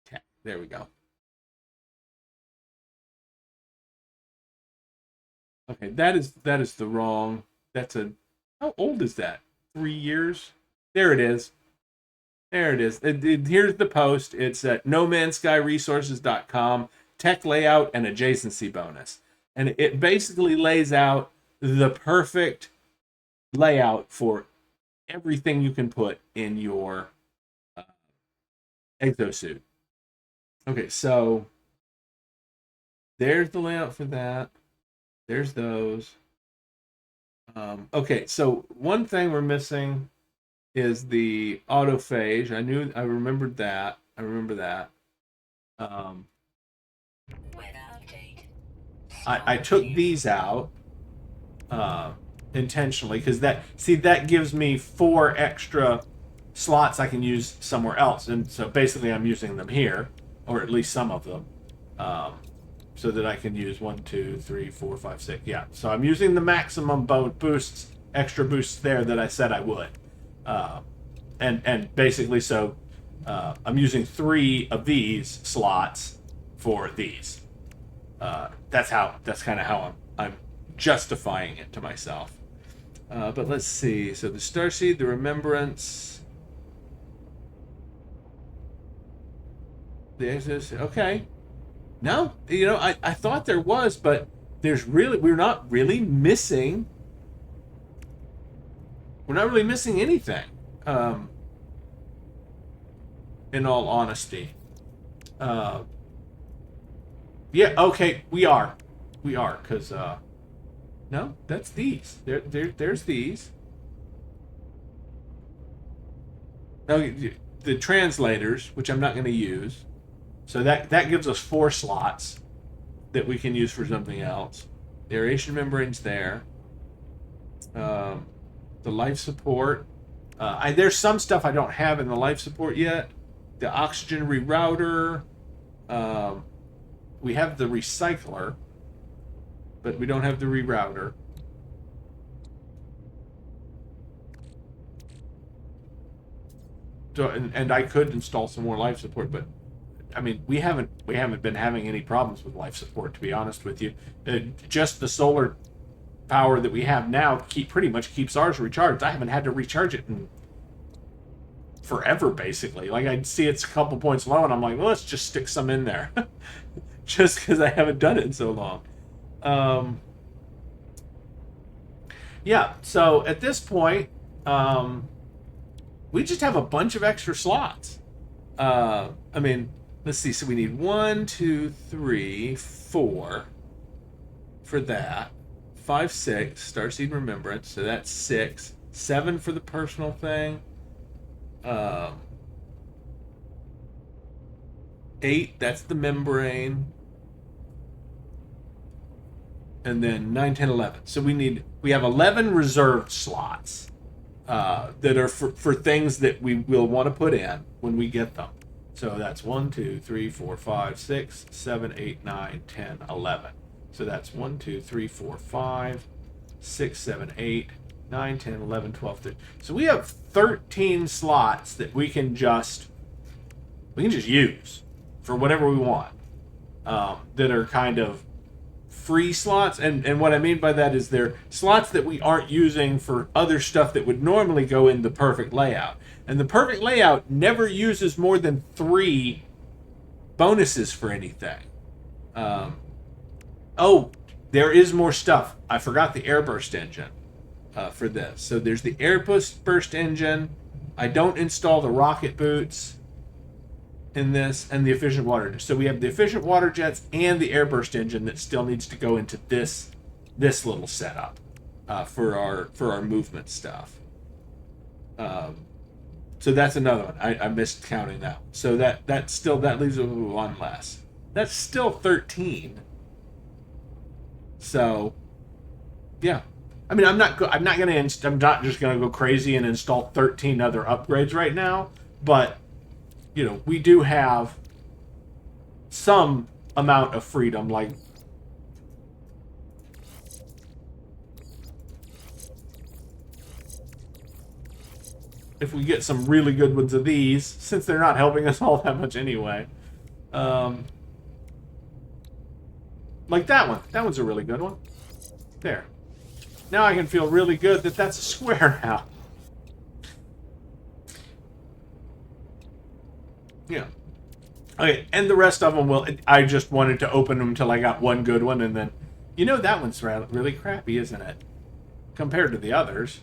Okay, there we go. Okay, that is the wrong. That's a... How old is that? 3 years? There it is. There it is. Here's the post. It's at nomanskyresources.com. Tech layout and adjacency bonus. And it basically lays out the perfect layout for everything you can put in your exosuit. Okay, so there's the layout for that. There's those. Okay, so one thing we're missing is the autophage. I remembered that. I remember that. I took these out intentionally because that gives me 4 extra slots I can use somewhere else, and so basically I'm using them here, or at least some of them, so that I can use 1, 2, 3, 4, 5, 6. Yeah, so I'm using the maximum boosts, extra boosts there that I said I would, and basically so I'm using 3 of these slots for these. That's kind of how I'm justifying it to myself. But let's see. So the Starseed, the Remembrance, the Exodus. Okay. No, I thought there was, but we're not really missing. We're not really missing anything. In all honesty. Yeah, okay, we are, because, no, that's these. There's these. Now, the translators, which I'm not going to use, so that gives us 4 slots that we can use for something else. The aeration membrane's there. The life support. There's some stuff I don't have in the life support yet. The oxygen rerouter. We have the recycler, but we don't have the rerouter. So, and I could install some more life support, but I mean, we haven't been having any problems with life support, to be honest with you. Just the solar power that we have now pretty much keeps ours recharged. I haven't had to recharge it in forever, basically. Like, I see it's a couple points low, and I'm like, well, let's just stick some in there. Just because I haven't done it in so long. Yeah, so at this point, we just have a bunch of extra slots. I mean, let's see. So we need 1, 2, 3, 4 for that. 5, 6, Starseed Remembrance. So that's 6. 7 for the personal thing. 8, that's the membrane. And then 9, 10, 11. So we have 11 reserved slots that are for things that we will want to put in when we get them. So that's 1, 2, 3, 4, 5, 6, 7, 8, 9, 10, 11. So that's 1, 2, 3, 4, 5, 6, 7, 8, 9, 10, 11, 12, 13. So we have 13 slots that we can just use for whatever we want. That are kind of free slots, and what I mean by that is they're slots that we aren't using for other stuff that would normally go in the perfect layout. And the perfect layout never uses more than 3 bonuses for anything. Oh, there is more stuff. I forgot the airburst engine for this. So there's the airburst engine. I don't install the rocket boots in this, and the efficient water jets. So we have the efficient water jets and the airburst engine that still needs to go into this little setup for our movement stuff. So that's another one. I missed counting that. So that leaves one less. That's still 13. So yeah, I mean, I'm not just gonna go crazy and install 13 other upgrades right now, but you know, we do have some amount of freedom, like if we get some really good ones of these, since they're not helping us all that much anyway. Like that one. That one's a really good one. There. Now I can feel really good that that's a square now. Yeah. Okay, and the rest of them I just wanted to open them until I got one good one, and then, you know, that one's really crappy, isn't it? Compared to the others.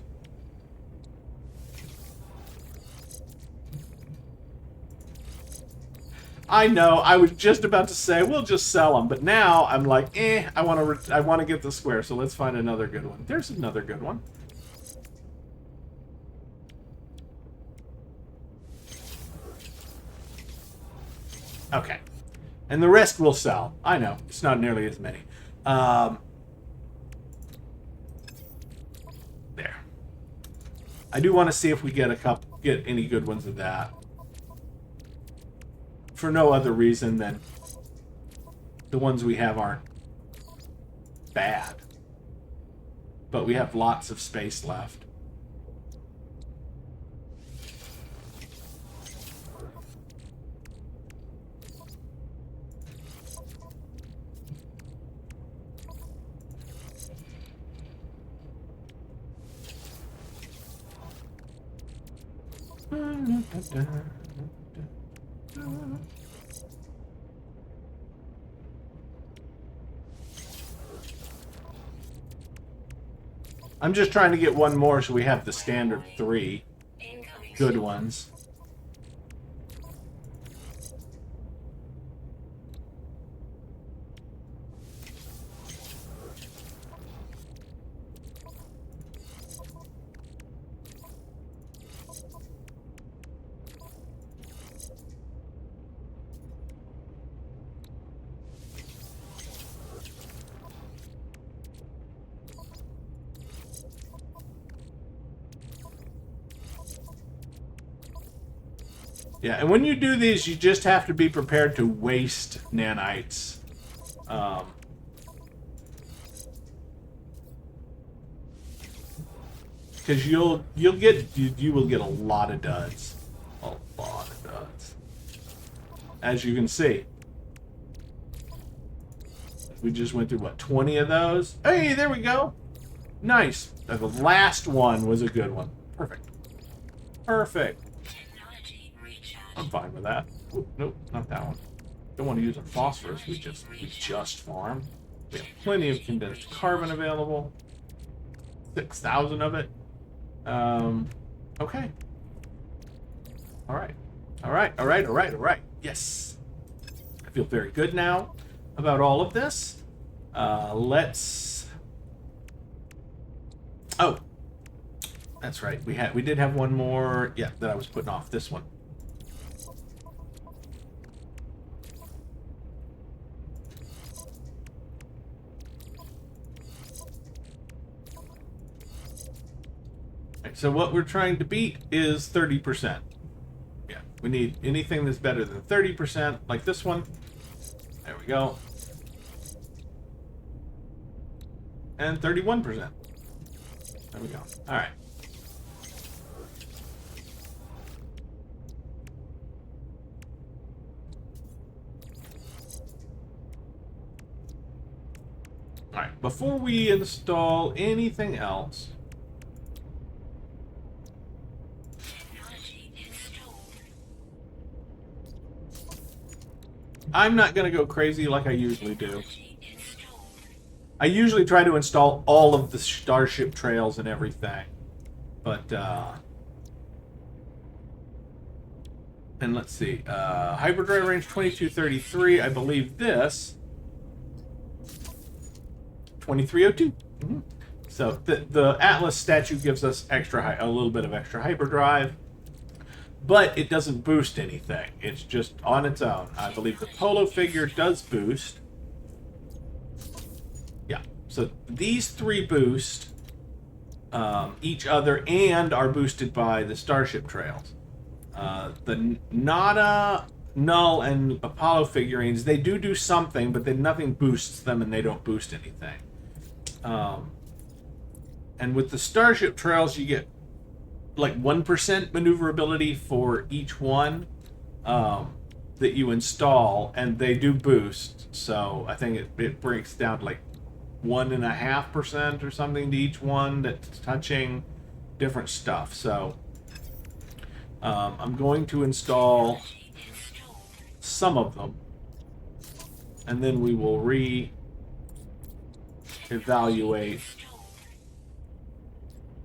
I know, I was just about to say, we'll just sell them, but now I'm like, I want to get the square, so let's find another good one. There's another good one. Okay. And the rest will sell. I know. It's not nearly as many. There. I do want to see if we get any good ones of that. For no other reason than the ones we have aren't bad. But we have lots of space left. I'm just trying to get one more so we have the standard 3 good ones. Yeah, and when you do these, you just have to be prepared to waste nanites. Because you will get a lot of duds. A lot of duds. As you can see. We just went through, what, 20 of those? Hey, there we go. Nice. The last one was a good one. Perfect. Perfect. Technology recharge. I'm fine with that. Ooh, nope, not that one. Don't want to use a phosphorus. We just farm. We have plenty of condensed carbon available. 6,000 of it. Okay. All right. All right. All right. All right. All right. Yes. I feel very good now about all of this. Let's. Oh, that's right. We did have one more. Yeah, that I was putting off. This one. Right, so what we're trying to beat is 30%. Yeah, we need anything that's better than 30%, like this one. There we go. And 31%. There we go. All right. All right. Before we install anything else, Technology installed. I'm not going to go crazy like I usually do. Technology installed. I usually try to install all of the starship trails and everything. But, and let's see. Hyperdrive range 2233. I believe this. 2302. Mm-hmm. So the Atlas statue gives us a little bit of extra hyperdrive. But it doesn't boost anything. It's just on its own. I believe the Polo figure does boost. Yeah. So these three boost each other and are boosted by the Starship Trails. The Nada, Null, and Apollo figurines, they do something, but then nothing boosts them and they don't boost anything. And with the Starship Trails, you get like 1% maneuverability for each one that you install, and they do boost. So I think it breaks down to like 1.5% or something to each one that's touching different stuff. So I'm going to install some of them, and then we will re-evaluate.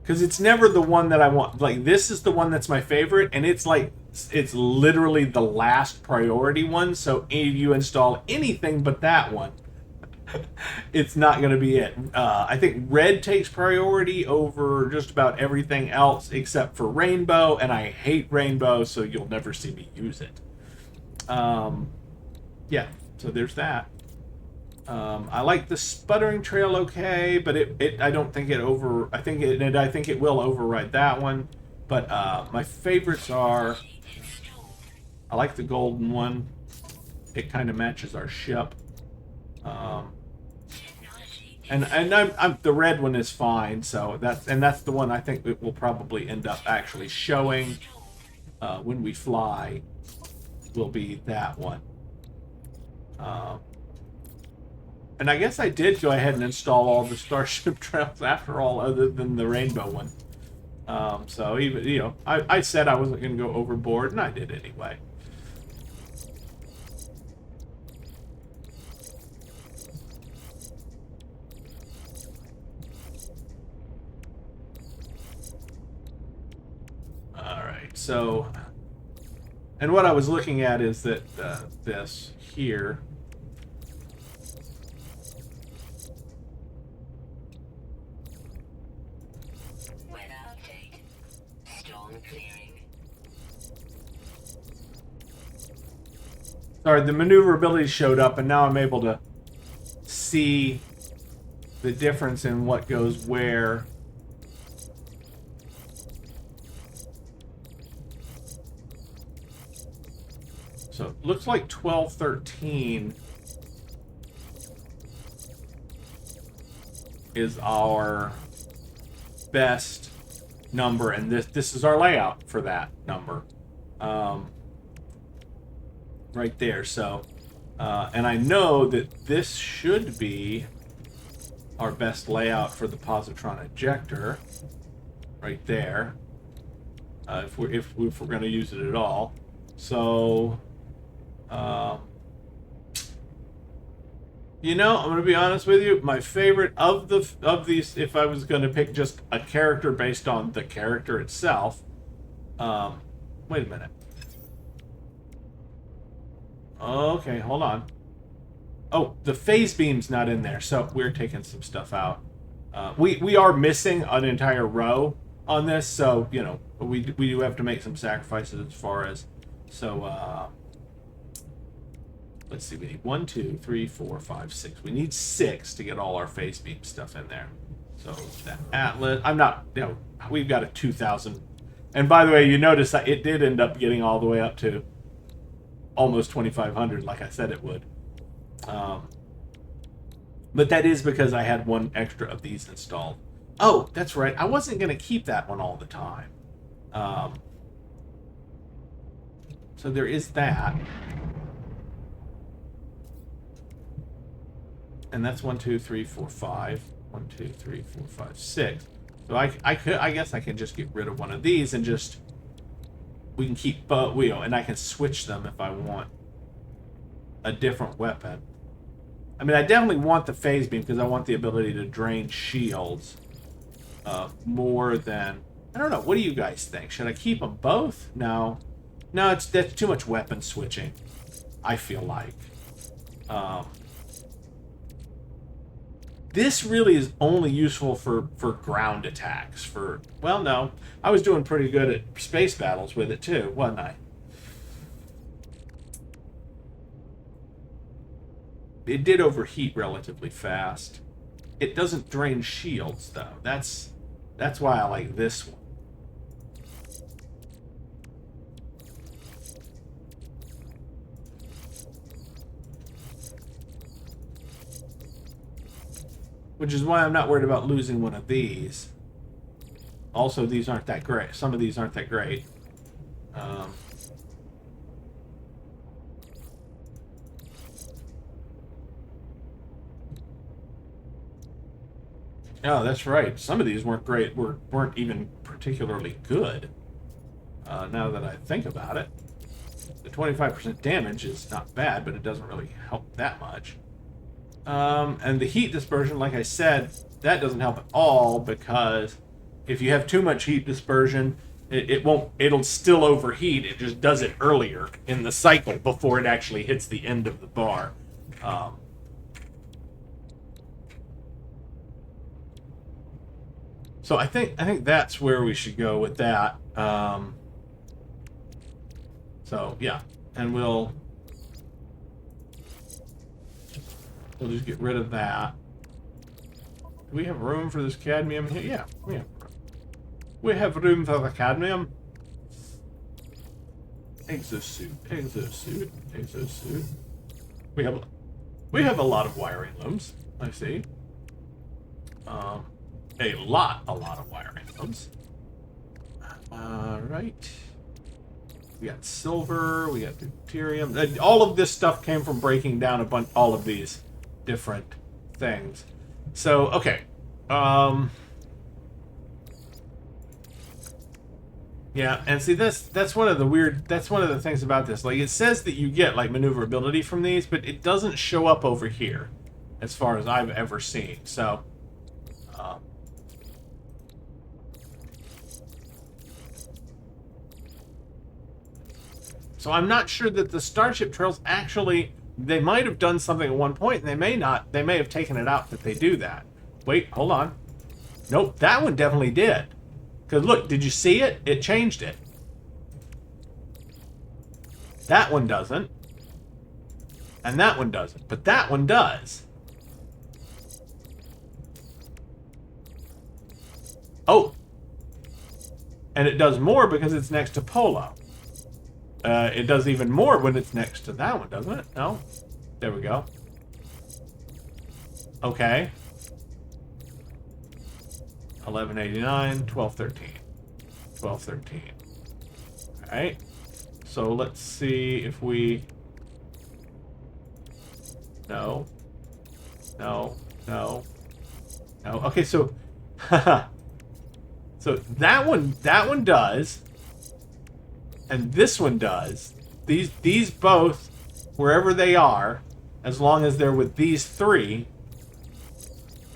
Because it's never the one that I want. Like, this is the one that's my favorite, and it's like, it's literally the last priority one. So if you install anything but that one, it's not going to be it. I think red takes priority over just about everything else except for rainbow, and I hate rainbow, so you'll never see me use it. Yeah, so there's that. I like the sputtering trail okay, but I don't think it I think it will override that one. But my favorites are, I like the golden one. It kind of matches our ship. And I'm the red one is fine, so that's the one I think it will probably end up actually showing when we fly. Will be that one. And I guess I did go ahead and install all the Starship Trails after all, other than the rainbow one. So even I said I wasn't going to go overboard, and I did anyway. So, and what I was looking at is that this here. Weather update. Storm clearing. Sorry, the maneuverability showed up, and now I'm able to see the difference in what goes where. So it looks like 1213 is our best number, and this is our layout for that number, right there. So, and I know that this should be our best layout for the positron ejector, right there. If we're going to use it at all. So, you know, I'm going to be honest with you. My favorite of these, if I was going to pick just a character based on the character itself. Wait a minute. Okay, hold on. Oh, the phase beam's not in there, so we're taking some stuff out. We are missing an entire row on this, so, you know, we do have to make some sacrifices as far as... So, let's see, we need 1, 2, 3, 4, 5, 6. We need 6 to get all our phase beam stuff in there. So, that Atlas... I'm not... You know, we've got a 2,000... And by the way, you notice that it did end up getting all the way up to almost 2,500, like I said it would. But that is because I had one extra of these installed. Oh, that's right. I wasn't going to keep that one all the time. So there is that. And that's 1, 2, 3, 4, 5. 1, 2, 3, 4, 5, 6. So I guess I can just get rid of one of these and just... We can keep both, you know, and I can switch them if I want a different weapon. I mean, I definitely want the phase beam because I want the ability to drain shields more than... I don't know. What do you guys think? Should I keep them both? No. No, that's too much weapon switching, I feel like. This really is only useful for ground attacks. Well, no. I was doing pretty good at space battles with it, too, wasn't I? It did overheat relatively fast. It doesn't drain shields, though. That's why I like this one. Which is why I'm not worried about losing one of these. Also, these aren't that great. Some of these aren't that great. Oh, that's right. Some of these weren't great. Weren't even particularly good. Now that I think about it. The 25% damage is not bad, but it doesn't really help that much. And the heat dispersion, like I said, that doesn't help at all because if you have too much heat dispersion, it'll still overheat. It just does it earlier in the cycle before it actually hits the end of the bar. So I think that's where we should go with that. So yeah, and we'll just get rid of that. Do we have room for this cadmium here? Yeah, we have room. We have room for the cadmium. Exosuit, exosuit, exosuit. We have a lot of wiring looms, I see. A lot of wiring looms. Right. We got silver, we got deuterium. All of this stuff came from breaking down all of these different things. So, okay. Yeah, and see that's one of the things about this. Like, it says that you get like maneuverability from these, but it doesn't show up over here as far as I've ever seen. So, so I'm not sure that the Starship Trails actually... They might have done something at one point, and they may not. They may have taken it out that they do that. Wait, hold on. Nope, that one definitely did. Because look, did you see it? It changed it. That one doesn't. And that one doesn't. But that one does. Oh. And it does more because it's next to Polo. It does even more when it's next to that one, doesn't it? No? There we go. Okay. 1189, 1213. 1213. Alright. So let's see if we... No. No. No. No. Okay, so so that one does, and this one does. These both, wherever they are, as long as they're with these three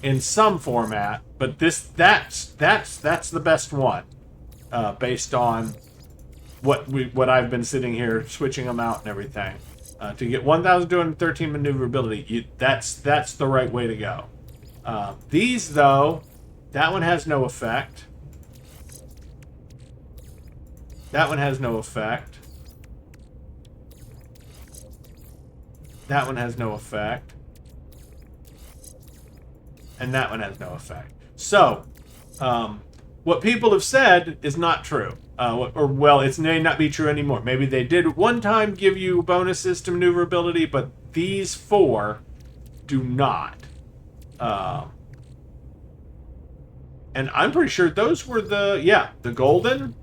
in some format. But that's the best one, based on what I've been sitting here switching them out and everything. To get 1,213 maneuverability, that's the right way to go. These, though, that one has no effect. That one has no effect. That one has no effect. And that one has no effect. So, what people have said is not true. Well, it may not be true anymore. Maybe they did at one time give you bonuses to maneuverability, but these four do not. And I'm pretty sure those were the golden,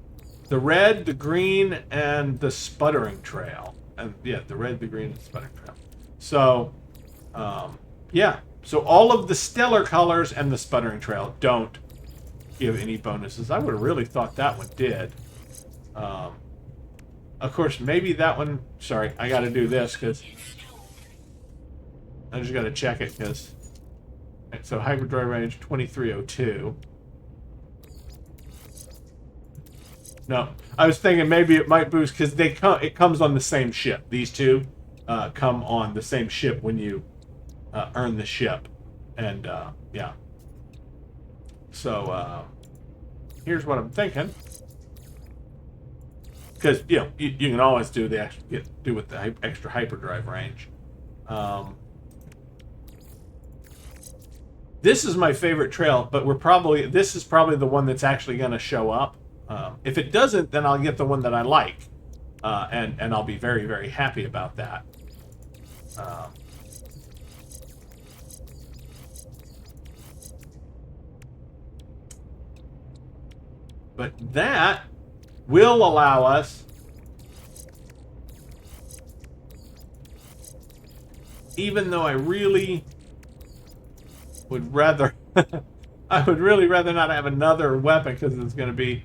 the red, the green, and the sputtering trail. And yeah, the red, the green, and the sputtering trail. So, yeah. So all of the stellar colors and the sputtering trail don't give any bonuses. I would have really thought that one did. Of course, maybe that one... Sorry, I got to do this because... I just got to check it because... So hyperdrive range 2302. No, I was thinking maybe it might boost because it comes on the same ship. These two come on the same ship when you earn the ship. And, yeah. So, here's what I'm thinking. Because, you know, you can always do with the extra hyperdrive range. This is my favorite trail, but this is probably the one that's actually going to show up. If it doesn't, then I'll get the one that I like. And I'll be very, very happy about that. But that will allow us, even though I really would rather, I would really rather not have another weapon because it's going to be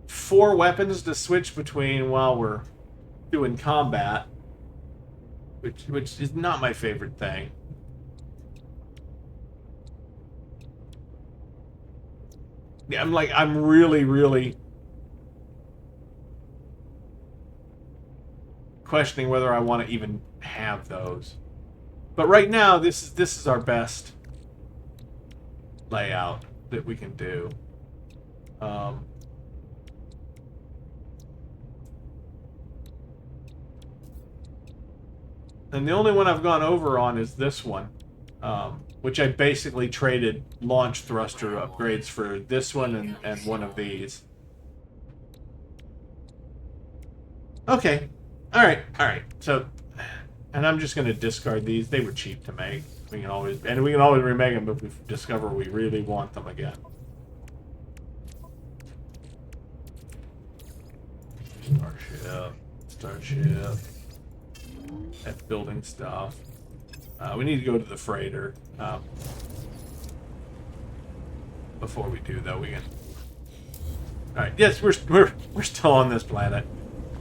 4 weapons to switch between while we're doing combat, which is not my favorite thing. Yeah, I'm really, really questioning whether I want to even have those. But right now, this is our best layout that we can do. And the only one I've gone over on is this one, which I basically traded launch thruster upgrades for this one and one of these. Okay. All right. So, and I'm just going to discard these. They were cheap to make. We can always remake them if we discover we really want them again. Starship. That's building stuff. We need to go to the freighter. Before we do, though, we can. All right. Yes, we're still on this planet.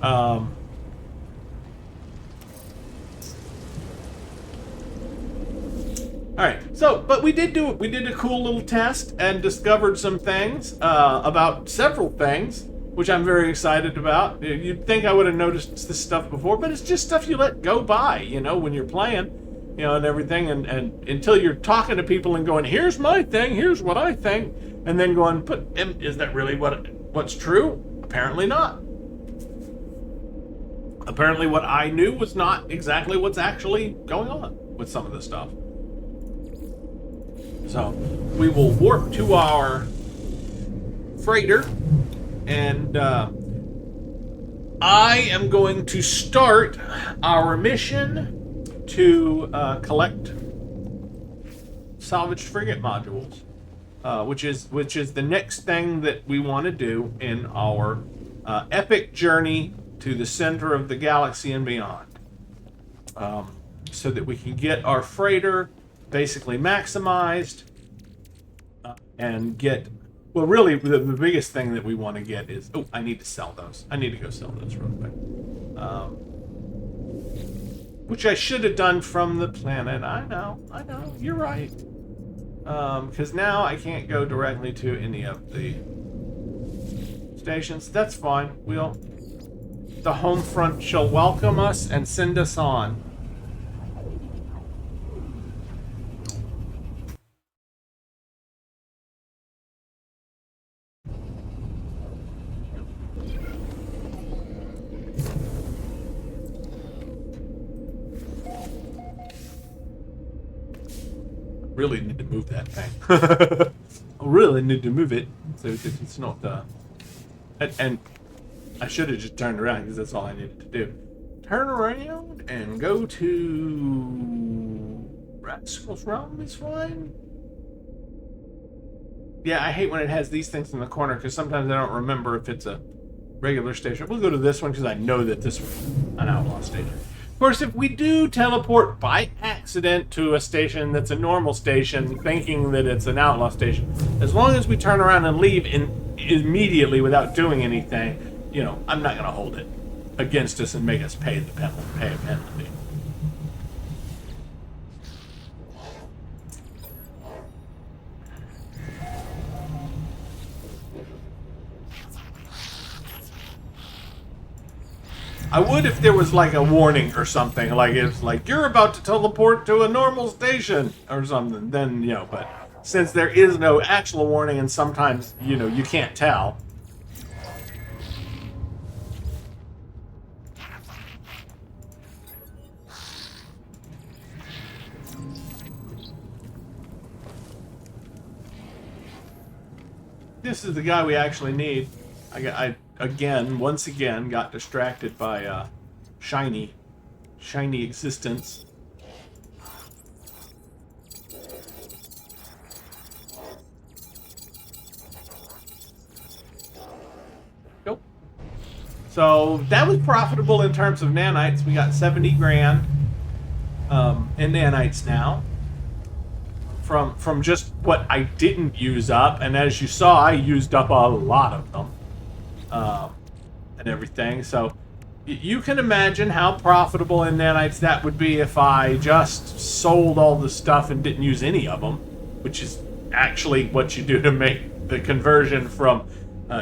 All right. So, but we did a cool little test and discovered some things about several things, which I'm very excited about. You'd think I would have noticed this stuff before, but it's just stuff you let go by, you know, when you're playing, you know, and everything, and until you're talking to people and going, here's my thing, here's what I think, and then going, but is that really what's true? Apparently not. Apparently what I knew was not exactly what's actually going on with some of this stuff. So, we will warp to our freighter, and I am going to start our mission to collect salvaged frigate modules, which is the next thing that we want to do in our epic journey to the center of the galaxy and beyond, so that we can get our freighter basically maximized and get... Well, really, the biggest thing that we want to get is... Oh, I need to sell those. I need to go sell those real quick. Which I should have done from the planet. I know. You're right. Because now I can't go directly to any of the stations. That's fine. The home front shall welcome us and send us on. Really need to move that thing. I really need to move it so it's not and I should have just turned around because that's all I needed to do. Turn around and go to Rascal's Realm is fine. Yeah, I hate when it has these things in the corner because sometimes I don't remember if it's a regular station. We'll go to this one because I know that this was an Outlaw station. Of course, if we do teleport by accident to a station that's a normal station, thinking that it's an Outlaw station, as long as we turn around and leave immediately without doing anything, you know, I'm not going to hold it against us and make us pay a penalty. I would if there was like a warning or something, like it's like you're about to teleport to a normal station or something, then, you know, but since there is no actual warning and sometimes, you know, you can't tell. This is the guy we actually need. Once again, got distracted by shiny existence. Nope. So that was profitable in terms of nanites. We got 70 grand in nanites now. From just what I didn't use up, and as you saw, I used up a lot of them. And everything, so you can imagine how profitable in nanites that would be if I just sold all the stuff and didn't use any of them, which is actually what you do to make the conversion from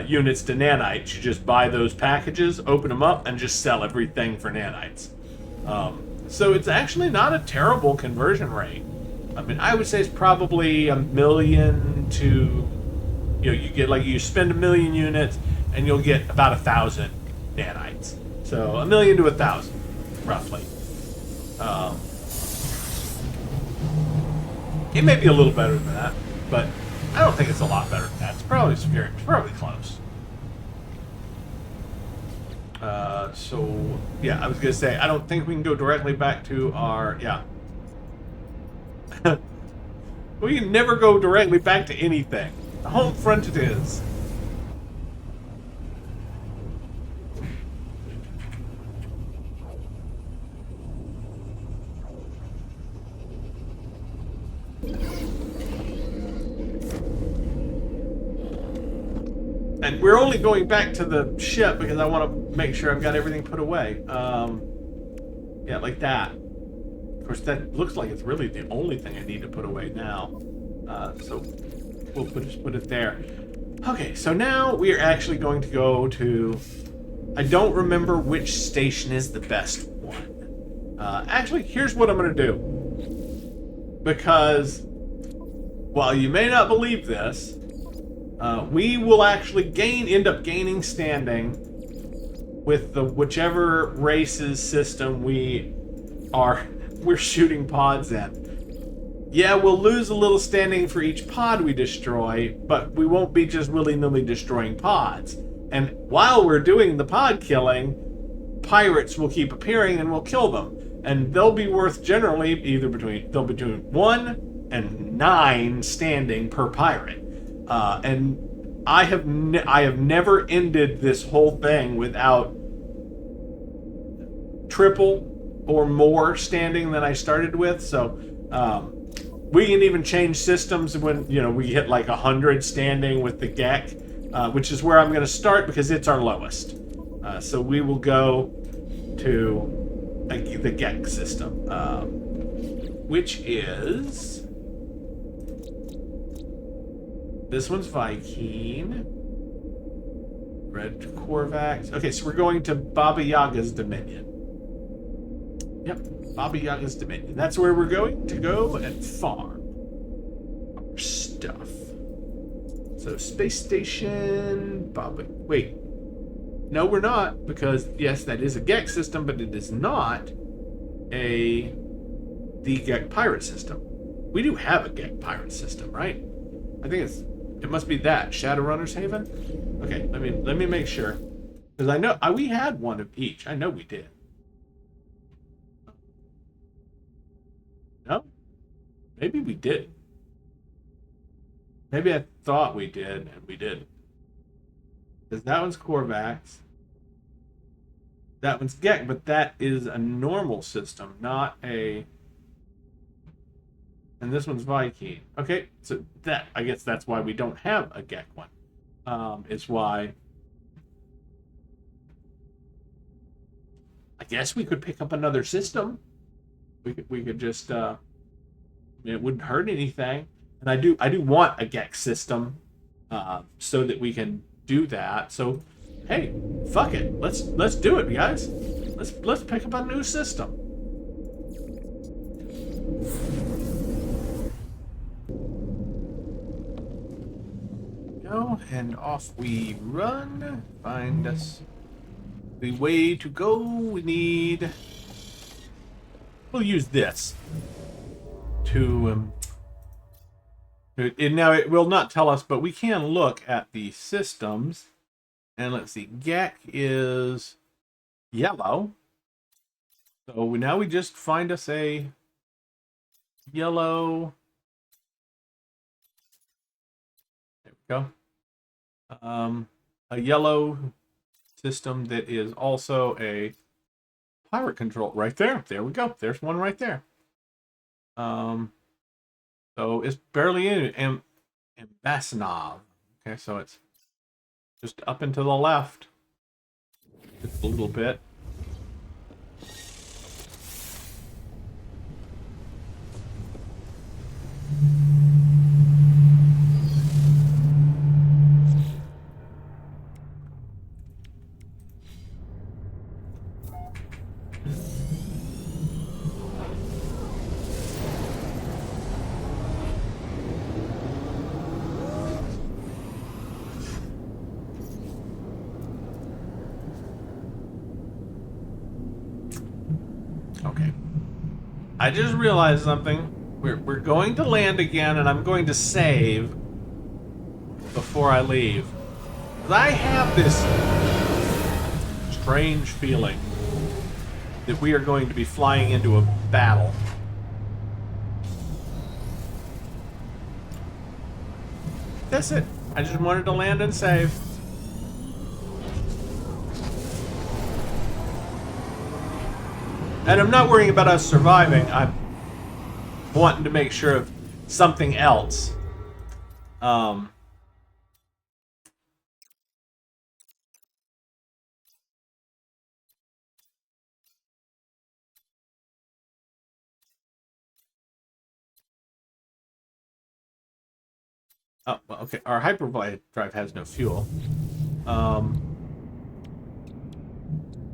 units to nanites. You just buy those packages, open them up, and just sell everything for nanites. So it's actually not a terrible conversion rate. I mean, I would say it's probably 1 million to, you know, you spend 1 million units and you'll get about 1,000 nanites. So 1 million to 1,000, roughly. It may be a little better than that, but I don't think it's a lot better than that. It's probably superior. It's probably close. So yeah, I was gonna say I don't think we can go directly back to our We can never go directly back to anything. The home front it is. And we're only going back to the ship because I want to make sure I've got everything put away. Yeah, like that. Of course, that looks like it's really the only thing I need to put away now. So we'll just put it there. Okay, so now we are actually going to go to... I don't remember which station is the best one. Actually, here's what I'm going to do. Because, while you may not believe this, we will actually end up gaining standing with the whichever race's system we're shooting pods in. Yeah, we'll lose a little standing for each pod we destroy, but we won't be just willy-nilly destroying pods. And while we're doing the pod killing, pirates will keep appearing and we'll kill them. And they'll be worth generally they'll be between 1 and 9 standing per pirate. And I have never ended this whole thing without triple or more standing than I started with. So we can even change systems when, you know, we hit like 100 standing with the GEC, which is where I'm going to start because it's our lowest. So we will go to the GEC system, which is... This one's Viking. Red Korvax. Okay, so we're going to Baba Yaga's Dominion. Yep, Baba Yaga's Dominion. That's where we're going to go and farm our stuff. So, space station, Baba... Wait. No, we're not, because, yes, that is a GEC system, but it is not the GEC pirate system. We do have a GEC pirate system, right? I think it must be that. Shadowrunner's Haven? Okay, let me make sure. Because I know we had one of each. I know we did. No? Maybe we did. Maybe I thought we did, and we didn't. Because that one's Korvax. That one's GEC, but that is a normal system, not a... And this one's Viking. Okay, so that, I guess that's why we don't have a GEC one. Is why... I guess we could pick up another system. We could just... it wouldn't hurt anything. And I do want a GEC system so that we can do that. So, hey, fuck it. Let's do it, guys. Let's pick up a new system. Go and off we run. Find us the way to go. We need. We'll use this to. Now it will not tell us, but we can look at the systems. And let's see, GEC is yellow. So now we just find us a yellow. There we go. A yellow system that is also a pirate control. Right there. There we go. There's one right there. So it's barely in Bassanov. Okay, so it's just up and to the left. Just a little bit. Okay. I just realized something. We're going to land again, and I'm going to save before I leave. 'Cause I have this strange feeling that we are going to be flying into a battle. That's it. I just wanted to land and save. And I'm not worrying about us surviving. I'm wanting to make sure of something else. Oh, well, okay. Our hyperdrive has no fuel.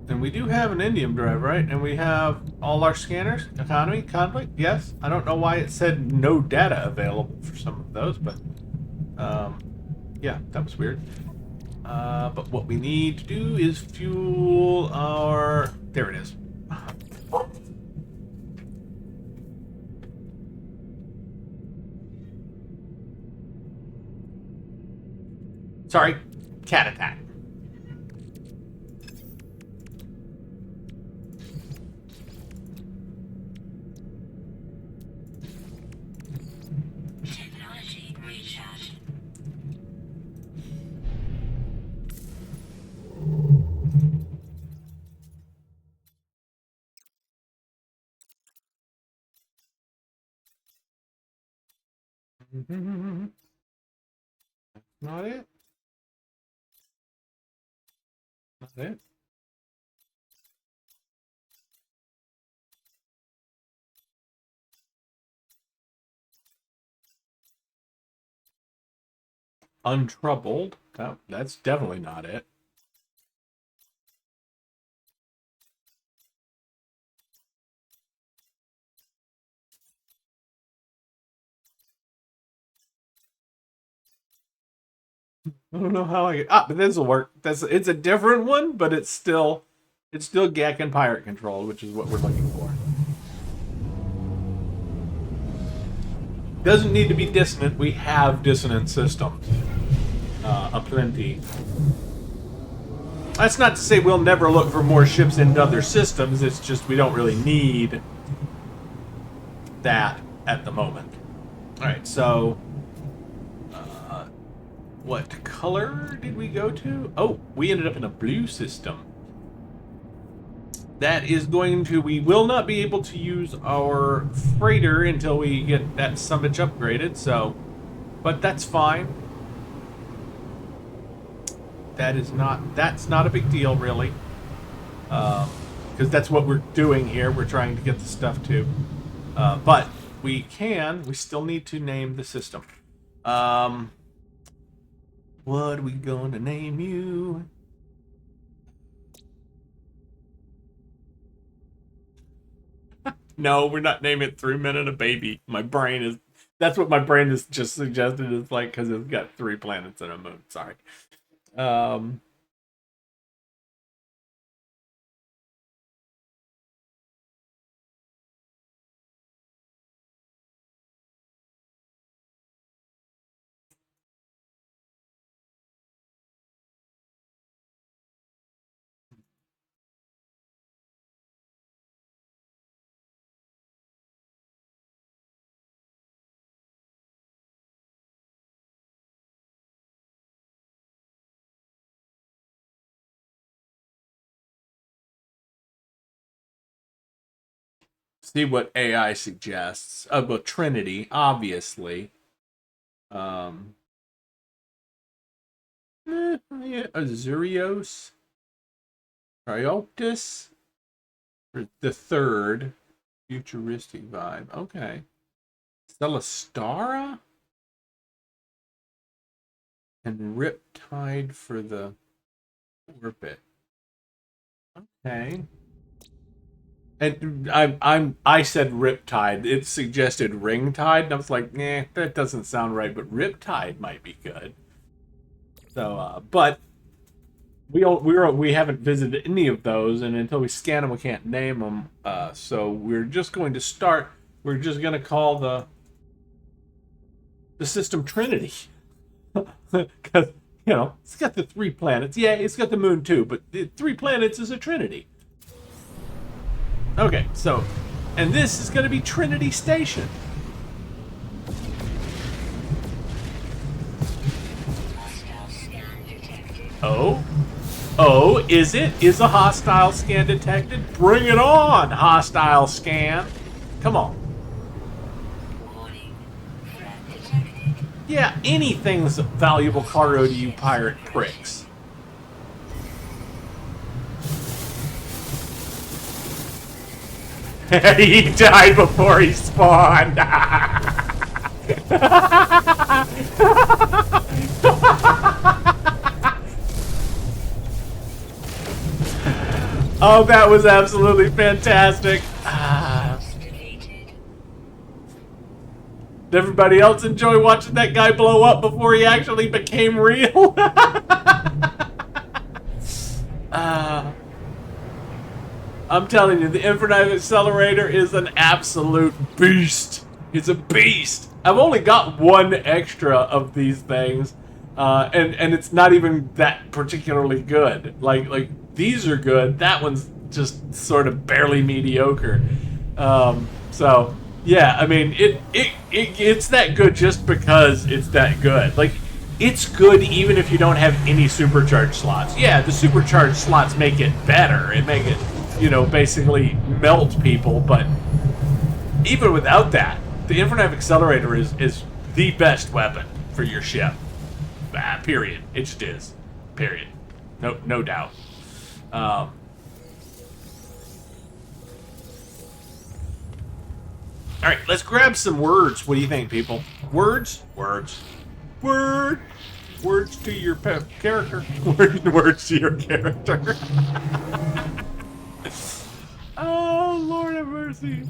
And we do have an indium drive, right? And we have all our scanners, economy, conflict. Yes. I don't know why it said no data available for some of those, but yeah, that was weird. But what we need to do is fuel our... There it is. Sorry, cat attack. Not it. Not it. Untroubled. That's definitely not it. I don't know how I. But this will work. It's a different one, but it's still GAC and pirate controlled, which is what we're looking for. Doesn't need to be dissonant. We have dissonant systems, aplenty. That's not to say we'll never look for more ships in other systems. It's just we don't really need that at the moment. All right, so. What color did we go to? Oh, we ended up in a blue system. That is going to... We will not be able to use our freighter until we get that summage upgraded, so... But that's fine. That's not a big deal, really. Because that's what we're doing here. We're trying to get the stuff to. But we still need to name the system. What are we going to name you? No, we're not naming it 3 Men and a Baby. My brain is... That's what my brain has just suggested. It's like, because it's got 3 planets and a moon. Sorry. See what AI suggests. Well, Trinity, obviously. Yeah, Azurios. Trioptis. For the third. Futuristic vibe. Okay. Celestara? And Riptide for the orbit. Okay. And I said Riptide. It suggested Ringtide, and I was like, nah, that doesn't sound right, but Riptide might be good. So, but we haven't visited any of those, and until we scan them, we can't name them. So we're just going to start. We're just going to call the system Trinity, because it's got the 3 planets. Yeah, it's got the moon too, but the 3 planets is a Trinity. Okay, so, and this is going to be Trinity Station. Oh, is it? Is a hostile scan detected? Bring it on, hostile scan. Come on. Yeah, anything's valuable cargo to you pirate pricks. He died before he spawned. Oh, that was absolutely fantastic. Did everybody else enjoy watching that guy blow up before he actually became real? I'm telling you, the Infinite Accelerator is an absolute beast. It's a beast. I've only got 1 extra of these things, and it's not even that particularly good. Like these are good. That one's just sort of barely mediocre. So yeah, I mean it's that good just because it's that good. Like, it's good even if you don't have any supercharged slots. Yeah, the supercharged slots make it better. It make it, basically melt people, but even without that, the Infinite Accelerator is the best weapon for your ship. Period. It just is. Period. No doubt. All right, let's grab some words. What do you think, people? Words? Words. Word. Words to your character. Words to your character. Oh, Lord have mercy.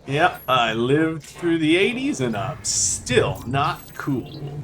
Yep, I lived through the 80s and I'm still not cool.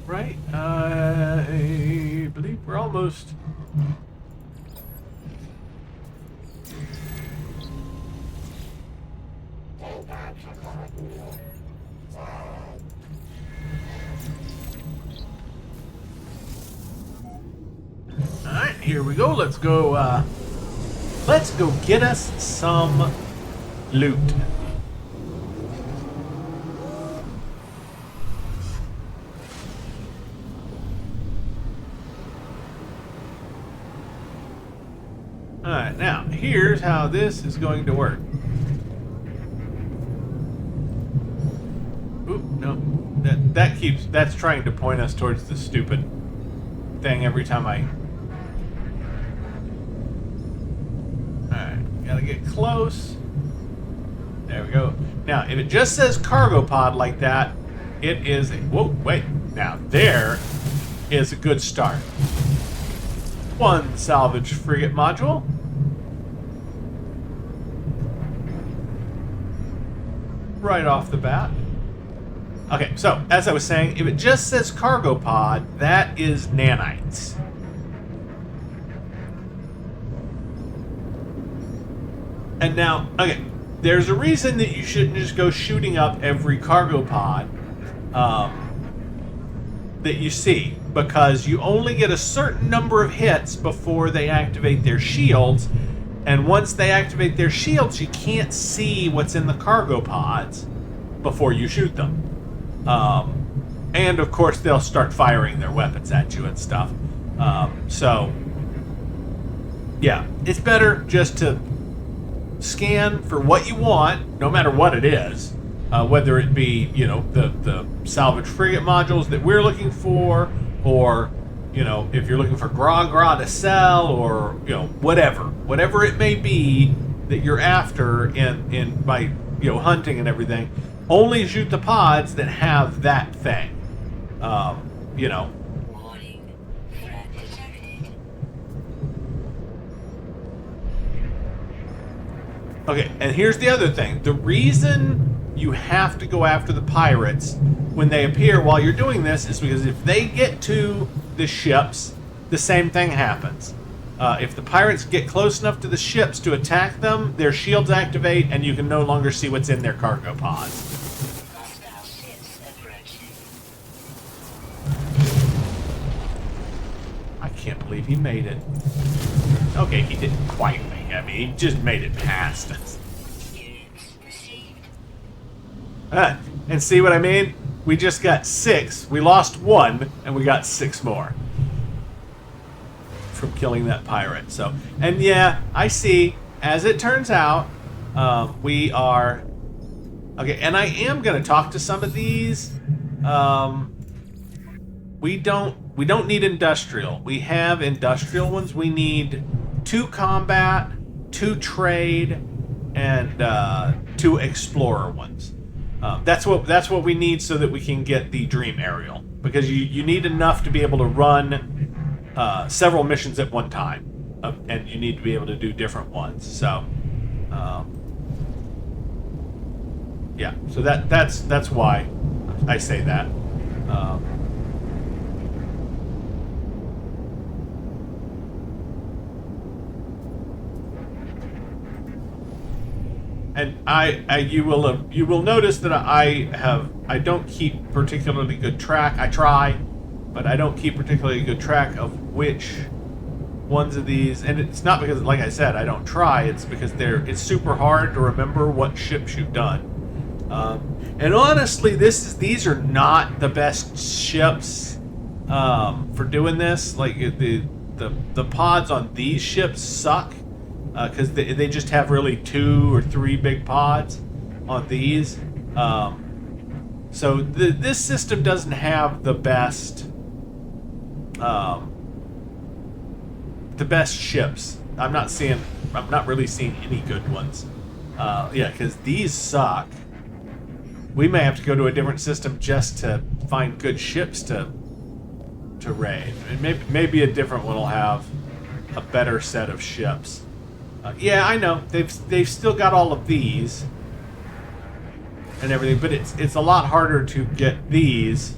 Right, I believe we're almost... Alright, here we go. Let's go get us some loot. Alright, now, here's how this is going to work. Oop, no. That's trying to point us towards the stupid thing every time I... Alright, gotta get close. There we go. Now, if it just says cargo pod like that, it is... Whoa, wait. Now, there is a good start. One salvaged frigate module. Right off the bat. Okay, so, as I was saying, if it just says cargo pod, that is nanites. And now, okay, there's a reason that you shouldn't just go shooting up every cargo pod that you see, because you only get a certain number of hits before they activate their shields, and once they activate their shields, you can't see what's in the cargo pods before you shoot them. And of course, they'll start firing their weapons at you and stuff. So, yeah, it's better just to scan for what you want, no matter what it is. Whether it be, you know, the salvage frigate modules that we're looking for, or, you know, if you're looking for gra to sell, or, you know, whatever it may be that you're after in by, you know, hunting and everything. Only shoot the pods that have that thing. You know. Warning. Threat detected. Okay, and here's the other thing. The reason you have to go after the pirates when they appear while you're doing this is because if they get to the ships, the same thing happens. If the pirates get close enough to the ships to attack them, their shields activate and you can no longer see what's in their cargo pods. Hostile ships approaching. I can't believe he made it. Okay, he didn't quite make it. I mean, he just made it past us. Units received. And see what I mean? We just got 6. We lost 1, and we got 6 more from killing that pirate. So, and yeah, I see. As it turns out, we are okay. And I am going to talk to some of these. We don't need industrial. We have industrial ones. We need 2 combat, 2 trade, and 2 explorer ones. That's what we need so that we can get the dream aerial. because you need enough to be able to run several missions at one time, and you need to be able to do different ones. So, yeah. So that's why I say that. And you will notice that I don't keep particularly good track. I try, but I don't keep particularly good track of which ones of these. And it's not because, like I said, I don't try. It's because it's super hard to remember what ships you've done. And honestly, these are not the best ships for doing this. Like the pods on these ships suck. Because they just have really 2 or 3 big pods on these. So this system doesn't have the best ships. I'm not really seeing any good ones. Yeah, because these suck. We may have to go to a different system just to find good ships to raid. And maybe a different one will have a better set of ships. Yeah, I know. They've still got all of these and everything, but it's a lot harder to get these,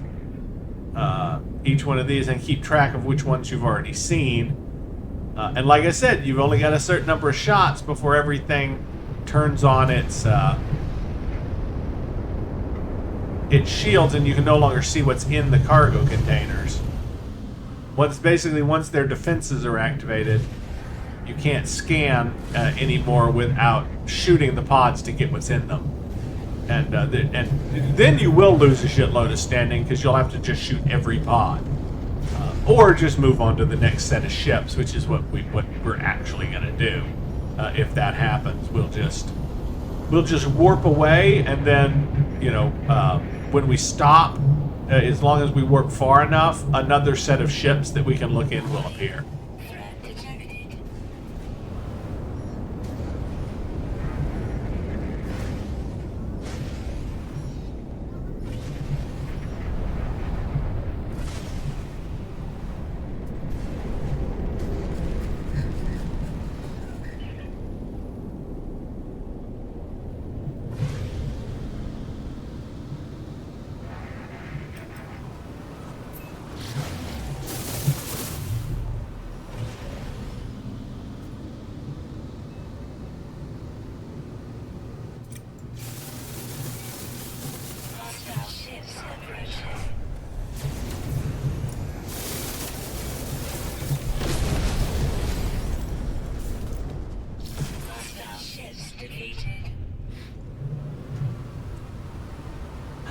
each one of these, and keep track of which ones you've already seen. And like I said, you've only got a certain number of shots before everything turns on its shields, and you can no longer see what's in the cargo containers. Once their defenses are activated, you can't scan anymore without shooting the pods to get what's in them. And then you will lose a shitload of standing because you'll have to just shoot every pod. Or just move on to the next set of ships, which is what we're actually going to do. If that happens, we'll just warp away, and then, when we stop, as long as we warp far enough, another set of ships that we can look in will appear.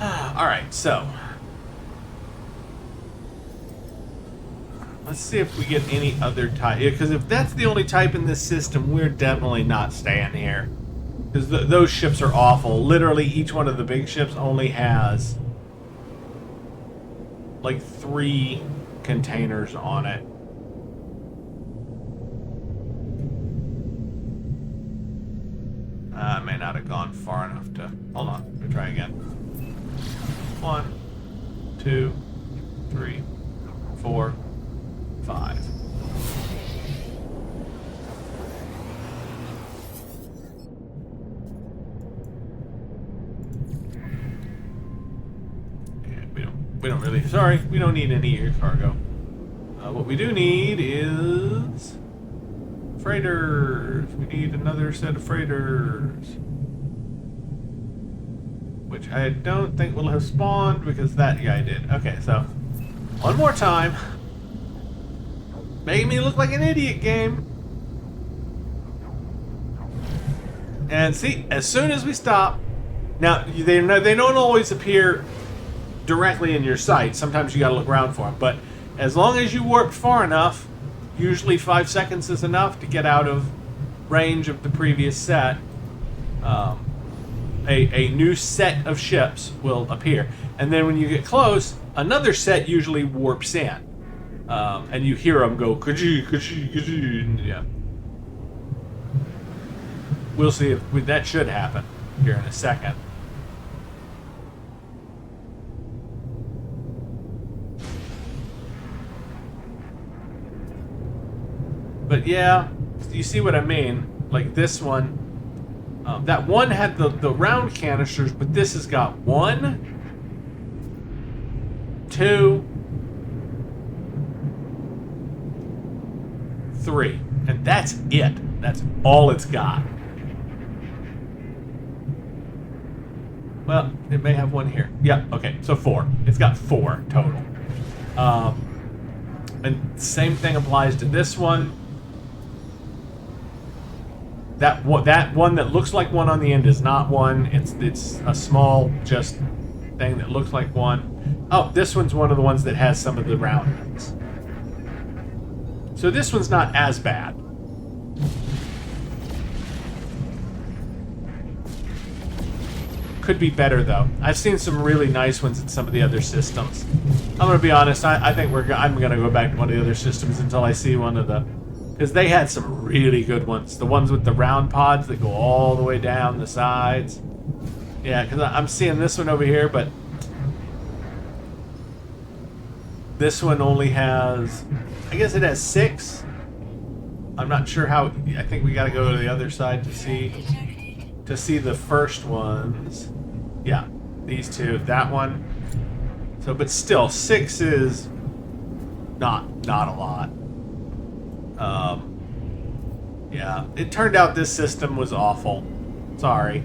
Alright, so let's see if we get any other type. Because if that's the only type in this system, we're definitely not staying here. Because those ships are awful. Literally, each one of the big ships only has like 3 containers on it. I may not have gone far enough to... Hold on, let me try again. 1, 2, 3, 4, 5. We don't really... Sorry, we don't need any air cargo. What we do need is... freighters. We need another set of freighters. Which I don't think will have spawned because that guy did. Okay, so... one more time. Making me look like an idiot, game. And see, as soon as we stop... Now, they don't always appear directly in your sight. Sometimes you gotta look around for them. But as long as you warp far enough, usually 5 seconds is enough to get out of range of the previous set. A new set of ships will appear. And then when you get close, another set usually warps in. And you hear them go, ka-choo, ka-choo, ka-choo. Yeah. We'll see if that should happen here in a second. But yeah, you see what I mean? Like this one. That one had the round canisters, but this has got 1, 2, 3. And that's it. That's all it's got. Well, it may have 1 here. Yeah, okay, so 4. It's got 4 total. And same thing applies to this one. That one that looks like 1 on the end is not 1. It's a small just thing that looks like 1. Oh, this one's one of the ones that has some of the round ones. So this one's not as bad. Could be better though. I've seen some really nice ones in some of the other systems. I'm gonna be honest. I think I'm gonna go back to one of the other systems until I see one of the. Because they had some really good ones. The ones with the round pods that go all the way down the sides. Yeah, because I'm seeing this one over here, but this one only has, I guess it has 6. I'm not sure how, I think we got to go to the other side to see the first ones. Yeah, these 2, that one. So, but still, 6 is not a lot. Yeah, it turned out this system was awful. Sorry.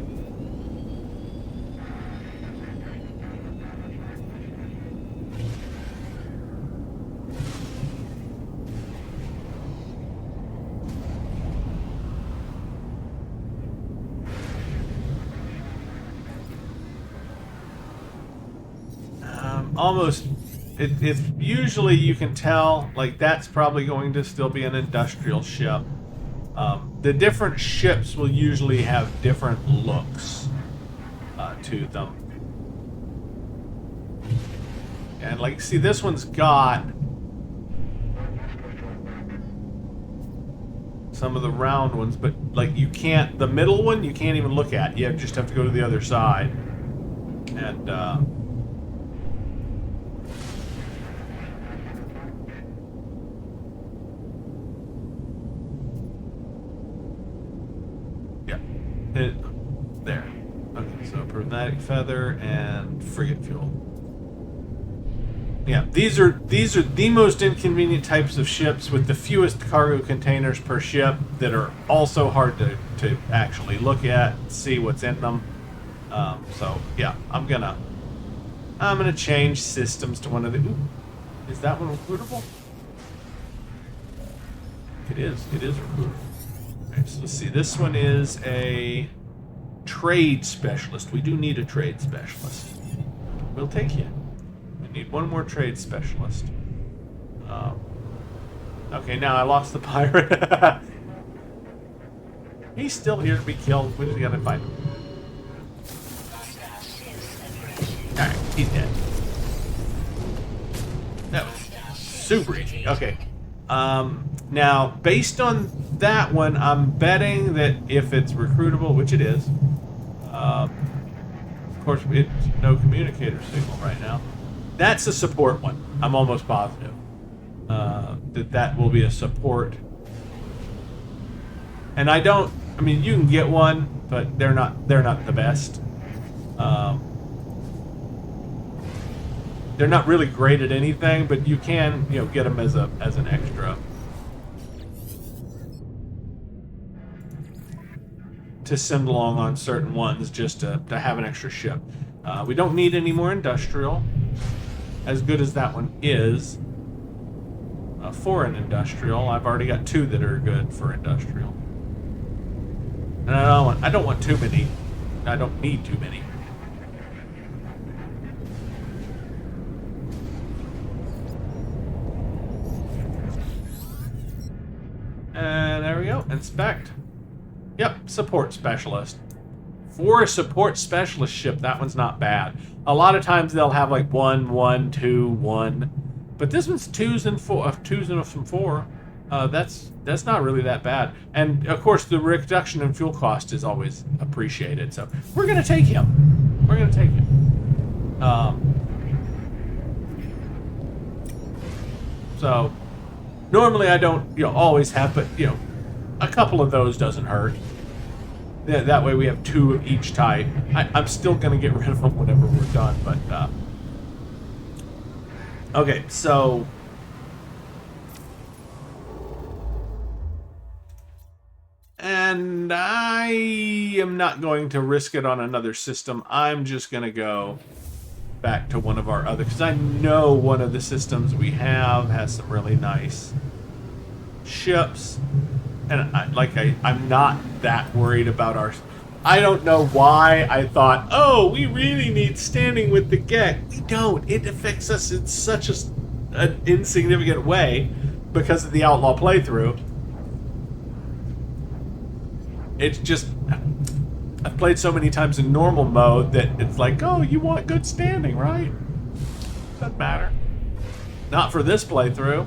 Almost, it's usually you can tell, like that's probably going to still be an industrial ship. The different ships will usually have different looks to them. And like, see, this one's got some of the round ones, but like you can't, the middle one you can't even look at. You just have to go to the other side. And there. Okay, so Permadeath feather and frigate fuel. Yeah, these are the most inconvenient types of ships with the fewest cargo containers per ship that are also hard to actually look at, see what's in them. So yeah, I'm gonna change systems to one of the. Ooh, is that one recruitable? It is recruitable. Okay, so let's see. This one is a trade specialist. We do need a trade specialist. We'll take you. We need one more trade specialist. Okay, now I lost the pirate. He's still here to be killed. We just gotta find him. Alright, he's dead. That was super easy. Okay. Now, based on that one, I'm betting that if it's recruitable, which it is, of course, it's no communicator signal right now. That's a support one. I'm almost positive that will be a support. And I mean, you can get one, but they're not the best. They're not really great at anything, but you can, get them as an extra to send along on certain ones, just to have an extra ship. We don't need any more industrial, as good as that one is. For an industrial, I've already got 2 that are good for industrial, and I don't want too many. I don't need too many. And there we go. Inspect. Yep, support specialist. For a support specialist ship, that one's not bad. A lot of times they'll have like 1, 1, 2, 1. But this one's 2s and 4. 2s and some 4. That's not really that bad. And of course, the reduction in fuel cost is always appreciated. So we're gonna take him. We're gonna take him. So Normally I don't, always have, but, a couple of those doesn't hurt. Yeah, that way we have 2 of each type. I'm still going to get rid of them whenever we're done, but, okay, so... And I am not going to risk it on another system. I'm just going to go back to one of our other... Because I know one of the systems we have has some really nice ships. And I'm not that worried about our... I don't know why I thought, oh, we really need standing with the Gek. We don't. It affects us in such an insignificant way because of the Outlaw playthrough. It's just... I've played so many times in normal mode that it's like, oh, you want good standing, right? Doesn't matter. Not for this playthrough.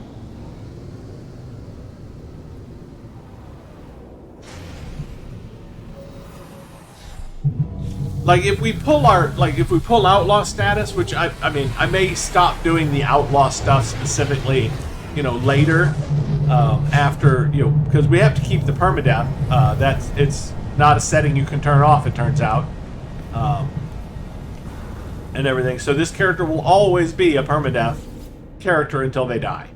Like, if we pull Outlaw status, which I mean, I may stop doing the Outlaw stuff specifically, later, after, because we have to keep the Permadeath. It's not a setting you can turn off, it turns out. And everything. So this character will always be a Permadeath character until they die.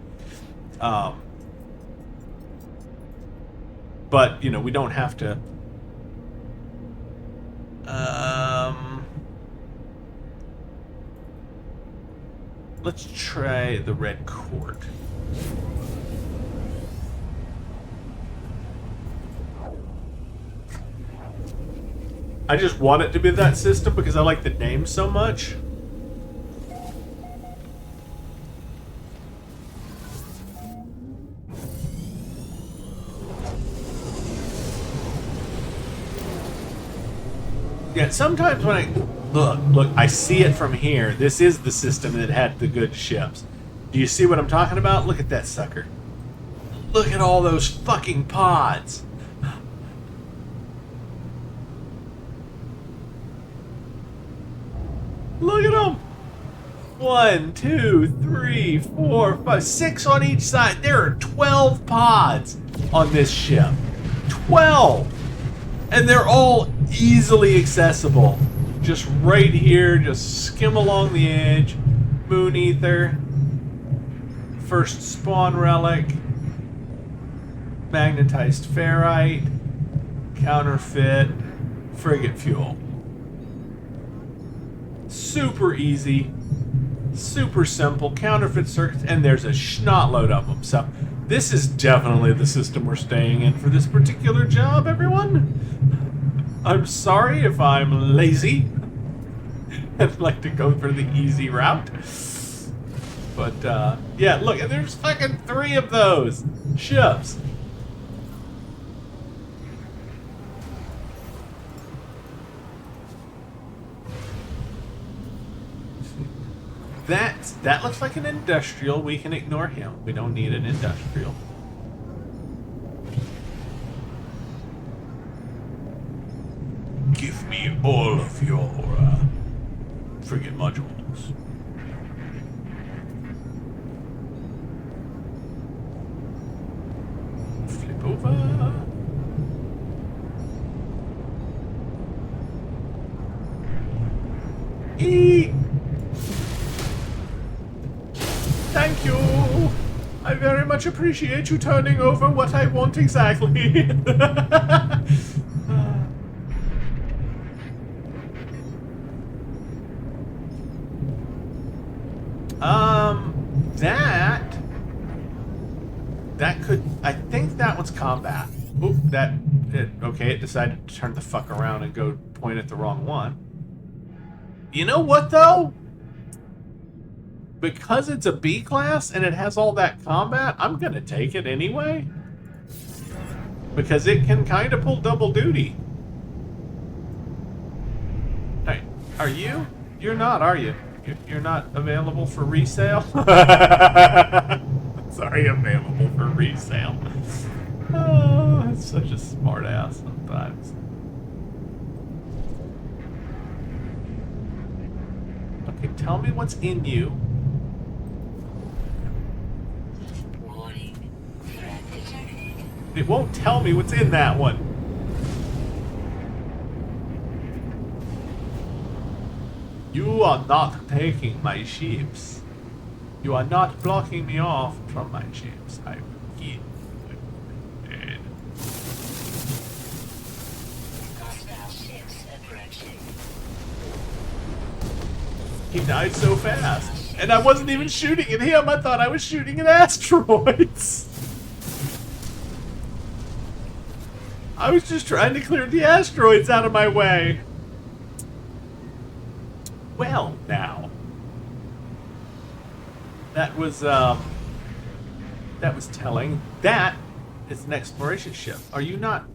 But, we don't have to... let's try the Red Court. I just want it to be that system because I like the name so much. Yeah, sometimes when I... Look, I see it from here. This is the system that had the good ships. Do you see what I'm talking about? Look at that sucker. Look at all those fucking pods. Look at them. 1, 2, 3, 4, 5, 6 on each side. There are 12 pods on this ship. 12! And they're all easily accessible. Just right here, just skim along the edge. Moon Ether. First Spawn Relic. Magnetized Ferrite. Counterfeit. Frigate Fuel. Super easy. Super simple. Counterfeit circuits. And there's a schnottload of them. So this is definitely the system we're staying in for this particular job, everyone. I'm sorry if I'm lazy and like to go for the easy route. But, yeah, look, there's fucking 3 of those ships. That looks like an industrial. We can ignore him. We don't need an industrial. Give me all of your frigate modules. Flip over. Eat. Thank you. I very much appreciate you turning over what I want exactly. That could... I think that one's combat. Oop, okay, it decided to turn the fuck around and go point at the wrong one. You know what, though? Because it's a B class and it has all that combat, I'm gonna take it anyway. Because it can kind of pull double duty. Hey, are you? You're not, are you? You're not available for resale? Sorry, available for resale. Oh, it's such a smart ass sometimes. Okay, tell me what's in you. Warning. It won't tell me what's in that one. You are not taking my ships. You are not blocking me off from my ships. I will get dead. Hostile ships approaching. He died so fast. And I wasn't even shooting at him. I thought I was shooting at asteroids. I was just trying to clear the asteroids out of my way. Well, now. That was telling. That is an exploration ship. Are you not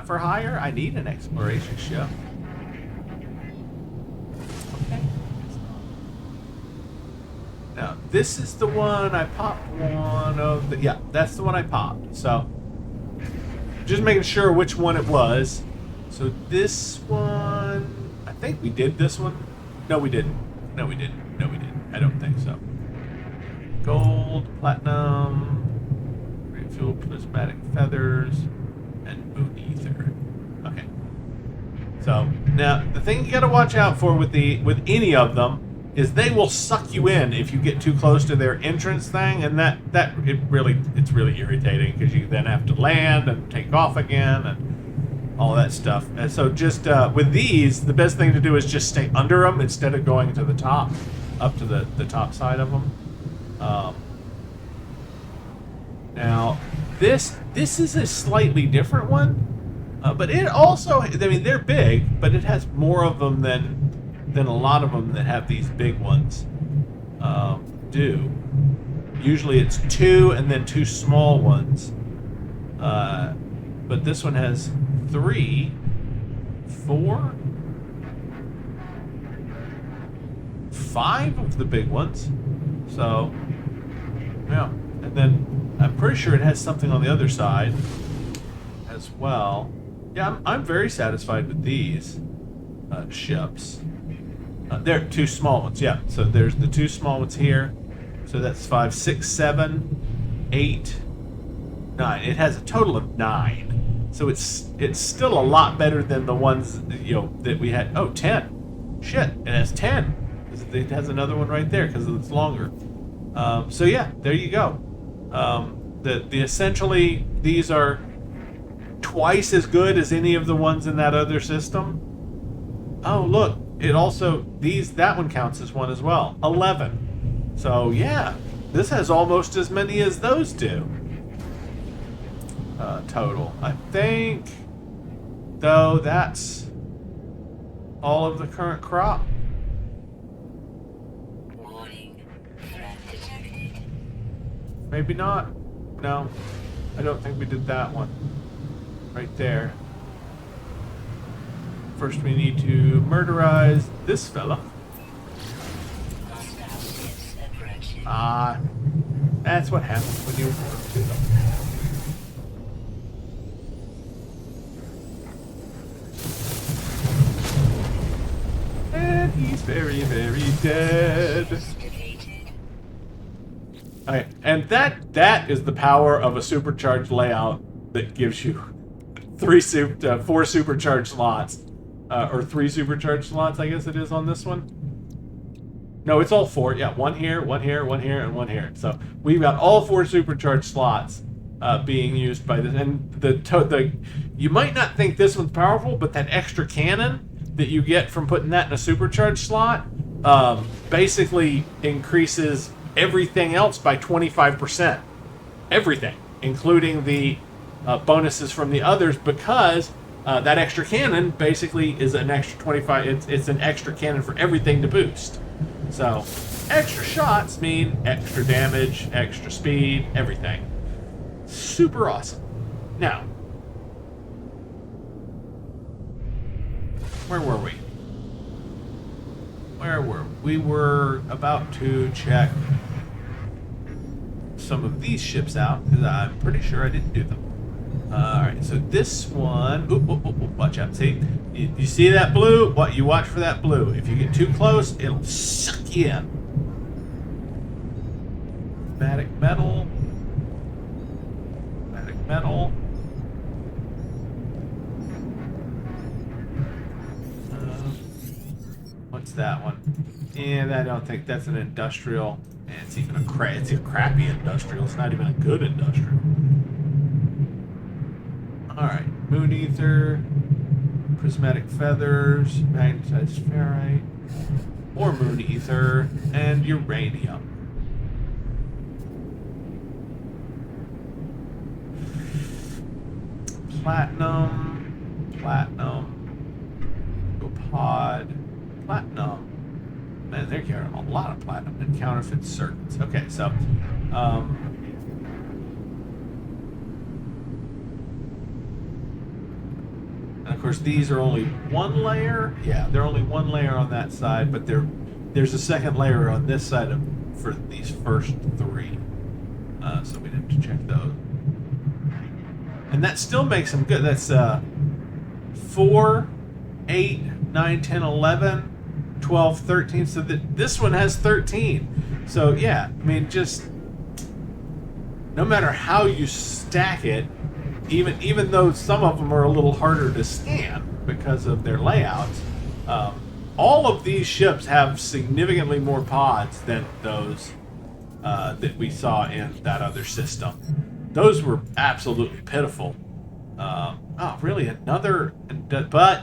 for hire? I need an exploration ship. Okay. Now, this is the one I popped one of the... Yeah, that's the one I popped. So, just making sure which one it was. So, this one... I think we did this one. No, we didn't. No, we didn't. No, we didn't. I don't think so. Gold, platinum, great fuel, prismatic feathers, and moon ether. Okay. So, now, the thing you gotta watch out for with any of them is they will suck you in if you get too close to their entrance thing, and it's really irritating because you then have to land and take off again and all that stuff. And so just with these, the best thing to do is just stay under them instead of going to the top, up to the top side of them. Now this is a slightly different one, but it also, I mean, they're big, but it has more of them than a lot of them that have these big ones do. Usually it's 2 and then 2 small ones. But this one has 3, 4, 5 of the big ones. So, yeah. And then I'm pretty sure it has something on the other side as well. Yeah, I'm very satisfied with these ships. There are 2 small ones, yeah. So there's the 2 small ones here. So that's 5, 6, 7, 8, 9. It has a total of 9. So it's still a lot better than the ones that we had. Oh, 10. Shit, it has 10. It has another one right there because it's longer. So yeah, there you go. Essentially these are twice as good as any of the ones in that other system. Oh, look. It also, that one counts as one as well. 11. So, yeah. This has almost as many as those do. Total. I think, though, that's all of the current crop. Warning. Threat detected. Maybe not. No. I don't think we did that one. Right there. First, we need to murderize this fella. Hostile ships approaching. That's what happens when you do them. And he's very, very dead. Okay, and that is the power of a supercharged layout that gives you 4 supercharged slots. Or 3 supercharged slots, I guess it is on this one. No, it's all 4. Yeah, 1 here, 1 here, 1 here, and 1 here. So we've got all 4 supercharged slots being used by this. And you might not think this one's powerful, but that extra cannon that you get from putting that in a supercharged slot basically increases everything else by 25%. Everything, including the bonuses from the others, because that extra cannon basically is an extra 25. It's an extra cannon for everything to boost. So, extra shots mean extra damage, extra speed, everything. Super awesome. Now, where were we? We were about to check some of these ships out, because I'm pretty sure I didn't do them. Alright, so this one... watch out. See? You see that blue? You watch for that blue. If you get too close, it'll suck you in. Chromatic metal. Chromatic metal. that one? And I don't think that's an industrial. And it's even it's a crappy industrial. It's not even a good industrial. Alright, Moon Ether, Prismatic Feathers, Magnetized Ferrite, more Moon Ether, and Uranium. Platinum, Pod, Platinum. Man, they're carrying a lot of platinum and counterfeit circuits. Okay, so, and of course, these are only one layer. Yeah, they're only one layer on that side, but there's a second layer on this side for these first three. So we'd have to check those. And that still makes them good. That's 4, 8, 9, 10, 11, 12, 13. So this one has 13. So yeah, I mean, just no matter how you stack it, even though some of them are a little harder to scan because of their layouts, all of these ships have significantly more pods than those that we saw in that other system. Those were absolutely pitiful. Oh, really? Another... But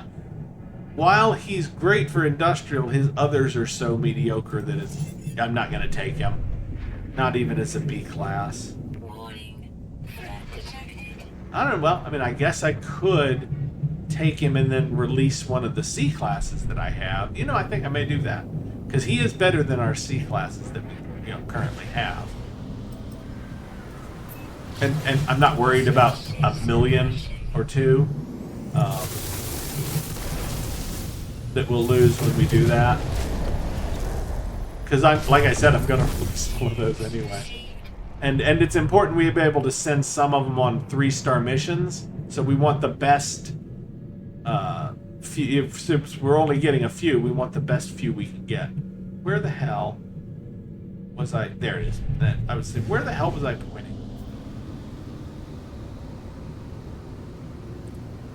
while he's great for industrial, his others are so mediocre that I'm not going to take him. Not even as a B class. Warning. Threat detected. I don't know. Well, I mean, I guess I could take him and then release one of the C classes that I have. You know, I think I may do that. Because he is better than our C classes that we currently have. And I'm not worried about a million or two that we'll lose when we do that. Because like I said, I'm going to release one of those anyway. And it's important we be able to send some of them on 3-star missions. So we want the best few. If we're only getting a few, we want the best few we can get. Where the hell was I? There it is. I would say, where the hell was I pointing?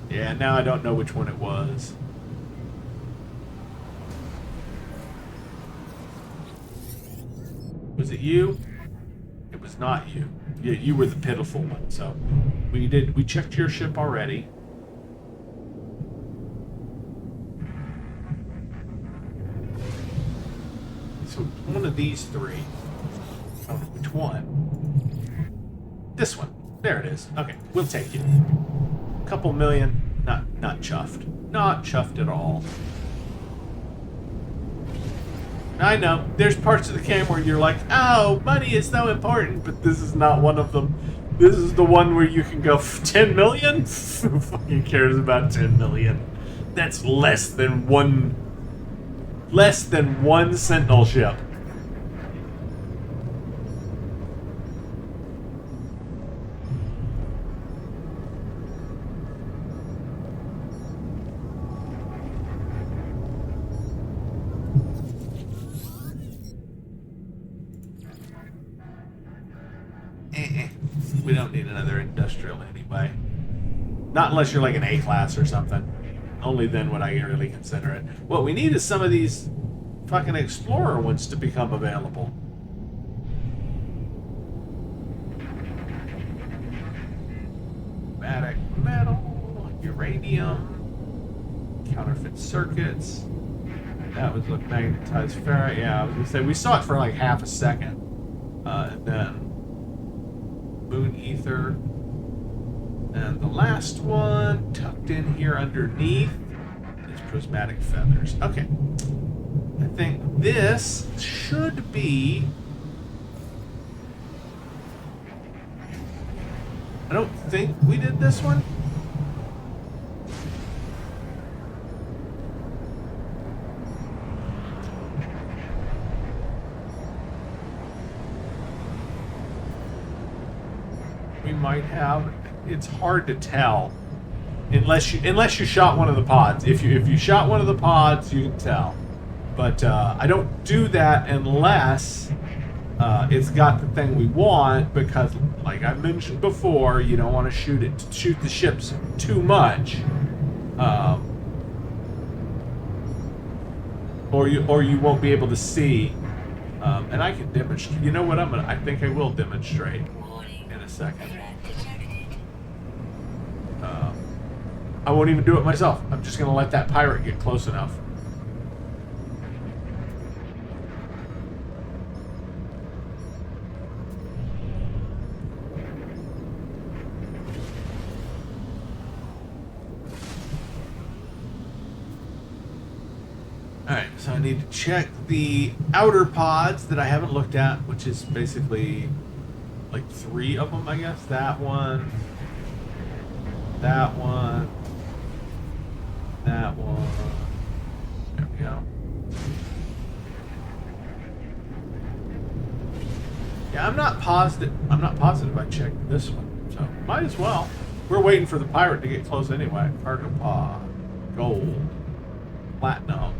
Yeah, now I don't know which one it was. Was it you? It was not you. Yeah, you were the pitiful one. So we checked your ship already. So one of these three. I don't know which one. This one. There it is. Okay, we'll take it. Couple million. Not chuffed. Not chuffed at all. I know. There's parts of the game where you're like, oh, money is so important, but this is not one of them. This is the one where you can go 10 million? Who fucking cares about 10 million? That's less than one Sentinel ship. We don't need another industrial anyway. Not unless you're like an A-class or something. Only then would I really consider it. What we need is some of these fucking Explorer ones to become available. Chromatic metal, uranium, counterfeit circuits. That was look magnetized ferrite. Yeah, I was gonna say we saw it for like half a second. And then Moon Ether. And the last one, tucked in here underneath, is Prismatic Feathers. Okay. I think this should be... I don't think we did this one. We might have. It's hard to tell unless you shot one of the pods. If you shot one of the pods, you can tell. But I don't do that unless it's got the thing we want, because, like I mentioned before, you don't want to shoot the ships too much, or you won't be able to see. And I can demonstrate. You know what? I think I will demonstrate Warning. in a second. Threat detected. I won't even do it myself. I'm just going to let that pirate get close enough. Alright, so I need to check the outer pods that I haven't looked at, which is basically like 3 of them, I guess. That one, that one, that one. There we go. Yeah, I'm not positive I checked this one, so might as well. We're waiting for the pirate to get close anyway. Cargo pod, gold, platinum,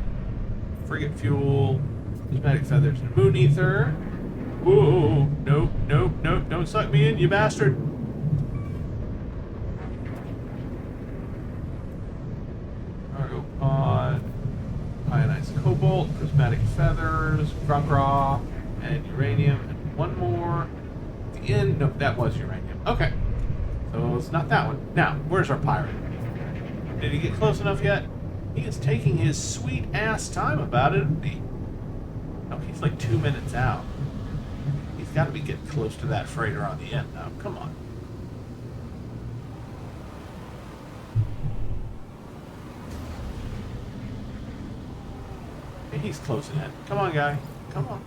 frigate fuel, prismatic feathers, and moon ether. Whoa, nope, nope, nope, don't suck me in, you bastard. Cargo pod, ionized cobalt, prismatic feathers, gra, and uranium, and one more. At the end, nope, that was uranium. Okay, so it's not that one. Now, where's our pirate? Did he get close enough yet? He is taking his sweet ass time about it, isn't he? Oh, he's like 2 minutes out. He's got to be getting close to that freighter on the end now. Come on. Hey, he's closing in. Come on, guy. Come on.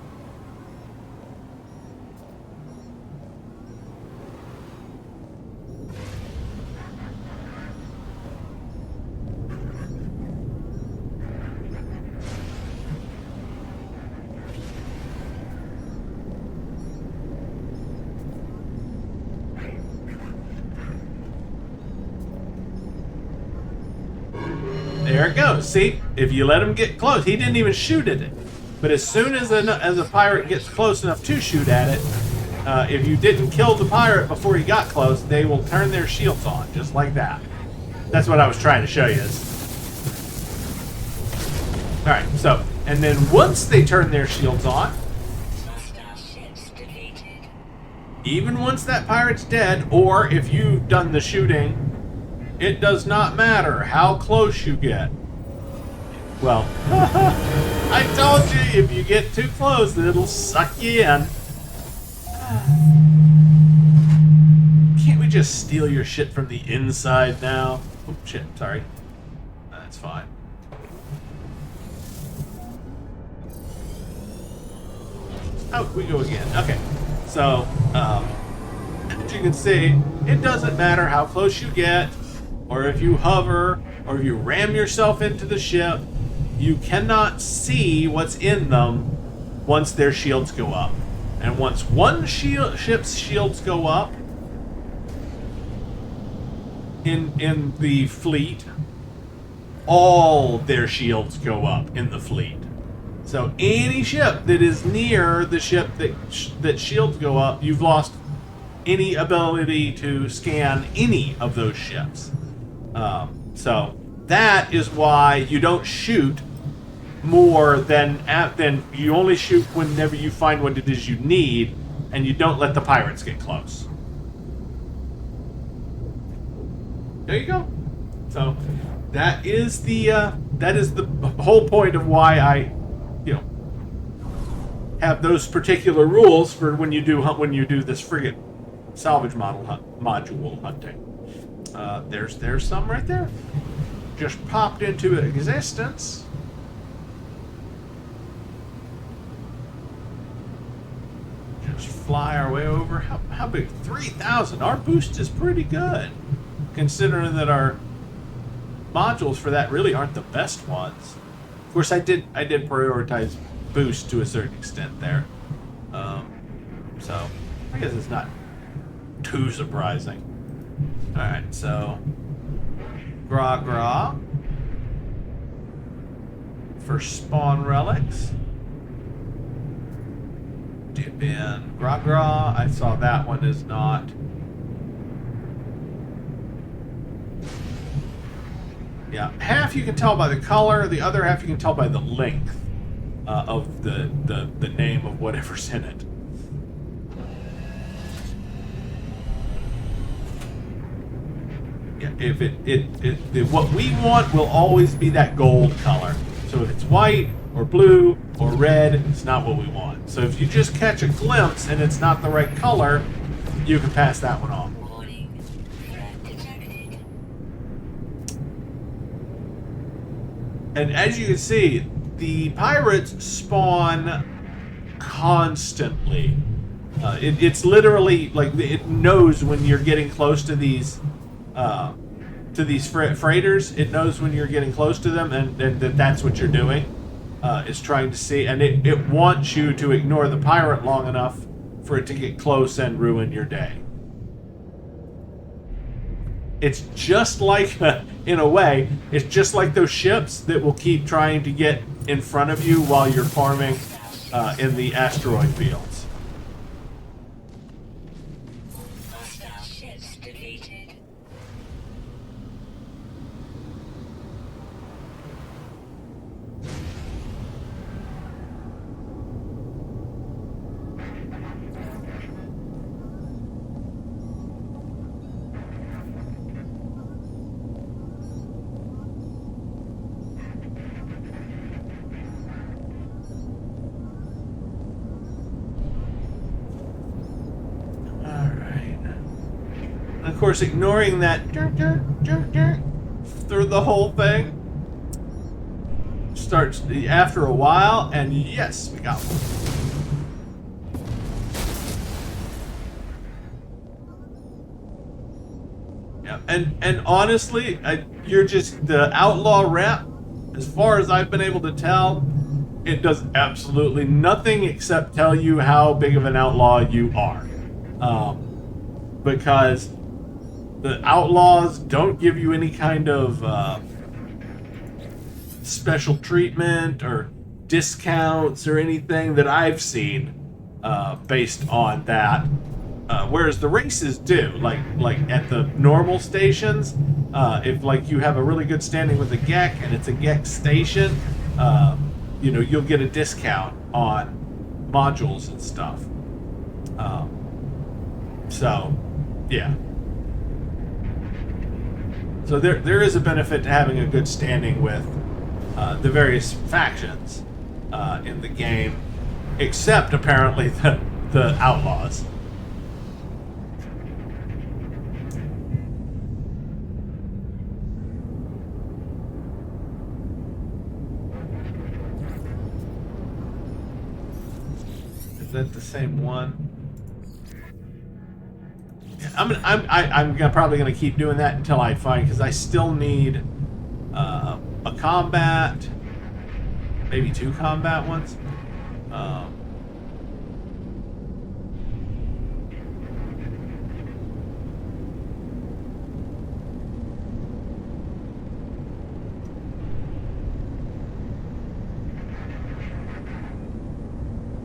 There it goes. See, if you let him get close, he didn't even shoot at it. But as soon as a pirate gets close enough to shoot at it, if you didn't kill the pirate before he got close, they will turn their shields on, just like that. That's what I was trying to show you. Alright, so, and then once they turn their shields on, Hostile ships defeated. even once that pirate's dead, or if you've done the shooting, it does not matter how close you get. Well, I told you, if you get too close, it'll suck you in. Can't we just steal your shit from the inside now? Oh, shit, sorry. That's fine. Out we go again. Okay, so, as you can see, it doesn't matter how close you get, or if you hover, or if you ram yourself into the ship, you cannot see what's in them once their shields go up. And once one ship's shields go up in the fleet, all their shields go up in the fleet. So any ship that is near the ship that shields go up, you've lost any ability to scan any of those ships. So that is why you don't shoot more than you only shoot whenever you find what it is you need, and you don't let the pirates get close. There you go. So that is the whole point of why I, have those particular rules for when you do this frigate salvage module hunting. There's some right there. Just popped into existence. Just fly our way over. How big? 3,000. Our boost is pretty good, considering that our modules for that really aren't the best ones. Of course, I did prioritize boost to a certain extent there. So I guess it's not too surprising. Alright, so gra for spawn relics. Dip in gra. I saw that one is not. Yeah, half you can tell by the color, the other half you can tell by the length. of the name of whatever's in it. Yeah, if what we want will always be that gold color. So if it's white or blue or red, it's not what we want. So if you just catch a glimpse and it's not the right color, you can pass that one off. Warning. Threat detected. And as you can see, the pirates spawn constantly. It's literally like it knows when you're getting close to these freighters. It knows when you're getting close to them, and that's what you're doing. Is trying to see, and it wants you to ignore the pirate long enough for it to get close and ruin your day. It's just like, in a way, it's just like those ships that will keep trying to get in front of you while you're farming in the asteroid fields. Hostile ships defeated. Of course, ignoring that through the whole thing starts after a while, and yes, we got one. Yeah, and honestly, you're just the Outlaw rep. As far as I've been able to tell, it does absolutely nothing except tell you how big of an outlaw you are, because the Outlaws don't give you any kind of special treatment or discounts or anything that I've seen based on that. Whereas the races do, like at the normal stations, if like you have a really good standing with a GEC and it's a GEC station, you'll get a discount on modules and stuff. So, yeah. So there is a benefit to having a good standing with the various factions in the game, except apparently the Outlaws. Is that the same one? I'm probably gonna keep doing that until I find, because I still need a combat, maybe 2 combat ones.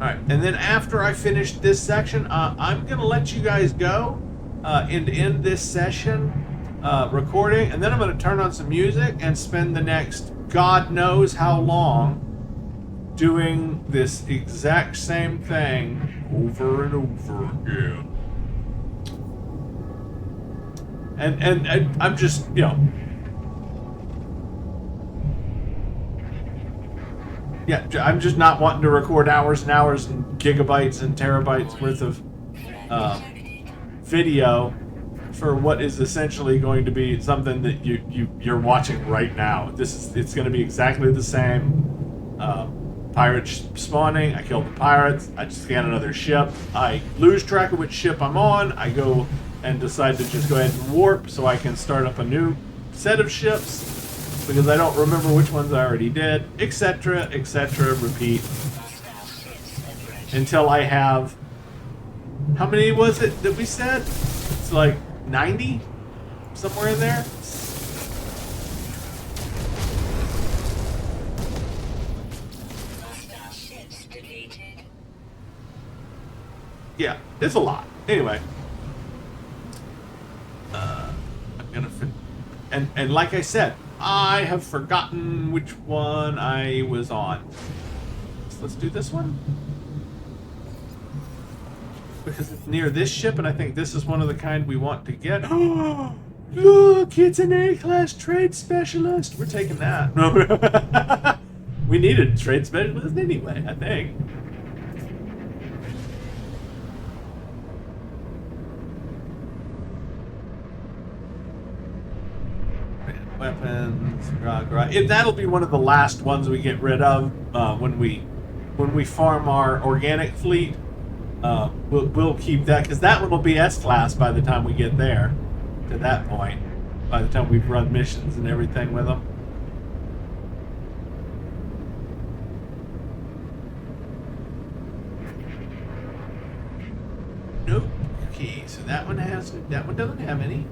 Alright, and then after I finish this section, I'm going to let you guys go and end this session recording, and then I'm going to turn on some music and spend the next God knows how long doing this exact same thing over and over again. And I'm just, yeah, I'm just not wanting to record hours and hours and gigabytes and terabytes worth of video for what is essentially going to be something that you're watching right now. It's going to be exactly the same. Pirates spawning. I killed the pirates. I just scan another ship. I lose track of which ship I'm on. I go and decide to just go ahead and warp so I can start up a new set of ships, because I don't remember which ones I already did, etc., etc., repeat until I have, how many was it that we said? It's like 90? Somewhere in there? Yeah, it's a lot. Anyway. I'm gonna and like I said, I have forgotten which one I was on. let's do this one. Because it's near this ship, and I think this is one of the kind we want to get. Look, it's an A-class trade specialist. We're taking that. We needed a trade specialist anyway, I think. Weapons, that'll be one of the last ones we get rid of when we farm our organic fleet. We'll keep that because that one will be S-class by the time we get there. To that point, by the time we've run missions and everything with them. Nope. Okay, so that one doesn't have any.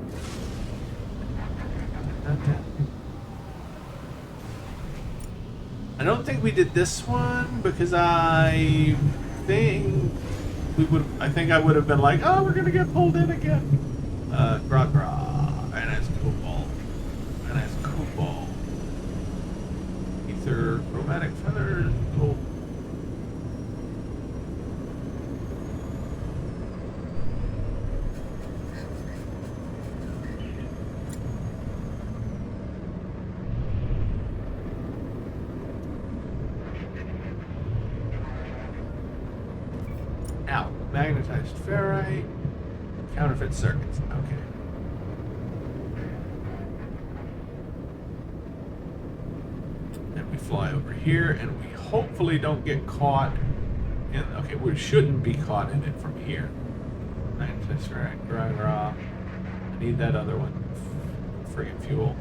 I don't think we did this one because I think I would have been like, oh, we're gonna get pulled in again. And it's cobalt. And it's cobalt. Ether, chromatic feathers, gold. Out. Magnetized ferrite. Counterfeit circuits. Okay. And we fly over here, and we hopefully don't get caught in. Okay, we shouldn't be caught in it from here. Magnetized ferrite. I need that other one. Friggin' fuel.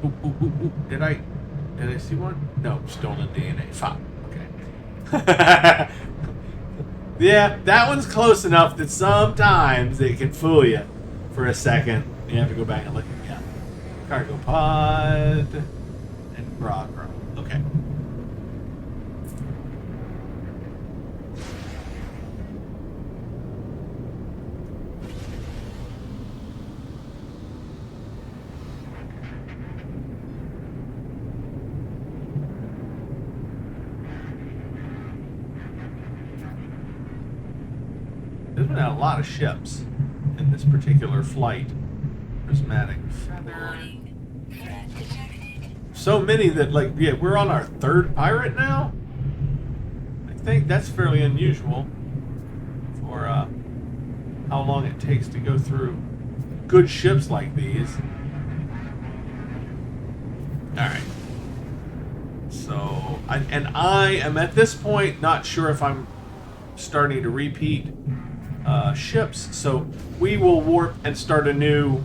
Ooh. Did I see one? No, stolen DNA. Fuck. Okay. Yeah, that one's close enough that sometimes it can fool you for a second. You have to go back and look again. Cargo pod and grog. Okay. There's been a lot of ships in this particular flight. Prismatic feather. So many that, like, yeah, we're on our third pirate now. I think that's fairly unusual for how long it takes to go through good ships like these. All right. So, I am at this point not sure if I'm starting to repeat ships, so we will warp and start a new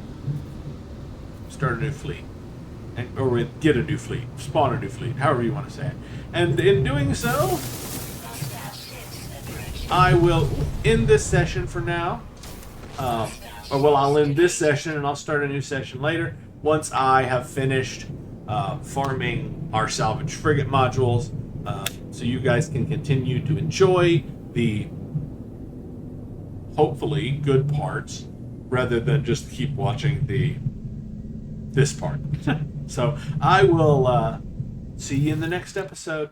fleet, or get a new fleet, spawn a new fleet, however you want to say it. And in doing so, I will end this session for now. I'll end this session and I'll start a new session later once I have finished farming our salvaged frigate modules, so you guys can continue to enjoy the hopefully good parts rather than just keep watching this part. So I will see you in the next episode.